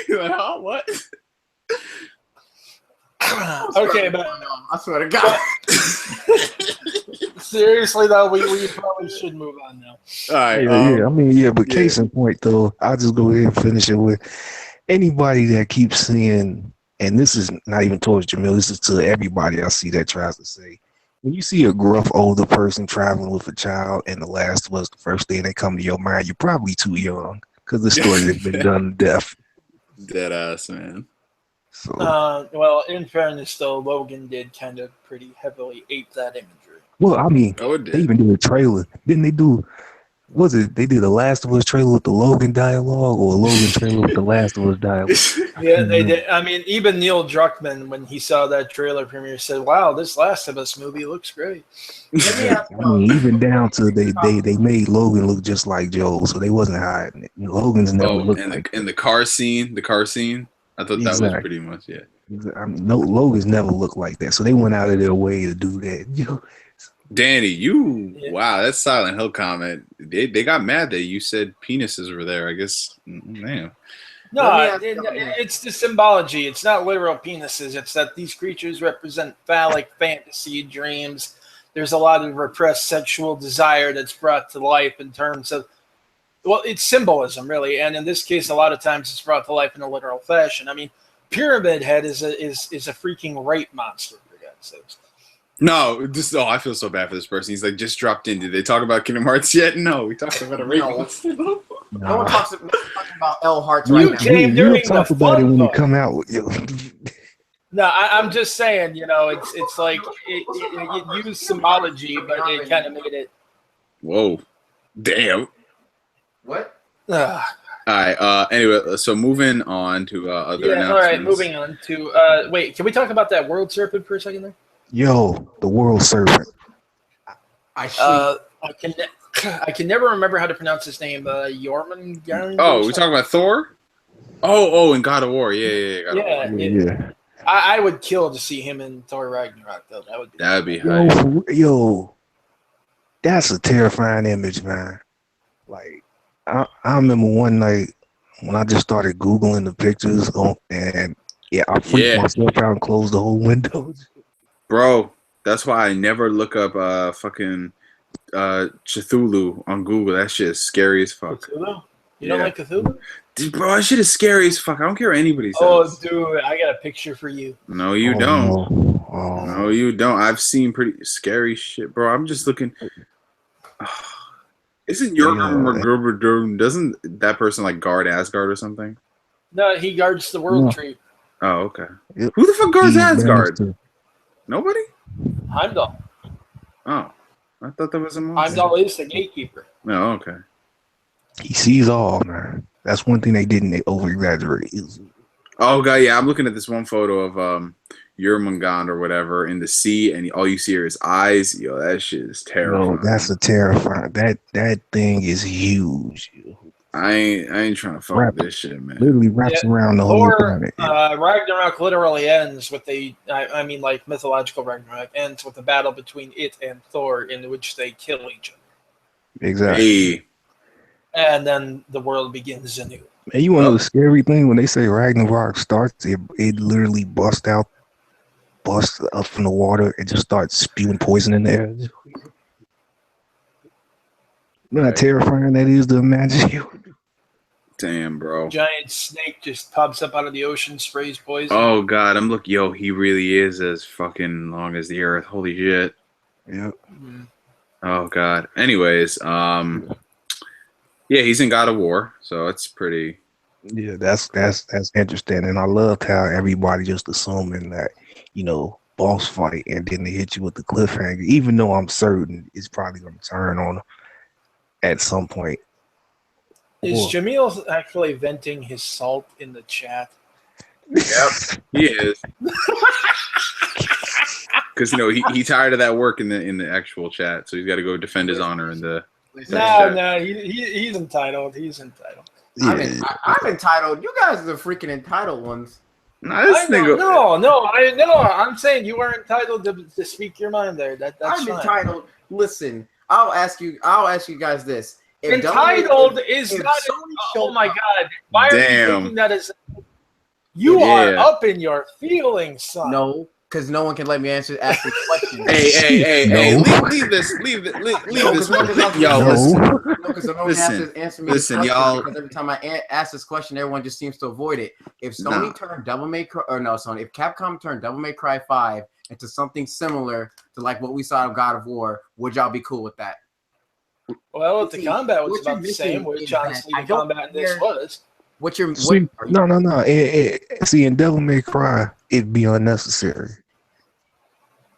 You're like, huh? What? Okay, but I swear to God. Seriously though, we probably should move on now. All right. But case in point though, I'll just go ahead and finish it with anybody that keeps saying, and this is not even towards Jamil, this is to everybody I see that tries to say, when you see a gruff older person traveling with a child and The Last of Us, the first thing that come to your mind, you're probably too young because the story has been done to death. Dead ass, man. So, well, in fairness, though, Logan did kind of pretty heavily ape that imagery. Well, I mean, they even did a trailer. Didn't they do? They did the Last of Us trailer with the Logan dialogue, or a Logan trailer with the Last of Us dialogue? Yeah, they did. I mean, even Neil Druckmann, when he saw that trailer premiere, said, "Wow, this Last of Us movie looks great." I mean, even down to they made Logan look just like Joel, so they wasn't hiding it. Logan's never looked like. And the car scene. I thought that was pretty much I mean, Logan's never looked like that, so they went out of their way to do that. Danny, wow, that Silent Hill comment. They got mad that you said penises were there. I guess, man. No, it's the symbology. It's not literal penises. It's that these creatures represent phallic fantasy dreams. There's a lot of repressed sexual desire that's brought to life in terms of, well, it's symbolism, really. And in this case, a lot of times it's brought to life in a literal fashion. I mean, Pyramid Head is a freaking rape monster, for God's sakes. No, I feel so bad for this person. He's like, just dropped in. Did they talk about Kingdom Hearts yet? No, we talked about a rape monster. No one talks about L Hearts right now. We'll talk about it when you come out. No, I'm just saying, it's like it used symbology, but it kind of made it. Whoa, damn. What? All right. Anyway, so moving on to other announcements. All right, moving on to wait. Can we talk about that World Serpent for a second there? Yo, the World Serpent. I can never remember how to pronounce his name. Jormungand. Oh, we talking about Thor? Oh, and God of War. Yeah. I would kill to see him in Thor Ragnarok, though. That'd be hype. Yo, that's a terrifying image, man. Like, I remember one night when I just started Googling the pictures, I freaked myself out and closed the whole window. Bro, that's why I never look up fucking Cthulhu on Google. That shit is scary as fuck. Cthulhu? You don't like Cthulhu? Bro, that shit is scary as fuck. I don't care what anybody says. Oh, dude, I got a picture for you. No, you don't. No, you don't. I've seen pretty scary shit, bro. I'm just looking. Isn't doesn't that person like guard Asgard or something? No, he guards the World Tree. Oh, okay. Yep. Who the fuck guards Asgard? Nobody? Heimdall. Oh, I thought that was a monster. Heimdall is the gatekeeper. Oh, okay. He sees all, man. That's one thing they didn't. They over exaggerate. Oh god, yeah. I'm looking at this one photo of Jurmungand or whatever in the sea, and all you see are his eyes. Yo, that shit is terrifying. Yo, that's a terrifying. That thing is huge. I ain't trying to fuck with this shit, man. Literally wraps around the whole planet. Ragnarok literally ends with I mean, like mythological Ragnarok ends with a battle between it and Thor, in which they kill each other. Exactly. Hey. And then the world begins anew. And you want to know the scary thing? When they say Ragnarok starts, it literally busts up from the water and just starts spewing poison in the air. You know how terrifying that is to imagine? Damn, bro. Giant snake just pops up out of the ocean, sprays poison. Oh god, I'm looking. Yo, he really is as fucking long as the earth. Holy shit. Yep. Mm-hmm. Oh god. Anyways, yeah, he's in God of War, so it's pretty. Yeah, that's interesting, and I loved how everybody just assuming that, you know, boss fight, and then they hit you with the cliffhanger. Even though I'm certain it's probably going to turn on at some point. Is Jamil actually venting his salt in the chat? Yep, he is. Because he tired of that work in the actual chat, so he's got to go defend his honor in the. No, he's entitled. He's entitled. Yeah. I'm entitled. You guys are the freaking entitled ones. Nah, this nigga. No. I'm saying you are entitled to speak your mind there. That's I'm fine. entitled. Listen, I'll ask you guys this. If entitled is not. Oh my god! Why are you thinking that as? You are up in your feelings, son. No. Because no one can let me ask this question. Hey, leave this. Yo, listen, y'all. Because every time I ask this question, everyone just seems to avoid it. If Sony turned if Capcom turned Devil May Cry 5 into something similar to like what we saw of God of War, would y'all be cool with that? Well, if the combat was about the same, which honestly the combat in this was. No. See, in Devil May Cry, it'd be unnecessary.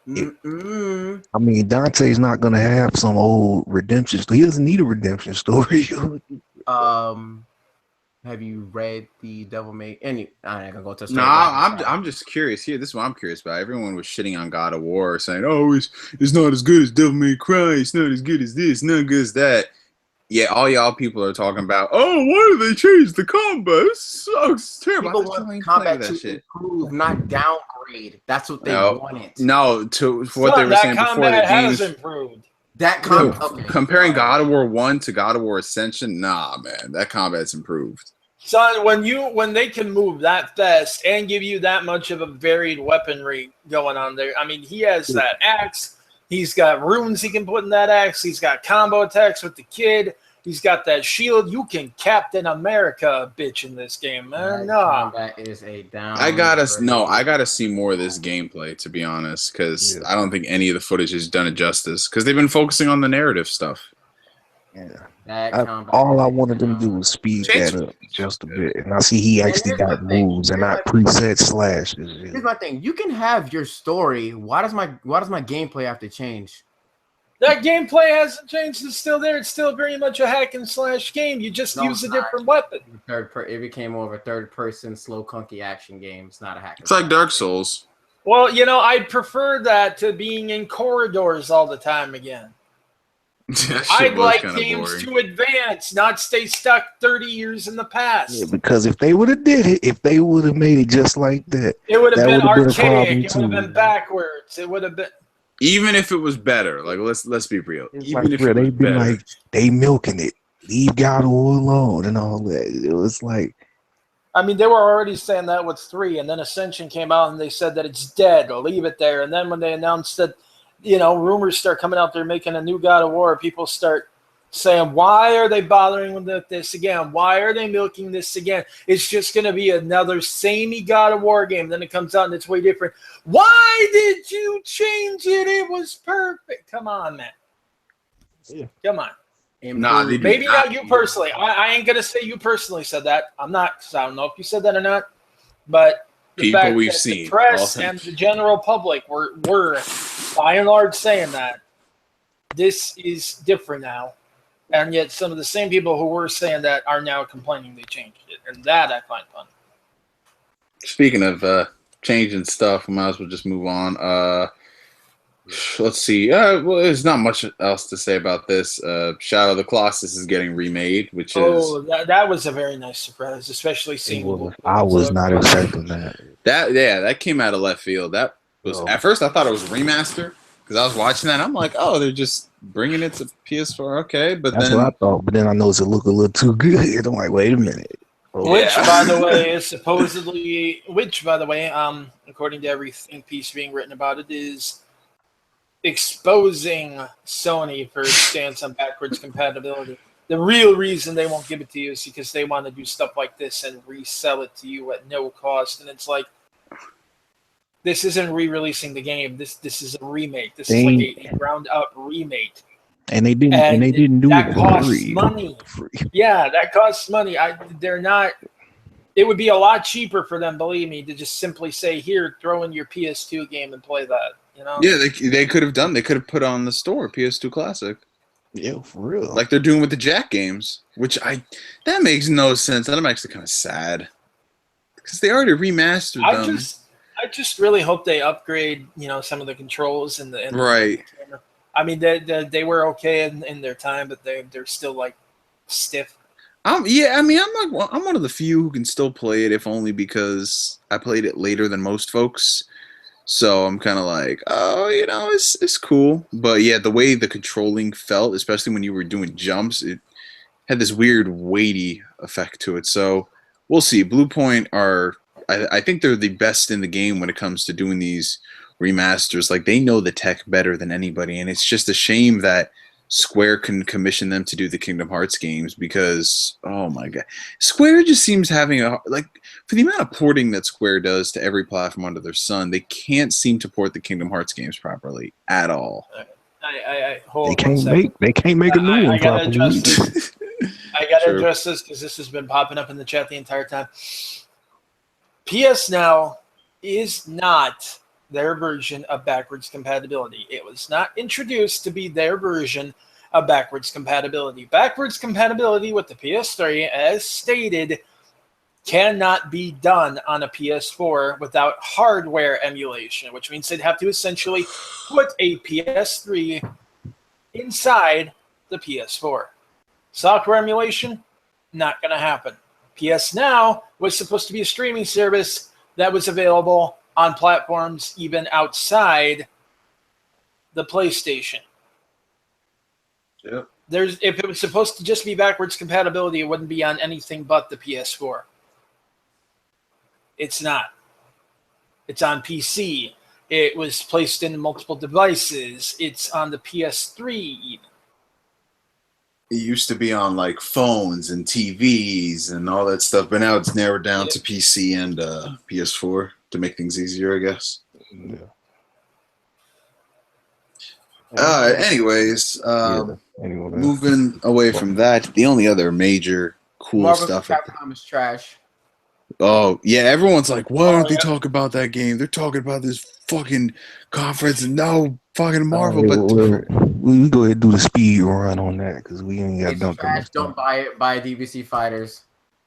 I mean, Dante's not gonna have some old redemption story. He doesn't need a redemption story. Have you read the Devil May? I'm not gonna go to. I'm just curious here. This is what I'm curious about. Everyone was shitting on God of War, saying, "Oh, it's not as good as Devil May Cry. It's not as good as this. Not as good as that." Yeah, all y'all people are talking about, oh, why did they change the combat? This sucks. Terrible. People want combat to improve, not downgrade. That's what they wanted. No, for what they were saying before, the games improved. Comparing God of War 1 to God of War Ascension, nah, man, that combat's improved. Son, when they can move that fast and give you that much of a varied weaponry going on there, I mean, he has that axe. He's got runes he can put in that axe. He's got combo attacks with the kid. He's got that shield. You can Captain America a bitch in this game, man. That is a down. I gotta see more of this gameplay, to be honest, because I don't think any of the footage has done it justice. Because they've been focusing on the narrative stuff. Yeah. All I wanted them to do was speed that up just a bit, and I see he actually got moves and not preset slashes. Here's my thing: you can have your story. Why does my gameplay have to change? That gameplay hasn't changed. It's still there. It's still very much a hack and slash game. You just use a different weapon. It became more of a third-person, slow, clunky action game. It's not a hack. It's like Dark Souls. Well, I'd prefer that to being in corridors all the time again. I'd like games to advance, not stay stuck 30 years in the past. Yeah, because if they would have did it, if they would have made it just like that, it would have been archaic. It would have been backwards. It would have been. Even if it was better, like let's be real. Even if they'd be like they milking it, leave God alone and all that. It was like, I mean, they were already saying that with 3, and then Ascension came out and they said that it's dead. Leave it there. And then when they announced that, rumors start coming out, they're making a new God of War. People start saying, why are they bothering with this again? Why are they milking this again? It's just going to be another samey God of War game. Then it comes out and it's way different. Why did you change it? It was perfect. Come on, man. Yeah. Come on. Maybe not you personally. I ain't going to say you personally said that. I'm not, because I don't know if you said that or not. But the people fact we've that seen, the press and the general public were by and large saying that this is different now. And yet some of the same people who were saying that are now complaining they changed it. And that I find fun. Speaking of changing stuff, we might as well just move on. Let's see. Well, there's not much else to say about this. Shadow of the Colossus is getting remade, which is that was a very nice surprise, especially seeing. I was not expecting that. That came out of left field. That was at first I thought it was a remaster because I was watching that. And I'm like, oh, they're just bringing it to PS4. Okay, but that's then what I thought. But then I noticed it looked a little too good. I'm like, wait a minute. Which, by the way, is supposedly, according to everything piece being written about it, is exposing Sony for its stance on backwards compatibility. The real reason they won't give it to you is because they want to do stuff like this and resell it to you at no cost. And it's like, this isn't re-releasing the game. This is a remake. This is like a ground-up remake. And they didn't do that it costs for free. money. Yeah, that costs money. They're not. It would be a lot cheaper for them, believe me, to just simply say, "Here, throw in your PS2 game and play that." You know? Yeah, they could have done. They could have put on the store PS2 Classic. Yeah, for real. Like they're doing with the Jack games, that makes no sense. I'm actually kind of sad because they already remastered them. I just really hope they upgrade, some of the controls and the right. camera. I mean, they were okay in their time, but they're still like stiff. I'm one of the few who can still play it, if only because I played it later than most folks. So I'm kind of like, oh, it's cool. But yeah, the way the controlling felt, especially when you were doing jumps, it had this weird weighty effect to it. So we'll see. Blue Point I think they're the best in the game when it comes to doing these remasters. Like, they know the tech better than anybody, and it's just a shame that Square can commission them to do the Kingdom Hearts games because, oh my god, Square just seems having for the amount of porting that Square does to every platform under their sun, they can't seem to port the Kingdom Hearts games properly at all. They can't make a new one properly. I gotta address this because this has been popping up in the chat the entire time. PS Now is not their version of backwards compatibility. It was not introduced to be their version of backwards compatibility. Backwards compatibility with the PS3, as stated, cannot be done on a PS4 without hardware emulation, which means they'd have to essentially put a PS3 inside the PS4. Software emulation, not going to happen. PS Now was supposed to be a streaming service that was available on platforms even outside the PlayStation. Yep. If it was supposed to just be backwards compatibility, it wouldn't be on anything but the PS4. It's not. It's on PC. It was placed in multiple devices. It's on the PS3 even. It used to be on like phones and TVs and all that stuff, but now it's narrowed down to PC and PS4 to make things easier, I guess. Yeah. Anyways, moving away from that, the only other major cool Marvel stuff. Capcom is trash. Oh yeah, everyone's like, why don't they talk about that game? They're talking about this fucking conference and no fucking Marvel. But we go ahead and do the speed run on that because we ain't got done. Don't buy it. Buy DVC Fighters.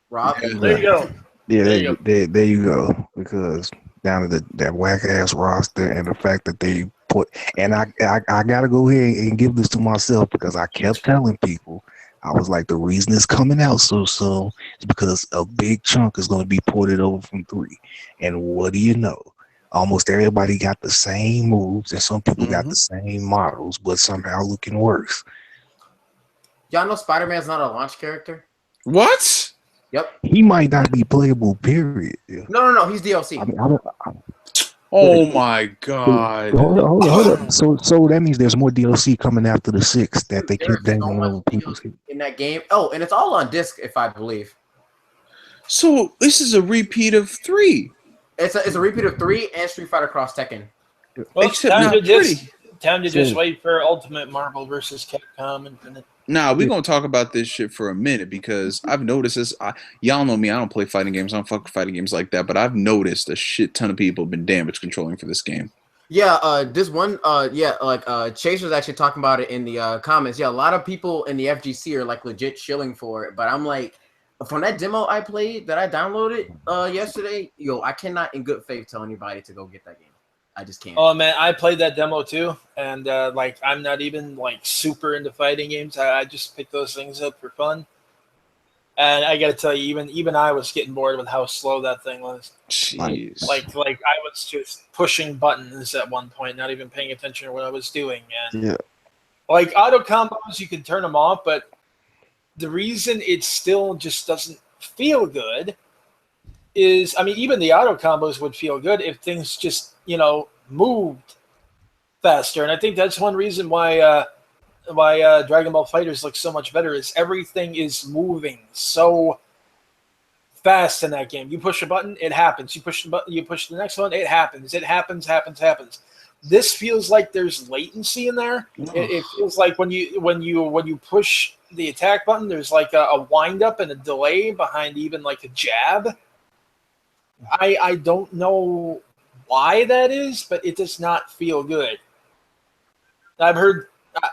Rob, there you go. Yeah, there you go. Because down to that whack ass roster and the fact that they put, and I gotta go ahead and give this to myself because I kept telling people, I was like, the reason it's coming out so soon is because a big chunk is going to be ported over from 3. And what do you know? Almost everybody got the same moves, and some people got the same models, but somehow looking worse. Y'all know Spider-Man's not a launch character? What? Yep. He might not be playable, period. No. He's DLC. Oh my god. Hold up. So that means there's more DLC coming after the 6 that they keep dangling over people's heads. In that game. Oh, and it's all on disc, if I believe. So this is a repeat of 3. It's a repeat of 3 and Street Fighter Cross Tekken. Well, time to just wait for Ultimate Marvel versus Capcom Infinite. Nah, we're going to talk about this shit for a minute because I've noticed this. Y'all know me. I don't play fighting games. I don't fuck with fighting games like that. But I've noticed a shit ton of people have been damage controlling for this game. Yeah, this one, Chase was actually talking about it in the comments. Yeah, a lot of people in the FGC are like legit shilling for it, but I'm like, from that demo I played that I downloaded yesterday, I cannot in good faith tell anybody to go get that game. I just can't. Oh man, I played that demo too, and like I'm not even like super into fighting games. I just pick those things up for fun. And I got to tell you, even I was getting bored with how slow that thing was. Jeez. Like I was just pushing buttons at one point, not even paying attention to what I was doing. And Yeah. like auto combos, you can turn them off, but the reason it still just doesn't feel good is, I mean, even the auto combos would feel good if things just moved faster. And I think that's one reason why Dragon Ball Fighters looks so much better is everything is moving so fast in that game. You push a button, it happens. You push the button, you push the next one, it happens. It happens. This feels like there's latency in there. It feels like when you push the attack button, there's like a wind up and a delay behind even like a jab. I don't know why that is, but it does not feel good. I've heard.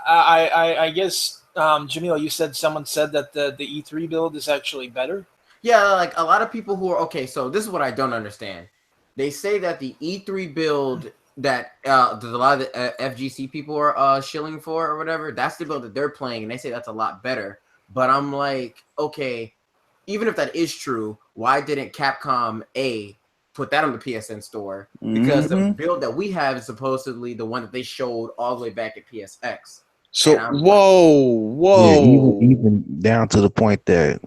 I guess Jamil, you said someone said that the E3 build is actually better. Yeah, like a lot of people who are okay. So this is what I don't understand. They say that the E3 build that a lot of the FGC people are shilling for or whatever, that's the build that they're playing, and they say that's a lot better. But I'm like, okay, even if that is true, why didn't Capcom put that on the PSN store? Because the build that we have is supposedly the one that they showed all the way back at PSX. So whoa. Yeah, even down to the point that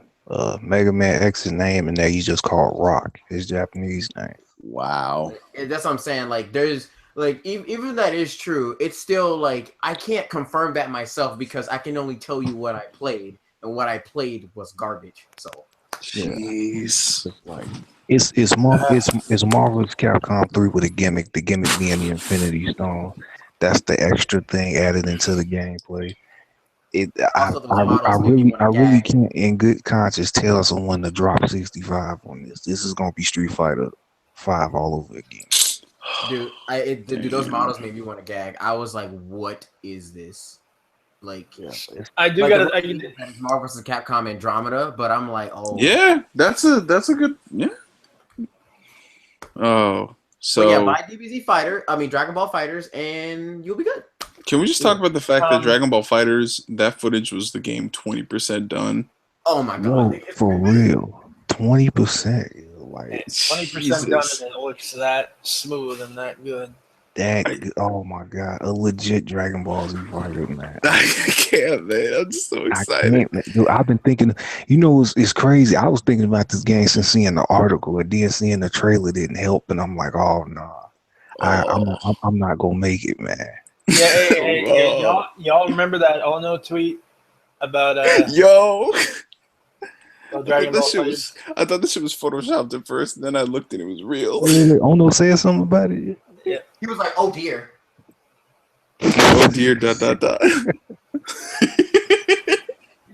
Mega Man X's name and that he's just called Rock, his Japanese name. Wow. And that's what I'm saying. Like, there's like even if that is true, it's still like I can't confirm that myself because I can only tell you what I played, and what I played was garbage. So, jeez. Like it's Marvel's Capcom 3 with a gimmick. The gimmick being the Infinity Stone. That's the extra thing added into the gameplay. I really can't in good conscience tell someone to drop 65 on this. This is gonna be Street Fighter 5 all over again. Dude, those models made me want to gag. I was like, "What is this?" Like, I do like gotta. Marvel vs. Capcom Andromeda, but I'm like, oh yeah, that's a good Oh, so yeah, buy DBZ Fighter. I mean, Dragon Ball Fighters, and you'll be good. Can we just talk about the fact that Dragon Ball Fighters, that footage was the game 20% done? Oh my god! No, for real, 20%. Like 20% done, and it looks that smooth and that good. Oh my god, a legit Dragon Ball Z fighter, man. I can't, man. I'm just so excited. Dude, I've been thinking, it's crazy. I was thinking about this game since seeing the article, and then seeing the trailer didn't help, and I'm like, oh no, I'm not gonna make it, man. Yeah, hey, y'all remember that Ono tweet about Dragon Ball Fighters? I thought this shit was photoshopped at first, and then I looked and it was real. Ono said something about it. Yeah, he was like, "Oh dear." Oh dear. ...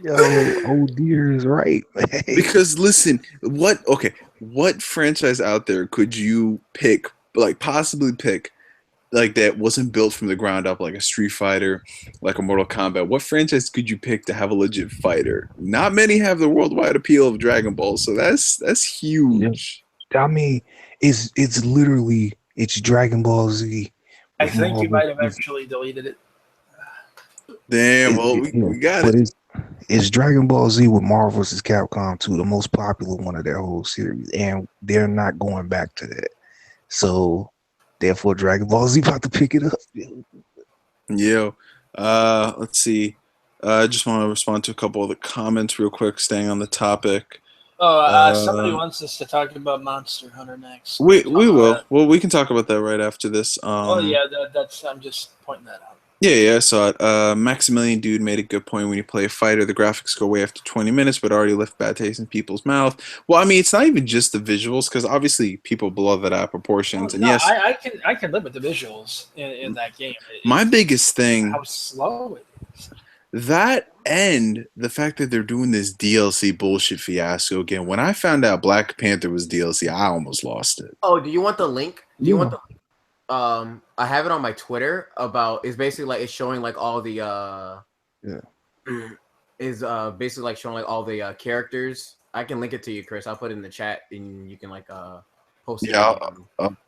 Yo, oh dear is right, man. Because listen, what franchise out there could you pick, like possibly pick, like that wasn't built from the ground up, like a Street Fighter, like a Mortal Kombat? What franchise could you pick to have a legit fighter? Not many have the worldwide appeal of Dragon Ball, so that's huge. I mean, it's literally Dragon Ball Z. I think you might have actually deleted it. Damn, we got it. It's Dragon Ball Z with Marvel vs. Capcom 2, the most popular one of that whole series, and they're not going back to that. So, therefore, Dragon Ball Z about to pick it up. Yo, let's see. I just want to respond to a couple of the comments real quick, staying on the topic. Somebody wants us to talk about Monster Hunter next. We will. Well, we can talk about that right after this. That's. I'm just pointing that out. Yeah, I saw it. Maximilian Dude made a good point. When you play a fighter, the graphics go away after 20 minutes, but already left bad taste in people's mouth. Well, I mean, it's not even just the visuals, because obviously people blow that out of proportions. Yes, I can live with the visuals in that game. My biggest thing, how slow it is. That and the fact that they're doing this DLC bullshit fiasco again. When I found out Black Panther was DLC, I almost lost it. Oh, do you want the link? Do you want the link? I have it on my Twitter about. It's basically like it's showing like all the is basically like showing like all the characters. I can link it to you, Chris. I'll put it in the chat and you can like post it. Yeah.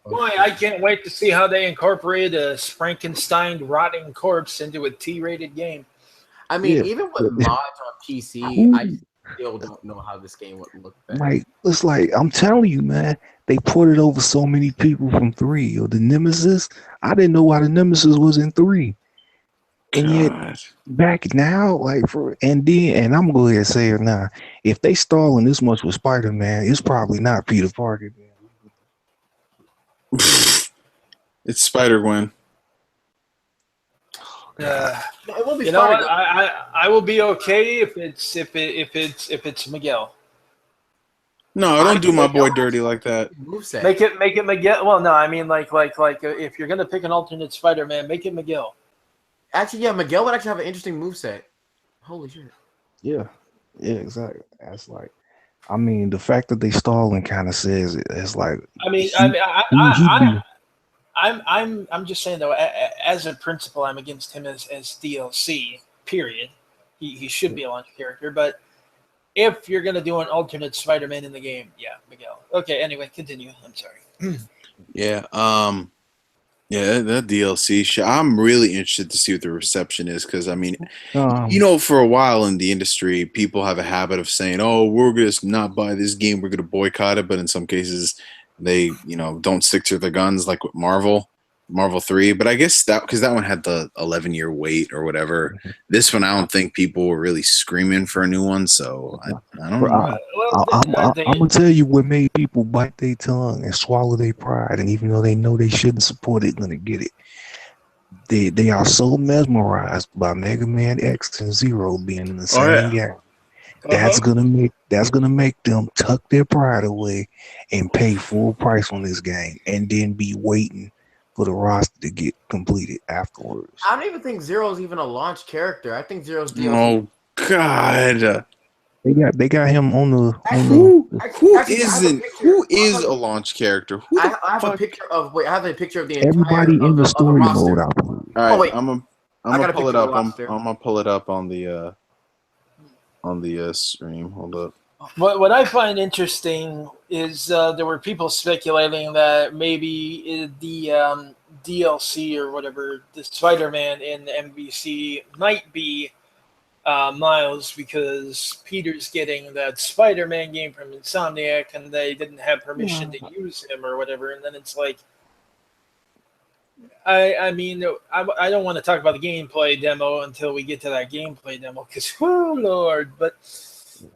Boy, I can't wait to see how they incorporate a Frankenstein rotting corpse into a T-rated game. I mean, even with mods on PC, I still don't know how this game would look better. Like, it's like, I'm telling you, man, they ported over so many people from 3 or the Nemesis. I didn't know why the Nemesis was in 3. And yet back now, like and I'm gonna go ahead and say it now. If they stalling this much with Spider-Man, it's probably not Peter Parker. It's Spider-Gwen. It will be you know what? I will be okay if it's Miguel. No, don't do my boy dirty like that. Make it Miguel. Well, no, I mean like if you're gonna pick an alternate Spider-Man, make it Miguel. Actually, yeah, Miguel would actually have an interesting moveset. Holy shit. Yeah, exactly. That's like, I mean, the fact that they stalling kind of says it. It's like, I'm just saying though, as a principle, I'm against him as DLC. Period. He should be a launch character, but if you're gonna do an alternate Spider-Man in the game, yeah, Miguel. Okay, anyway, continue. I'm sorry. Yeah. That DLC shit. I'm really interested to see what the reception is because I mean, for a while in the industry, people have a habit of saying, "Oh, we're gonna not buy this game. We're gonna boycott it." But in some cases, they don't stick to their guns, like with Marvel 3. But I guess that because that one had the 11-year wait or whatever. This one, I don't think people were really screaming for a new one. So I don't know. I'm gonna tell you what made people bite their tongue and swallow their pride, and even though they know they shouldn't support it, gonna get it. They are so mesmerized by Mega Man X and Zero being in the same game. That's gonna make them tuck their pride away and pay full price on this game, and then be waiting for the roster to get completed afterwards. I don't even think Zero's even a launch character. I think Zero's DLC. Oh God. They got him on the. Who is a launch character? I have a picture of. Wait, I have a picture of the everybody entire in the story mode. All right, I'm gonna pull it up. I'm gonna pull it up on the stream. Hold up. What I find interesting is there were people speculating that maybe the DLC or whatever, the Spider-Man in the MVC might be Miles because Peter's getting that Spider-Man game from Insomniac and they didn't have permission to use him or whatever. And then it's like, I mean, I don't want to talk about the gameplay demo until we get to that gameplay demo because, oh Lord, but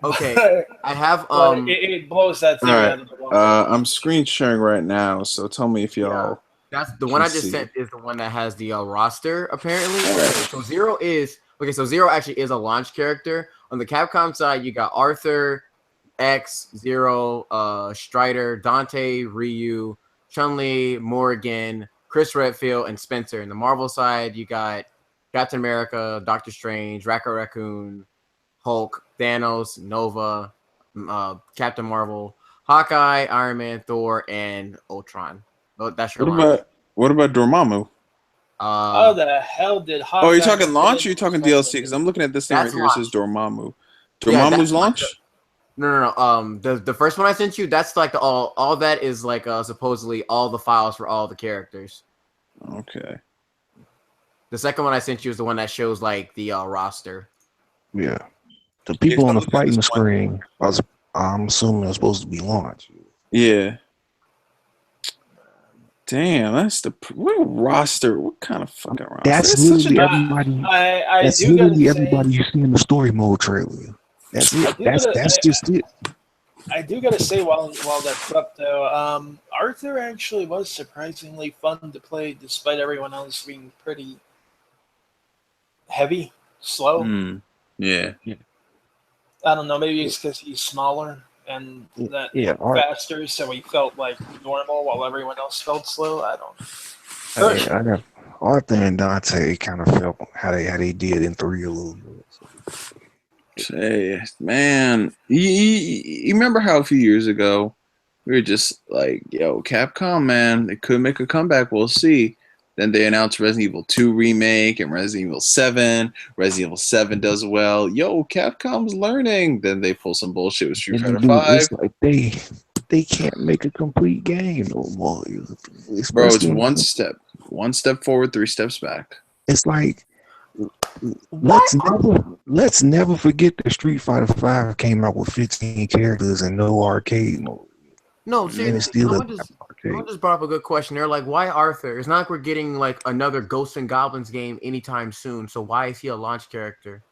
okay, I have it blows that thing out of the water. I'm screen sharing right now, so tell me if y'all. That's the one I just sent is the one that has the roster apparently. So Zero actually is a launch character. On the Capcom side, you got Arthur, X, Zero, Strider, Dante, Ryu, Chun-Li, Morrigan, Chris Redfield, and Spencer. In the Marvel side, you got Captain America, Doctor Strange, Rocket Raccoon, Hulk, Thanos, Nova, Captain Marvel, Hawkeye, Iron Man, Thor, and Ultron. That's your what about Dormammu? How the hell did Hawkeye? Oh, you're talking launch or you're talking DLC? Because I'm looking at this thing right here. It says Dormammu. Dormammu's launch? No. The first one I sent you, that's like all that is like supposedly all the files for all the characters. Okay. The second one I sent you is the one that shows like the roster. Yeah. The people on the fighting screen, I'm assuming they're supposed to be launched. Yeah. Damn, that's what roster? What kind of fucking roster? That's literally everybody. That's literally everybody you see in the story mode trailer. That's it. That's just it. I do gotta say, while that's up though, Arthur actually was surprisingly fun to play, despite everyone else being pretty heavy, slow. Yeah. I don't know. Maybe it's because he's smaller and faster, so he felt like normal while everyone else felt slow. I don't know. I got Arthur and Dante kind of felt how they did in 3 a little bit. So. Hey, man, you remember how a few years ago We were just like, yo, Capcom, man, they could make a comeback. We'll see. Then they announced Resident Evil 2 remake and Resident Evil 7. Resident Evil 7 does well. Yo, Capcom's learning. Then they pull some bullshit with Street Fighter 5. It's like they can't make a complete game no more. Bro, it's one step forward, 3 steps back. It's like let's never forget that Street Fighter 5 came out with 15 characters and no arcade mode. No, seriously, someone just brought up a good question. They're like, why Arthur? It's not like we're getting like another Ghosts and Goblins game anytime soon. So why is he a launch character?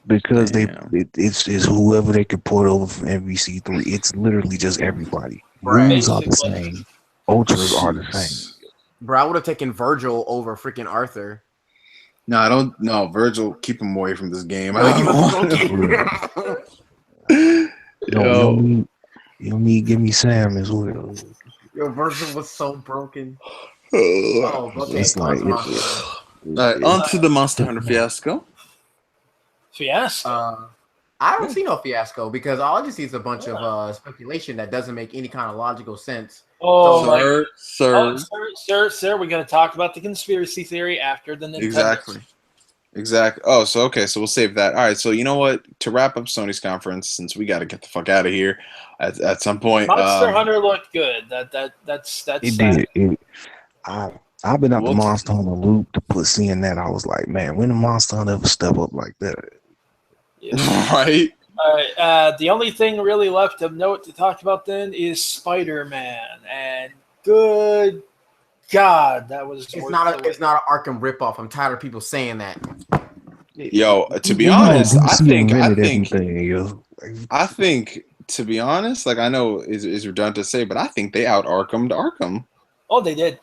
Because it's whoever they could port over from MVC3. It's literally just everybody. Rules are the same. Ultras are the same. Bro, I would have taken Virgil over freaking Arthur. No, I don't. No, Virgil, keep him away from this game. I don't You don't need Give Me Sam as well. Your Virgil was so broken. It's like, all right, on to the Monster Hunter fiasco. Fiasco? I don't see no fiasco because all I just see is a bunch of speculation that doesn't make any kind of logical sense. Oh, sir. We're going to talk about the conspiracy theory after the Nintendo. Exactly. Oh, so we'll save that. All right, so you know what? To wrap up Sony's conference, since we got to get the fuck out of here at some point. Monster Hunter looked good. That's it did. I've been out the Monster Hunter loop to put seeing that. I was like, man, when the Monster Hunter ever step up like that? Yeah. Right. All right. The only thing really left of note to talk about then is Spider-Man, and good God, that was. It's not an Arkham ripoff. I'm tired of people saying that. Yo, to be honest, I think to be honest, like I know is redundant to say, but I think they out Arkham'd Arkham. Oh, they did.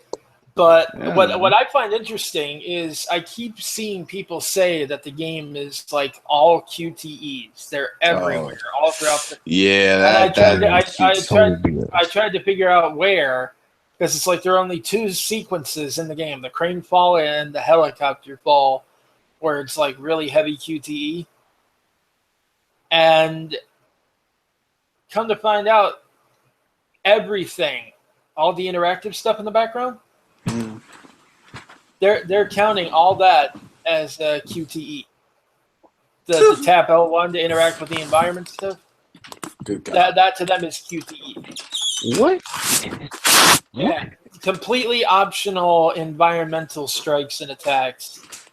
But what I find interesting is I keep seeing people say that the game is like all QTEs. They're everywhere, all throughout the. Yeah, I tried to figure out where, because it's like there are only 2 sequences in the game: the crane fall and the helicopter fall, where it's like really heavy QTE. And come to find out, everything, all the interactive stuff in the background. They're counting all that as QTE. The tap L1 to interact with the environment stuff. Good God. That to them is QTE. What? Yeah, completely optional environmental strikes and attacks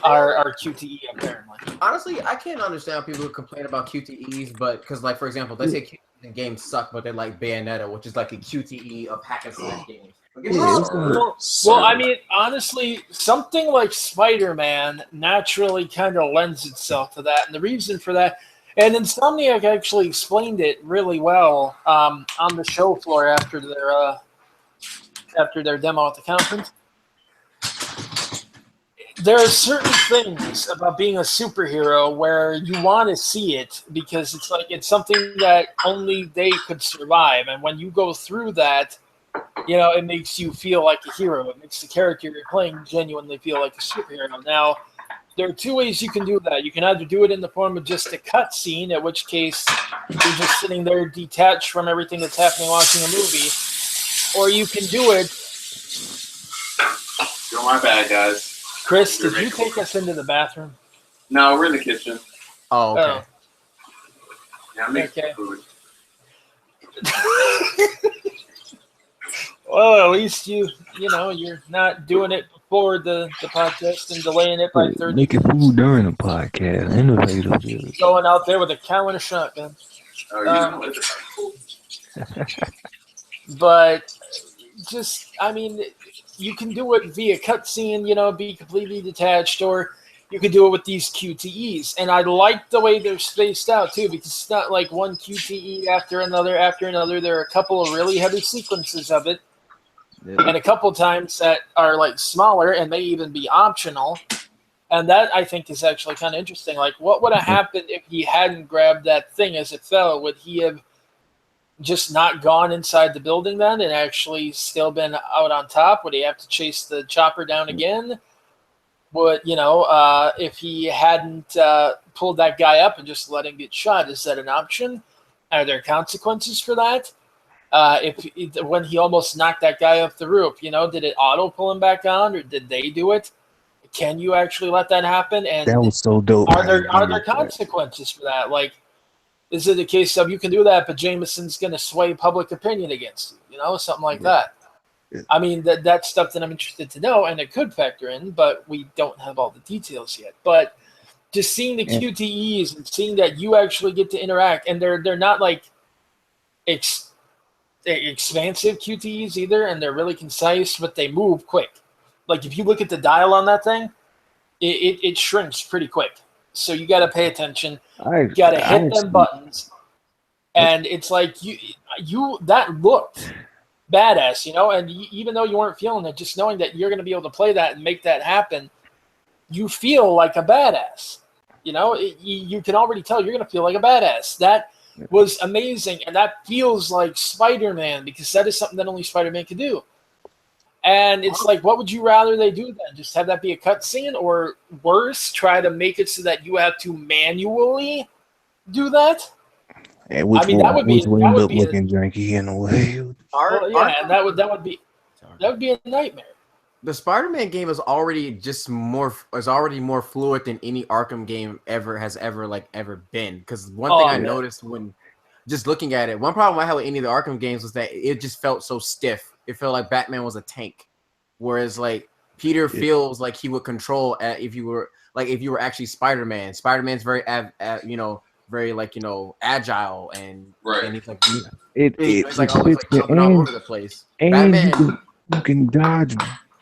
are QTE apparently. Honestly, I can't understand people who complain about QTEs, but because like for example, they say QTEs in games suck, but they like Bayonetta, which is like a QTE of hack and slash games. Well, I mean, honestly, something like Spider-Man naturally kind of lends itself to that. And the reason for that, and Insomniac actually explained it really well on the show floor after their demo at the conference. There are certain things about being a superhero where you want to see it because it's something that only they could survive. And when you go through that, it makes you feel like a hero. It makes the character you're playing genuinely feel like a superhero. Now, there are 2 ways you can do that. You can either do it in the form of just a cutscene, at which case you're just sitting there detached from everything that's happening watching a movie, or you can do it. You're my bad, guys. Chris, did you take us into the bathroom? No, we're in the kitchen. Oh, okay. Yeah, I'm making food. Well, at least you're not doing it before the podcast and delaying it by 30 Making food during the podcast. Innovative. Going out there with a cow and a shotgun. But just, I mean, you can do it via cutscene, be completely detached, or you can do it with these QTEs. And I like the way they're spaced out, too, because it's not like one QTE after another. There are a couple of really heavy sequences of it. Yeah. And a couple times that are like smaller and may even be optional. And that I think is actually kind of interesting. Like, what would have happened if he hadn't grabbed that thing as it fell? Would he have just not gone inside the building then and actually still been out on top? Would he have to chase the chopper down again? Would, if he hadn't pulled that guy up and just let him get shot, is that an option? Are there consequences for that? When he almost knocked that guy off the roof, did it auto pull him back on, or did they do it? Can you actually let that happen? And That was so dope. are there consequences for that? Like, is it a case of you can do that, but Jameson's going to sway public opinion against you? Something like that. I mean, that's stuff that I'm interested to know, and it could factor in, but we don't have all the details yet. But just seeing the QTEs and seeing that you actually get to interact, and they're not like expansive QTEs either, and they're really concise, but they move quick. Like if you look at the dial on that thing, it shrinks pretty quick. So you got to pay attention. You got to hit them buttons, and it's like you that looked badass, And even though you weren't feeling it, just knowing that you're going to be able to play that and make that happen, you feel like a badass. You can already tell you're going to feel like a badass. That was amazing, and that feels like Spider-Man, because that is something that only Spider-Man can do. And it's like, what would you rather they do then? Just have that be a cutscene, or worse, try to make it so that you have to manually do that? And which end up looking janky in a way. And that would be a nightmare. The Spider-Man game is already more fluid than any Arkham game has ever been. Because one thing I noticed when just looking at it, one problem I had with any of the Arkham games was that it just felt so stiff. It felt like Batman was a tank, whereas like Peter feels like he would control if you were actually Spider-Man. Spider-Man's very agile and he's like it's like always like jumping all over the place. And Batman, you can dodge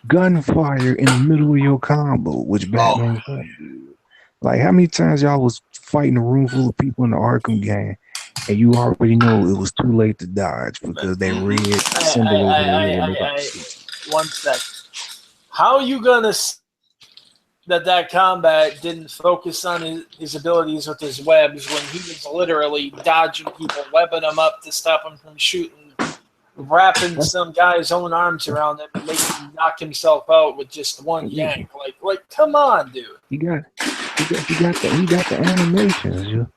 gunfire in the middle of your combo, which Batman does. Like how many times y'all was fighting a room full of people in the Arkham game, and you already know it was too late to dodge because they read symbol over there. One sec. How are you gonna that combat didn't focus on his abilities with his webs when he was literally dodging people, webbing them up to stop him from shooting, wrapping some guy's own arms around him and making him knock himself out with just one yank? Like, come on, dude. He got the animations,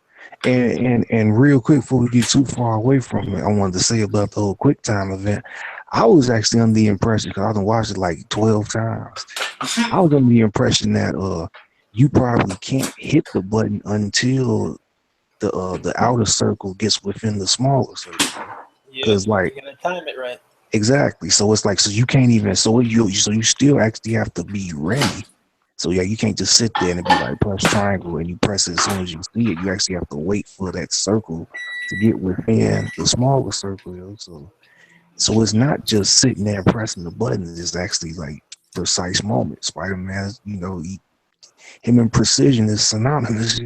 And real quick, before we get too far away from it, I wanted to say about the whole QuickTime event. I was actually under the impression, because I done watched it like 12 times. I was under the impression that you probably can't hit the button until the outer circle gets within the smaller circle. Because you're gonna time it right. Exactly. So it's like, so you can't even, so you still actually have to be ready. So yeah, you can't just sit there and be like press triangle and you press it as soon as you see it. You actually have to wait for that circle to get within the smaller circle. So it's not just sitting there pressing the button. It's actually like precise moment. Spider-Man, him and precision is synonymous.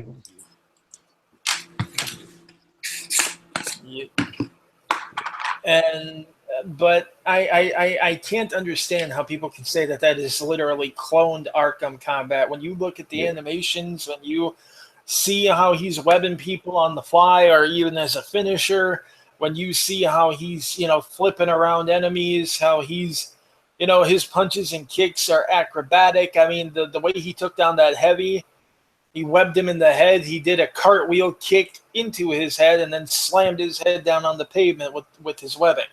But I can't understand how people can say that is literally cloned Arkham combat. When you look at the animations, when you see how he's webbing people on the fly or even as a finisher, when you see how he's, flipping around enemies, how he's, his punches and kicks are acrobatic. I mean, the way he took down that heavy, he webbed him in the head. He did a cartwheel kick into his head and then slammed his head down on the pavement with his webbing.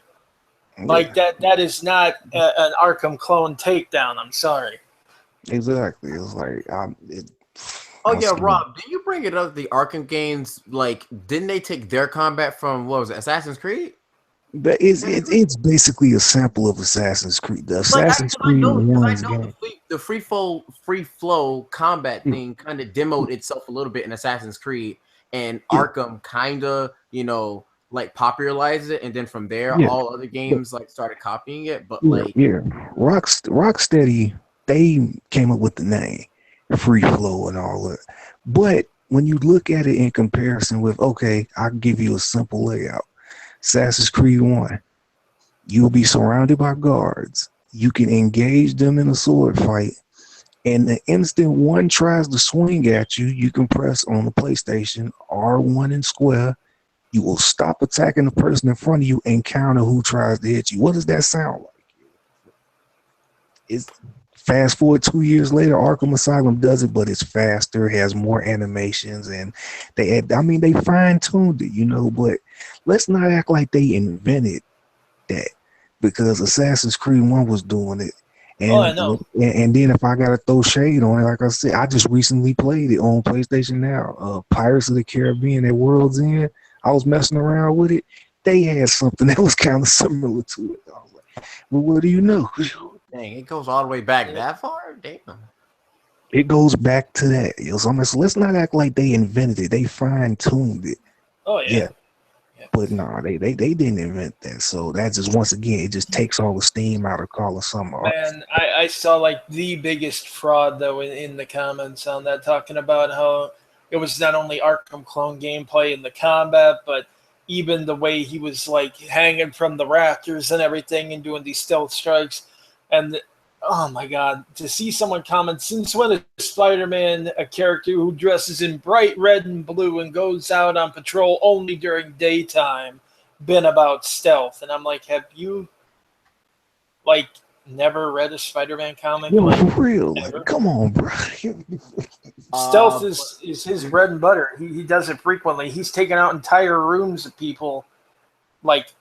Like that is not an Arkham clone takedown. I'm sorry. Exactly. It's like Rob, did you bring it up? The Arkham games, like, didn't they take their combat from what was it, Assassin's Creed? But it's basically a sample of Assassin's Creed. The Assassin's Creed ones game. The free flow combat thing kind of demoed itself a little bit in Assassin's Creed, and Arkham kind of popularized it, and then from there all other games started copying it. But Rocksteady, they came up with the name free flow and all that. But when you look at it in comparison with, okay, I'll give you a simple layout. Assassin's Creed 1, you'll be surrounded by guards. You can engage them in a sword fight, and the instant one tries to swing at you, you can press on the PlayStation R1 and square. You will stop attacking the person in front of you and counter who tries to hit you. What does that sound like? It's fast forward 2 years later, Arkham Asylum does it, but it's faster, has more animations, and they fine-tuned it, but let's not act like they invented that because Assassin's Creed 1 was doing it. Oh, I And, know. and then if I gotta throw shade on it, like I said, I just recently played it on PlayStation Now. Pirates of the Caribbean at World's End. I was messing around with it. They had something that was kind of similar to it. I was like, well, what do you know? Dang, it goes all the way back that far? Damn. It goes back to that. So let's not act like they invented it. They fine-tuned it. Oh Yeah. But no, they didn't invent that. So that just once again, it just takes all the steam out of calling something. Man, I saw like the biggest fraud though in the comments on that, talking about how it was not only Arkham clone gameplay in the combat, but even the way he was like hanging from the rafters and everything and doing these stealth strikes. And oh my god, to see someone comment, since when is Spider-Man a character who dresses in bright red and blue and goes out on patrol only during daytime been about stealth? And I'm like, have you like never read a Spider-Man comic? Yo, like, for real, like, come on, bro. Stealth is his bread and butter. He does it frequently. He's taken out entire rooms of people, like,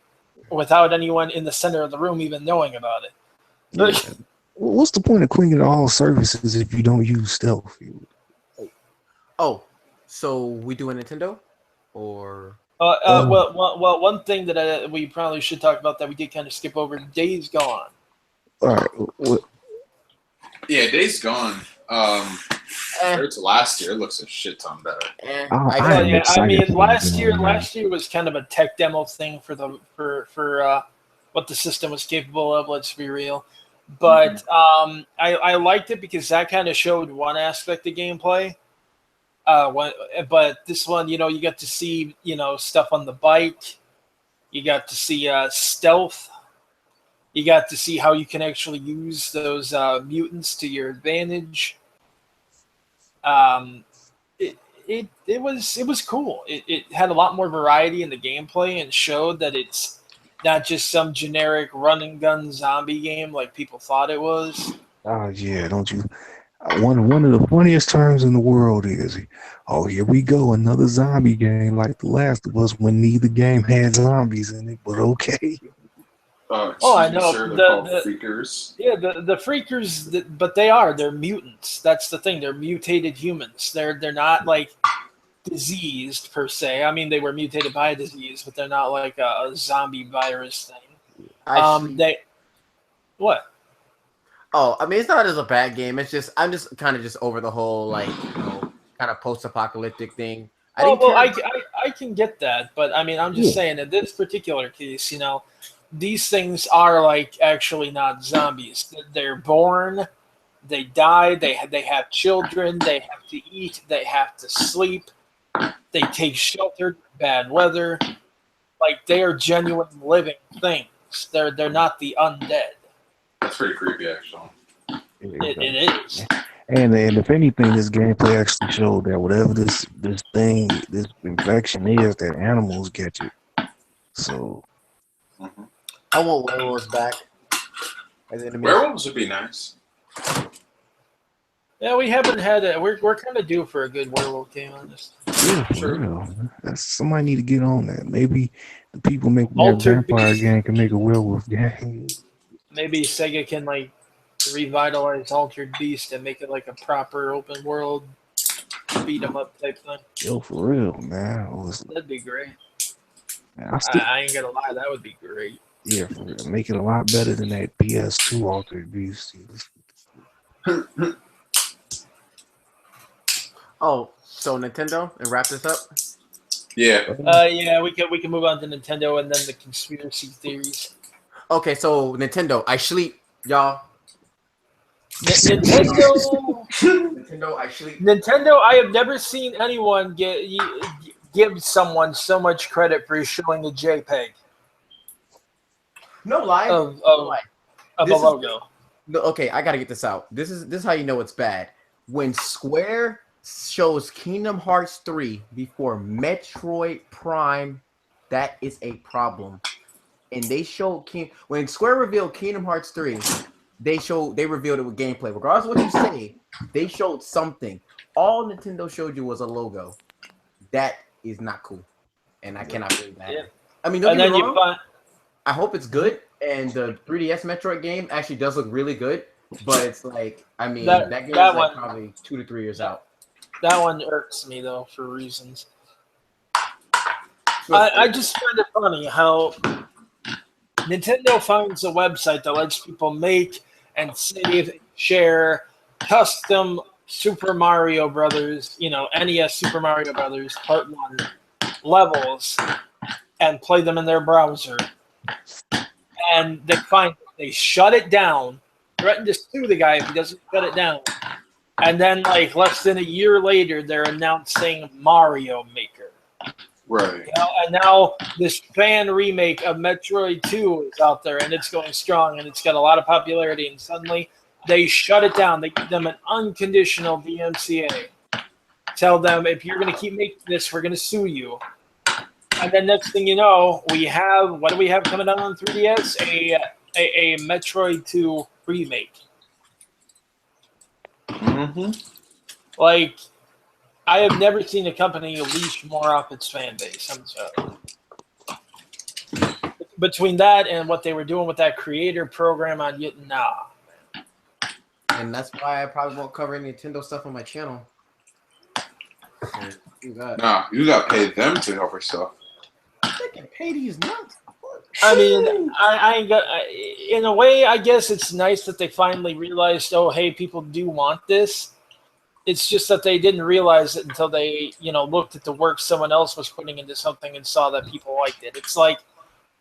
without anyone in the center of the room even knowing about it. Yeah. What's the point of cleaning all services if you don't use stealth? Oh, so we do a Nintendo, or well, one thing that we probably should talk about that we did kind of skip over: Days Gone. All right. Yeah, Days Gone. Compared to last year, it looks a shit ton better. I mean, last year was kind of a tech demo thing for what the system was capable of. Let's be real. But I liked it because that kind of showed one aspect of gameplay. But this one, you got to see, stuff on the bike. You got to see stealth. You got to see how you can actually use those mutants to your advantage. It was cool. It had a lot more variety in the gameplay and showed that it's not just some generic run and gun zombie game like people thought it was. Oh yeah, don't you? One of the funniest terms in the world is, "Oh, here we go, another zombie game like The Last of Us." When neither game had zombies in it, but okay. I know. Sir, they're called freakers. Yeah, the freakers, but they're mutants. That's the thing. They're mutated humans. They're not like diseased per se. I mean, they were mutated by a disease, but they're not like a zombie virus thing. What? Oh, I mean, it's not as a bad game. It's just I'm just kind of just over the whole like kind of post-apocalyptic thing. I can get that, but I mean, I'm just saying in this particular case, these things are like actually not zombies. They're born, they die, they have children, they have to eat, they have to sleep, they take shelter in bad weather. Like, they are genuine living things. They're not the undead. That's pretty creepy, actually. It is. And if anything, this gameplay actually showed that whatever this infection is, that animals get you. So I want werewolves back. Werewolves would be nice. Yeah, we haven't had it. We're kind of due for a good werewolf game on this. Yeah, for real. Somebody need to get on that. Maybe the people making that vampire game can make a werewolf game. Maybe Sega can like revitalize Altered Beast and make it like a proper open world beat 'em up type thing. Yo, for real, man. That'd be great. Man, I ain't gonna lie, that would be great. Yeah, for real. Make it a lot better than that PS2 Altered Beast. Oh, so Nintendo, and wrap this up? Yeah. Yeah, we can move on to Nintendo and then the conspiracy theories. Okay, so Nintendo, I sleep, y'all. Nintendo, I have never seen anyone give someone so much credit for showing a JPEG. No lie. Of a logo. Okay, I gotta get this out. This is how you know it's bad. When Square shows Kingdom Hearts 3 before Metroid Prime, that is a problem. And they showed when Square revealed Kingdom Hearts 3, they revealed it with gameplay. Regardless of what you say, they showed something. All Nintendo showed you was a logo. That is not cool, and I cannot believe that. Yeah. I mean, don't get me wrong. I hope it's good. And the 3DS Metroid game actually does look really good. But it's like, I mean, that game is like probably 2 to 3 years out. That one irks me though for reasons. I just find it funny how Nintendo finds a website that lets people make and save, share custom Super Mario Brothers, NES Super Mario Brothers Part 1 levels and play them in their browser. And they shut it down, threaten to sue the guy if he doesn't shut it down. And then, like, less than a year later, they're announcing Mario Maker. Right. And now this fan remake of Metroid 2 is out there, and it's going strong, and it's got a lot of popularity, and suddenly they shut it down. They give them an unconditional DMCA. Tell them, if you're going to keep making this, we're going to sue you. And then next thing you know, what do we have coming out on 3DS? A Metroid 2 remake. Mm-hmm. Like, I have never seen a company leash more off its fan base. Between that and what they were doing with that creator program on And that's why I probably won't cover any Nintendo stuff on my channel. Nah, you got to pay them to cover stuff. They can pay these nuts. I mean, I ain't got. In a way, I guess it's nice that they finally realized, oh, hey, people do want this. It's just that they didn't realize it until they, looked at the work someone else was putting into something and saw that people liked it. It's like,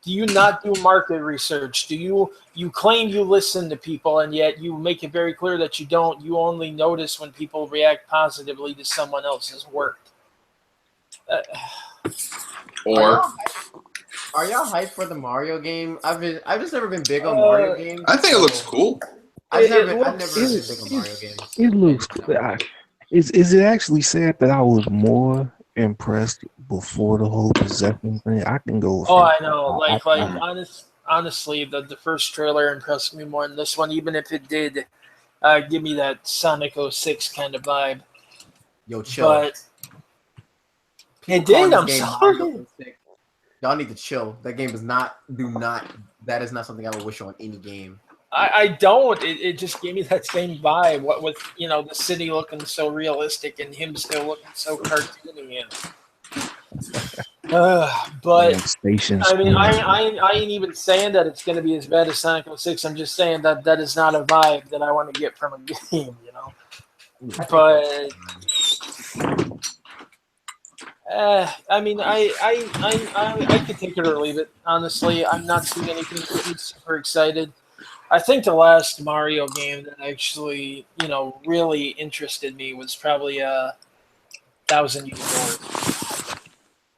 do you not do market research? Do you claim you listen to people, and yet you make it very clear that you don't? You only notice when people react positively to someone else's work. Are y'all hyped for the Mario game? I've just never been big on Mario games. I think it looks cool. I've never been big on Mario games. It looks cool. Is it actually sad that I was more impressed before the whole possession thing? I can go. I know. Honestly, the first trailer impressed me more than this one, even if it did give me that Sonic 06 kind of vibe. Yo, chill. But it did. I'm sorry. Y'all need to chill. That game that is not something I would wish on any game. I don't. It just gave me that same vibe. What with the city looking so realistic and him still looking so cartoony. But I mean, I ain't even saying that it's going to be as bad as Sonic 06. I'm just saying that is not a vibe that I want to get from a game. But. I mean, I could take it or leave it. Honestly, I'm not seeing anything super excited. I think the last Mario game that actually, really interested me was probably 1,000 Years Door.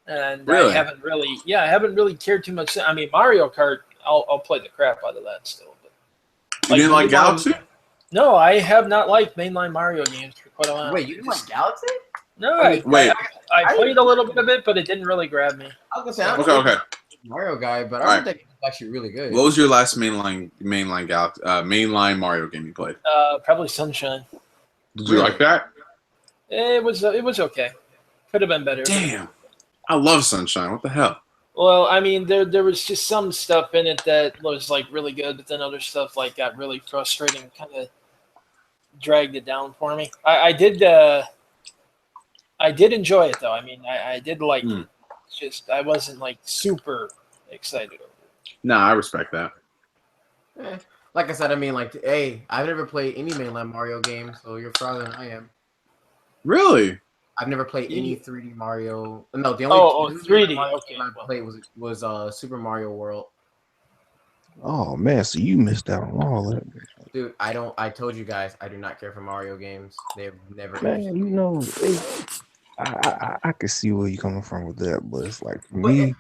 And really? I haven't really cared too much. I mean, Mario Kart, I'll play the crap out of that still. But, you didn't like Galaxy? No, I have not liked mainline Mario games for quite a while. Wait, you didn't like Galaxy? No, I played a little bit of it, but it didn't really grab me. I was gonna say, okay. Mario guy, but I think it's actually really good. What was your last mainline Mario game you played? Probably Sunshine. Did you like that? It was okay. Could have been better. Damn, I love Sunshine. What the hell? Well, I mean, there was just some stuff in it that was like really good, but then other stuff like got really frustrating, kind of dragged it down for me. I did enjoy it though. I mean, I did like it. It's just I wasn't like super excited over it. Nah, I respect that. Like I said, I mean, like, hey, I've never played any mainline Mario game, so you're farther than I am. Really? I've never played any 3D Mario. No, the only 3D Mario game I played was Super Mario World. Oh man, so you missed out on all that. Dude, I told you guys, I do not care for Mario games. They've never. Man, I can see where you're coming from with that, but it's like for me.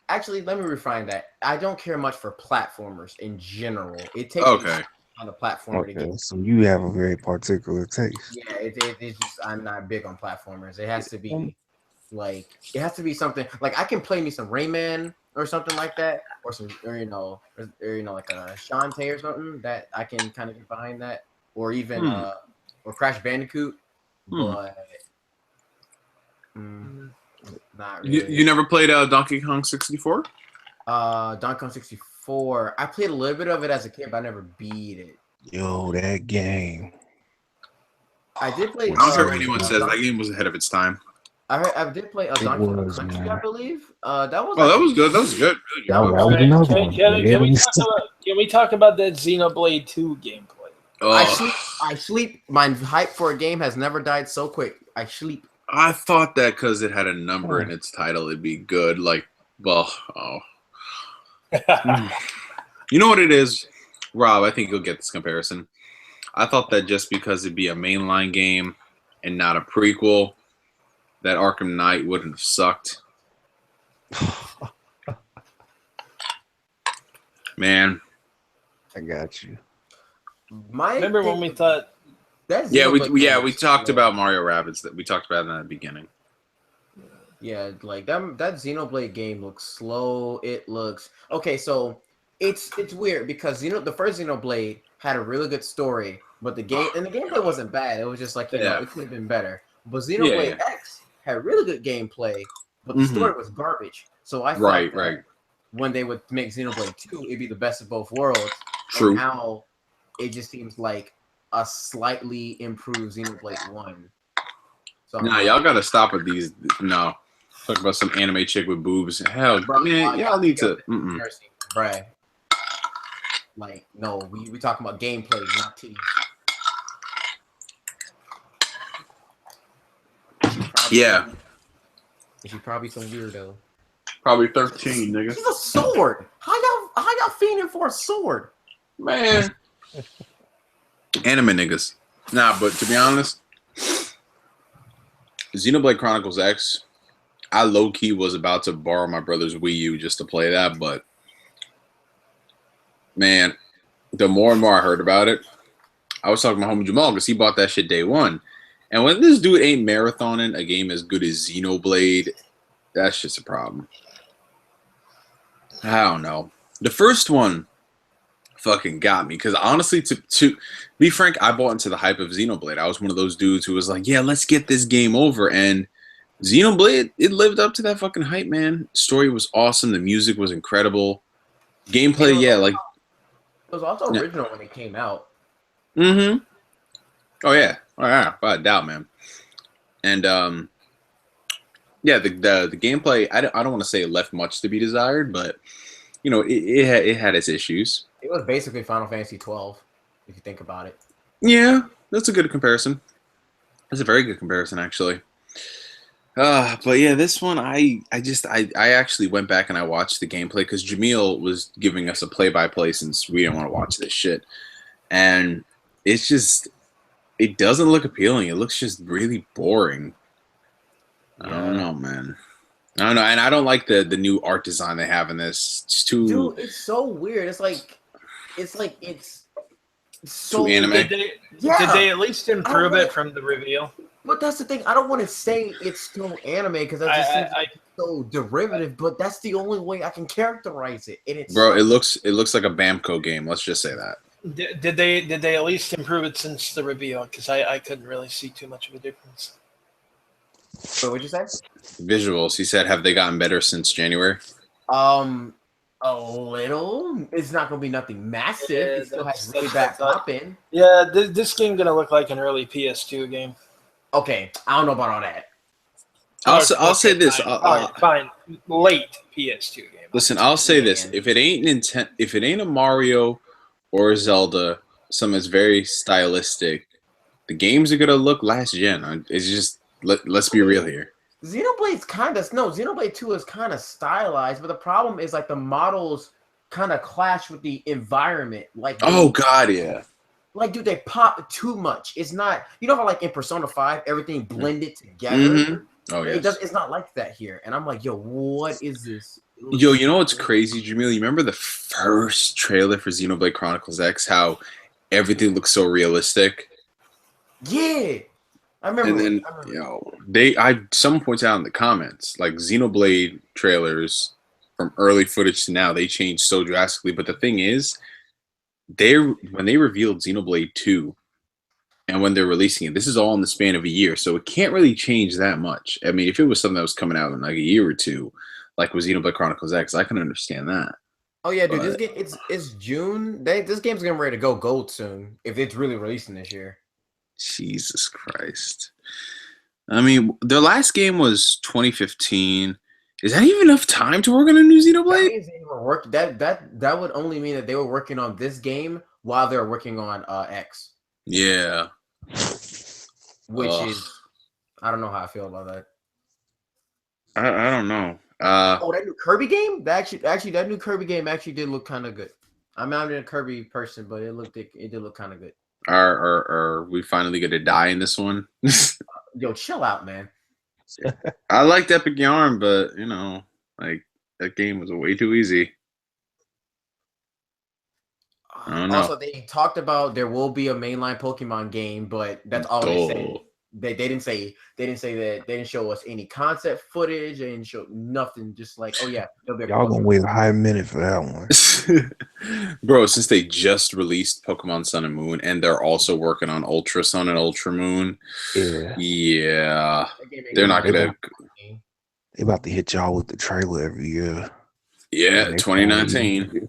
Actually, let me refine that. I don't care much for platformers in general. It takes on the platformer to get. So you have a very particular taste. Yeah, it's just I'm not big on platformers. It has to be something like I can play me some Rayman or something like that, or like a Shantae or something that I can kind of get behind that, or even or Crash Bandicoot, but not really. You never played Donkey Kong 64? Donkey Kong 64. I played a little bit of it as a kid, but I never beat it. Yo, that game. I did play. I don't care what anyone says. That game was ahead of its time. I did play a Donkey Kong was, Country, man. I believe. That was. Oh, that was good. That was good. That was Right. another one. Can we talk about that Xenoblade 2 gameplay? I sleep. My hype for a game has never died so quick. I sleep. I thought that because it had a number in its title, it'd be good. Like, well, you know what it is, Rob? I think you'll get this comparison. I thought that just because it'd be a mainline game and not a prequel, that Arkham Knight wouldn't have sucked. Man, I got you. Remember when we thought? we talked about Mario Rabbids. That we talked about in the beginning. Yeah, like that Xenoblade game looks slow. It looks okay. So it's weird because the first Xenoblade had a really good story, but the gameplay wasn't bad. It was just like it could have been better. But Xenoblade X had really good gameplay, but the story was garbage. So I thought when they would make Xenoblade 2, it'd be the best of both worlds. True. And now it just seems like a slightly improved Xenoblade 1. So nah, y'all gotta stop with these. No, talk about some anime chick with boobs. Hell, bro, man, y'all need to. Bruh. Like, no, we talking about gameplay, not titties. Yeah. She's probably some weirdo. Probably 13, nigga. She's a sword. How y'all fiending for a sword? Man. Anime niggas. Nah, but to be honest, Xenoblade Chronicles X, I low-key was about to borrow my brother's Wii U just to play that, but man, the more and more I heard about it, I was talking to my homie Jamal because he bought that shit day one. And when this dude ain't marathoning a game as good as Xenoblade, that's just a problem. I don't know. The first one fucking got me because honestly, to be frank, I bought into the hype of Xenoblade. I was one of those dudes who was like, yeah, let's get this game over. And Xenoblade, it lived up to that fucking hype, man. Story was awesome. The music was incredible. Gameplay, like... It was also original when it came out. Mm-hmm. Oh, yeah. Without a doubt, man. And, yeah, the gameplay, I don't want to say it left much to be desired, but, it had its issues. It was basically Final Fantasy 12, if you think about it. Yeah, that's a good comparison. That's a very good comparison, actually. But yeah, this one, I actually went back and I watched the gameplay because Jamil was giving us a play-by-play since we didn't want to watch this shit. And it's just, it doesn't look appealing. It looks just really boring. I don't know, man. I don't know, and I don't like the new art design they have in this. It's too... Dude, it's so weird. It's so too anime. Did they at least improve it from the reveal? But that's the thing. I don't want to say it's still anime because that just seems so derivative. But that's the only way I can characterize it. And bro, it looks like a Bamco game. Let's just say that. Did they at least improve it since the reveal? Because I couldn't really see too much of a difference. So what'd you say? Visuals. He said, have they gotten better since January? A little. It's not gonna be nothing massive. It still has really bad popping. Yeah, this game gonna look like an early PS2 game. Okay, I don't know about all that. I'll say this. Fine. Late PS2 game. Listen, I'll say this. If it ain't a Mario or a Zelda, something that's very stylistic, the games are gonna look last gen. It's just let's be real here. Xenoblade 2 is kind of stylized, but the problem is like the models kind of clash with the environment. Like, oh god, yeah. Like, dude, they pop too much. It's not, how like in Persona 5 everything blended together. Mm-hmm. Oh yeah, it's not like that here. And I'm like, yo, what is this? Yo, you know what's crazy, Jamil? You remember the first trailer for Xenoblade Chronicles X? How everything looks so realistic. Yeah. I remember. And then, someone points out in the comments, like Xenoblade trailers from early footage to now, they changed so drastically. But the thing is, when they revealed Xenoblade 2 and when they're releasing it, this is all in the span of a year. So it can't really change that much. I mean, if it was something that was coming out in like a year or two, like with Xenoblade Chronicles X. I can understand that. Oh yeah, dude, this game it's June. This game's getting ready to go gold soon if it's really releasing this year. Jesus Christ. I mean, their last game was 2015. Is that even enough time to work on a new Xenoblade? That means they were that would only mean that they were working on this game while they're working on X. Yeah. Which is, I don't know how I feel about that. I don't know. That new Kirby game? That new Kirby game actually did look kind of good. I'm not a Kirby person, but it did look kind of good. Are we finally gonna die in this one? Yo, chill out, man. I liked Epic Yarn, but you know, like that game was way too easy. I don't know. Also, they talked about there will be a mainline Pokemon game, but that's all they said. They didn't say that. They didn't show us any concept footage. They didn't show nothing. Just like, oh yeah, y'all gonna wait a high minute for that one, bro. Since they just released Pokemon Sun and Moon, and they're also working on Ultra Sun and Ultra Moon. Yeah, they're not gonna. They about to hit y'all with the trailer every year. Yeah, 2019.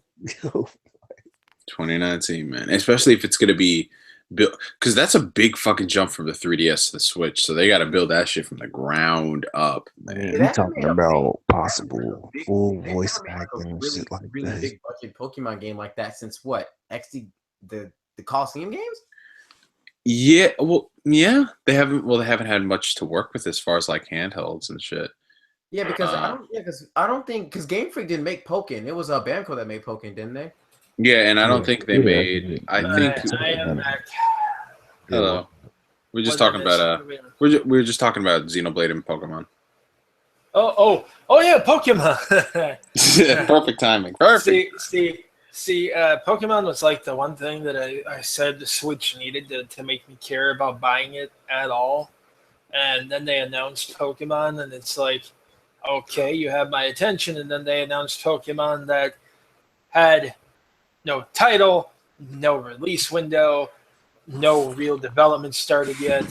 2019, man. Especially if it's gonna be built, because that's a big fucking jump from the 3DS to the Switch. So they got to build that shit from the ground up, man. We're talking about possible full voice acting and shit like that. Big budget Pokemon game like that since what? XD the Coliseum games? Yeah, well, yeah, they haven't had much to work with as far as like handhelds and shit. Yeah, because I don't think because Game Freak didn't make Pokken. It was Bamco that made Pokken, didn't they? Yeah, and I don't think they made. I think. I am back. Hello. We're just talking about we're just talking about Xenoblade and Pokemon. Oh yeah, Pokemon. Yeah, perfect timing. Perfect. See, Pokemon was like the one thing that I said the Switch needed to make me care about buying it at all. And then they announced Pokemon, and it's like, okay, you have my attention. And then they announced Pokemon that had no title, no release window, no real development started yet.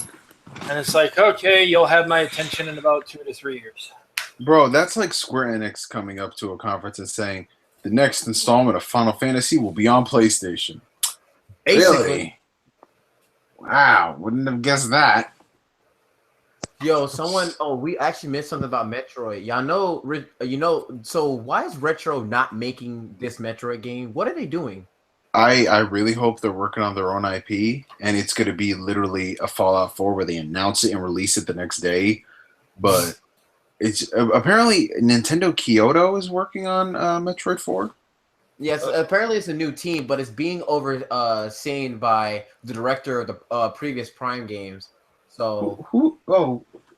And it's like, okay, you'll have my attention in about 2 to 3 years. Bro, that's like Square Enix coming up to a conference and saying the next installment of Final Fantasy will be on PlayStation. Basically. Really? Wow, wouldn't have guessed that. Yo, we actually missed something about Metroid. Y'all know, so why is Retro not making this Metroid game? What are they doing? I really hope they're working on their own IP, and it's going to be literally a Fallout 4 where they announce it and release it the next day. But it's apparently Nintendo Kyoto is working on Metroid 4. Yes, apparently it's a new team, but it's being overseen by the director of the previous Prime games. So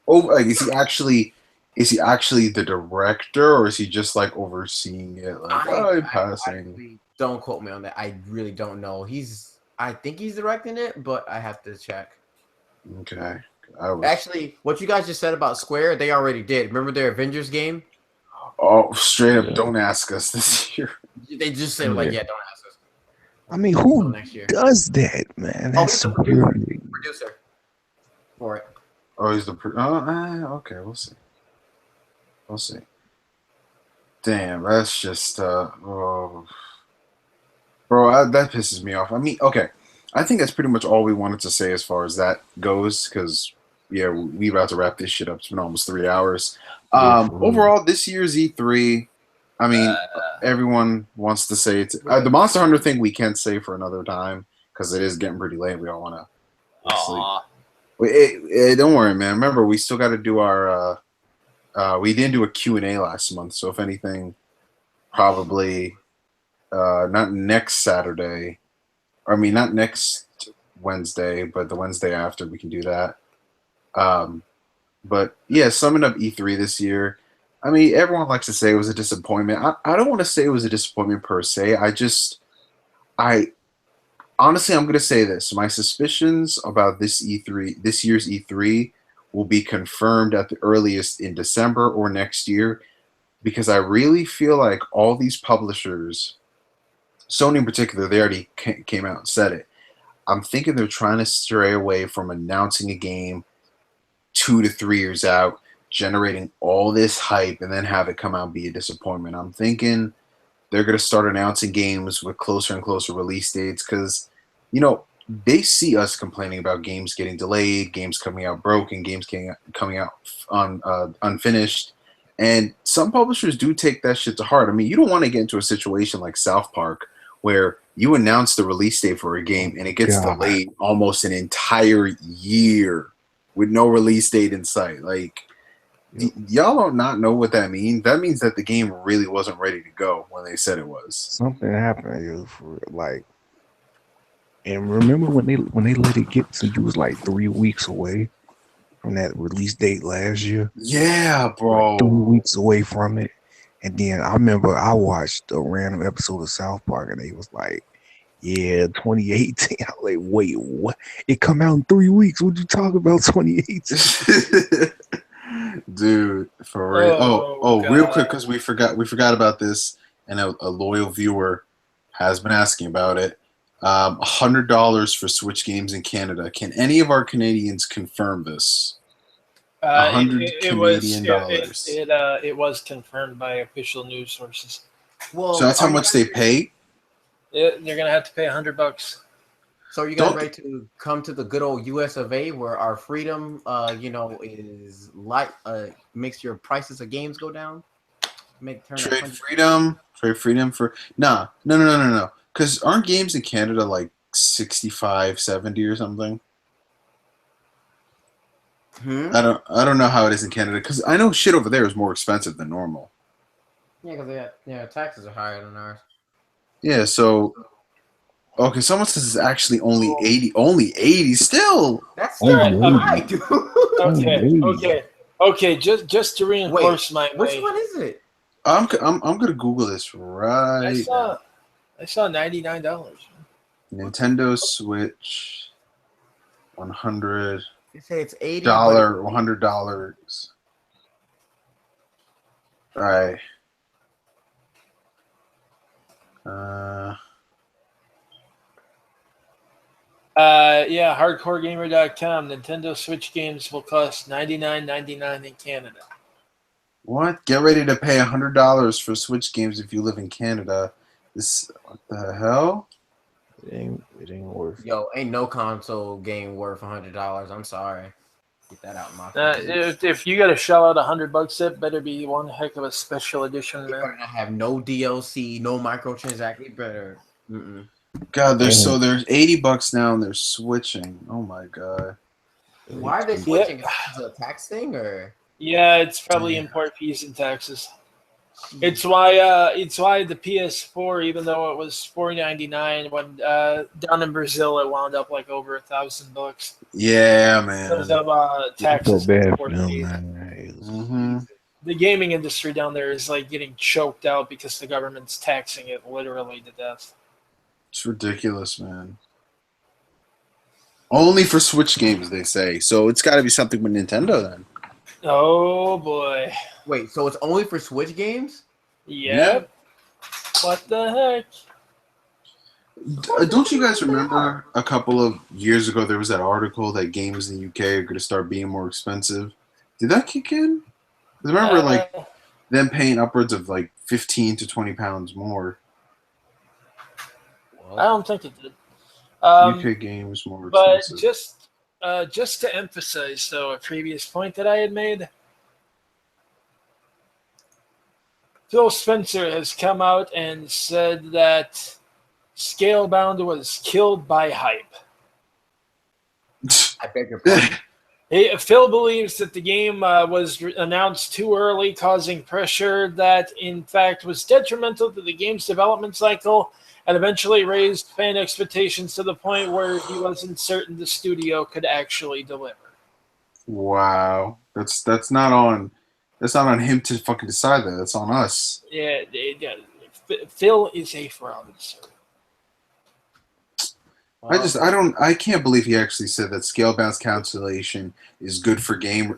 like, is he actually the director, or is he just like overseeing it? Like, passing. Don't quote me on that. I really don't know. I think he's directing it, but I have to check. Okay. Actually, what you guys just said about Square, they already did. Remember their Avengers game? Oh, straight up, don't ask us this year. They just said don't ask us. I mean, who does that, man? That's so weird. Producer for it. Oh, he's the okay, we'll see. Damn, that's just bro, that pisses me off. I mean, okay, I think that's pretty much all we wanted to say as far as that goes, because yeah, we about to wrap this shit up. It's been almost 3 hours. Overall, this year's E3, I mean, everyone wants to say it's the Monster Hunter thing. We can't say for another time because it is getting pretty late. We all want to sleep. Don't worry, man. Remember, we still got to do our. We didn't do a Q&A last month, so if anything, probably not next Saturday. I mean, not next Wednesday, but the Wednesday after, we can do that. But yeah, summing up E3 this year, I mean, everyone likes to say it was a disappointment. I don't want to say it was a disappointment per se. Honestly, I'm going to say this. My suspicions about this year's E3 will be confirmed at the earliest in December or next year, because I really feel like all these publishers, Sony in particular, they already came out and said it. I'm thinking they're trying to stray away from announcing a game 2 to 3 years out generating all this hype and then have it come out and be a disappointment. I'm thinking they're going to start announcing games with closer and closer release dates because, they see us complaining about games getting delayed, games coming out broken, games coming out unfinished. And some publishers do take that shit to heart. I mean, you don't want to get into a situation like South Park where you announce the release date for a game and it gets delayed almost an entire year with no release date in sight. Like, y'all don't not know what that means. That means that the game really wasn't ready to go when they said it was. Something happened, and remember when they let it get to you was like 3 weeks away from that release date last year. Yeah, bro. Like 3 weeks away from it. And then I remember I watched a random episode of South Park and they was like, yeah, 2018. I was like, wait, what? It come out in 3 weeks. What you talking about 2018? Dude, for real. Real quick, because we forgot about this, and a loyal viewer has been asking about it. $100 for Switch games in Canada. Can any of our Canadians confirm this? $100 Canadian. It was confirmed by official news sources. Well, so that's how much they pay? They're gonna have to pay $100. So are you guys ready to come to the good old US of A where our freedom is makes your prices of games go down? Trade freedom for no. Because aren't games in Canada like 65, 70 or something? I don't know how it is in Canada because I know shit over there is more expensive than normal. Yeah, because taxes are higher than ours. Yeah, so okay, someone says it's actually only 80. Only 80 still. That's still high, dude. Okay. Just to reinforce my which one is it? I'm gonna Google this right now. I saw $99. Nintendo Switch, $100. You say it's $80. $100. All right. Hardcoregamer.com. Nintendo Switch games will cost $99.99 in Canada. What? Get ready to pay $100 for Switch games if you live in Canada. What the hell? It ain't worth. Yo, ain't no console game worth $100. I'm sorry. Get that out of my face. If you got to shell out $100, it better be one heck of a special edition. It better not have no DLC, no microtransaction. It better. God, there's $80 now and they're switching. Oh my god. Why are they switching? Is it a tax thing or? Yeah, it's probably import fees and taxes. It's why the PS4, even though it was $499, when down in Brazil it wound up like over $1,000. Yeah, man. Because of taxes. Mm-hmm. The gaming industry down there is like getting choked out because the government's taxing it literally to death. It's ridiculous, man. Only for Switch games, they say. So it's got to be something with Nintendo then. Oh boy. Wait, so it's only for Switch games? Yep. What the heck? Don't you guys remember a couple of years ago there was that article that games in the UK are going to start being more expensive? Did that kick in? I remember them paying upwards of like 15 to 20 pounds more. I don't think it did. UK games more expensive. But just to emphasize, though, a previous point that I had made, Phil Spencer has come out and said that Scalebound was killed by hype. I beg your pardon. Phil believes that the game was announced too early, causing pressure that, in fact, was detrimental to the game's development cycle and eventually raised fan expectations to the point where he wasn't certain the studio could actually deliver. Wow, that's not on him to fucking decide that. That's on us. Yeah. Phil is a fraud, sir. I can't believe he actually said that Scalebound's cancellation is good for game.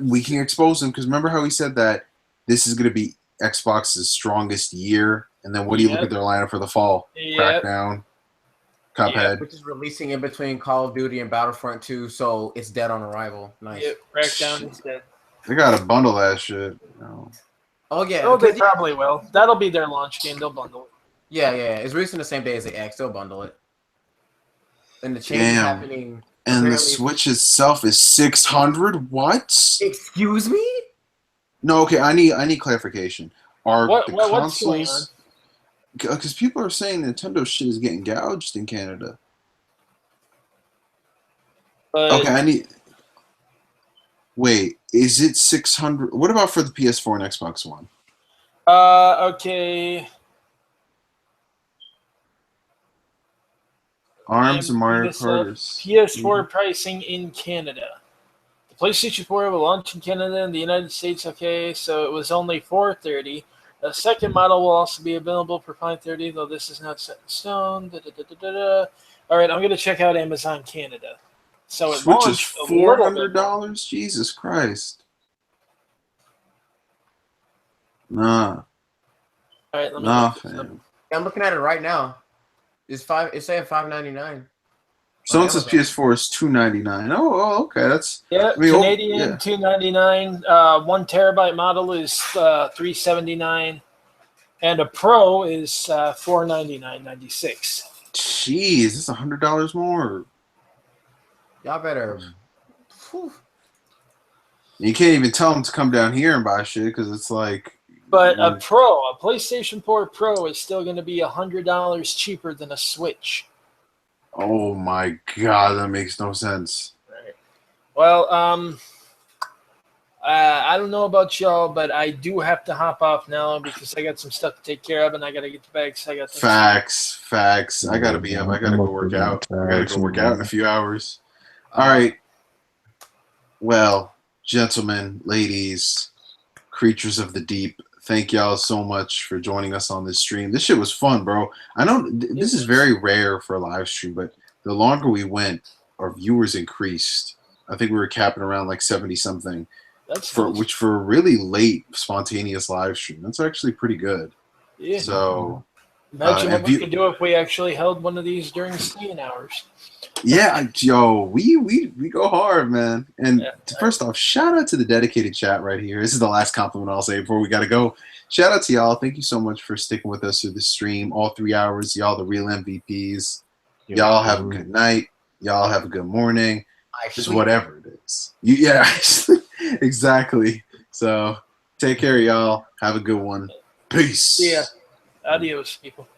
We can expose him because remember how he said that this is going to be Xbox's strongest year, and then what do you look at their lineup for the fall? Crackdown, Cuphead, which is releasing in between Call of Duty and Battlefront 2, so it's dead on arrival. Nice. Yep, Crackdown is dead. They gotta bundle that shit. Oh yeah. Oh, they probably will. That'll be their launch game. They'll bundle it. Yeah. It's releasing the same day as the X. They'll bundle it. And the change is happening. And the Switch itself is 600. What? Excuse me? No, okay. I need clarification. Are the consoles? What's going on? Because people are saying Nintendo shit is getting gouged in Canada. Okay, I need. Wait, is it 600? What about for the PS4 and Xbox One? Okay. ARMS and Mario Kart. PS4 pricing in Canada. The PlayStation 4 will launch in Canada and the United States. Okay, so it was only $430. The second model will also be available for $530, though this is not set in stone. All right, I'm going to check out Amazon Canada. So it Switch is $400. Jesus Christ! Nah. All right, let me fam. I'm looking at it right now. It's saying $599. Someone says PS4 is $299. Oh, okay. That's Canadian $299. 1 terabyte model is $379, and a Pro is $499.96. Jeez, it's $100 more. Y'all better. You can't even tell them to come down here and buy shit because it's like. But a PlayStation 4 Pro is still going to be $100 cheaper than a Switch. Oh my god, that makes no sense. Right. Well, I don't know about y'all, but I do have to hop off now because I got some stuff to take care of, and I got to get the bags. Facts. I gotta be up. I gotta go work out. I gotta go work out in a few hours. All right. Well, gentlemen, ladies, creatures of the deep, thank y'all so much for joining us on this stream. This shit was fun, bro. I know this is very rare for a live stream, but the longer we went, our viewers increased. I think we were capping around like 70-something. That's which for a really late spontaneous live stream. That's actually pretty good. Yeah. So imagine what we could do if we actually held one of these during staying hours. Yeah, we go hard, man. And first off, shout out to the dedicated chat right here. This is the last compliment I'll say before we gotta go. Shout out to y'all. Thank you so much for sticking with us through the stream, all 3 hours. Y'all the real MVPs. Y'all have a good night. Y'all have a good morning. Just whatever it is. Exactly. So take care, y'all. Have a good one. Peace. Yeah. Adios, people.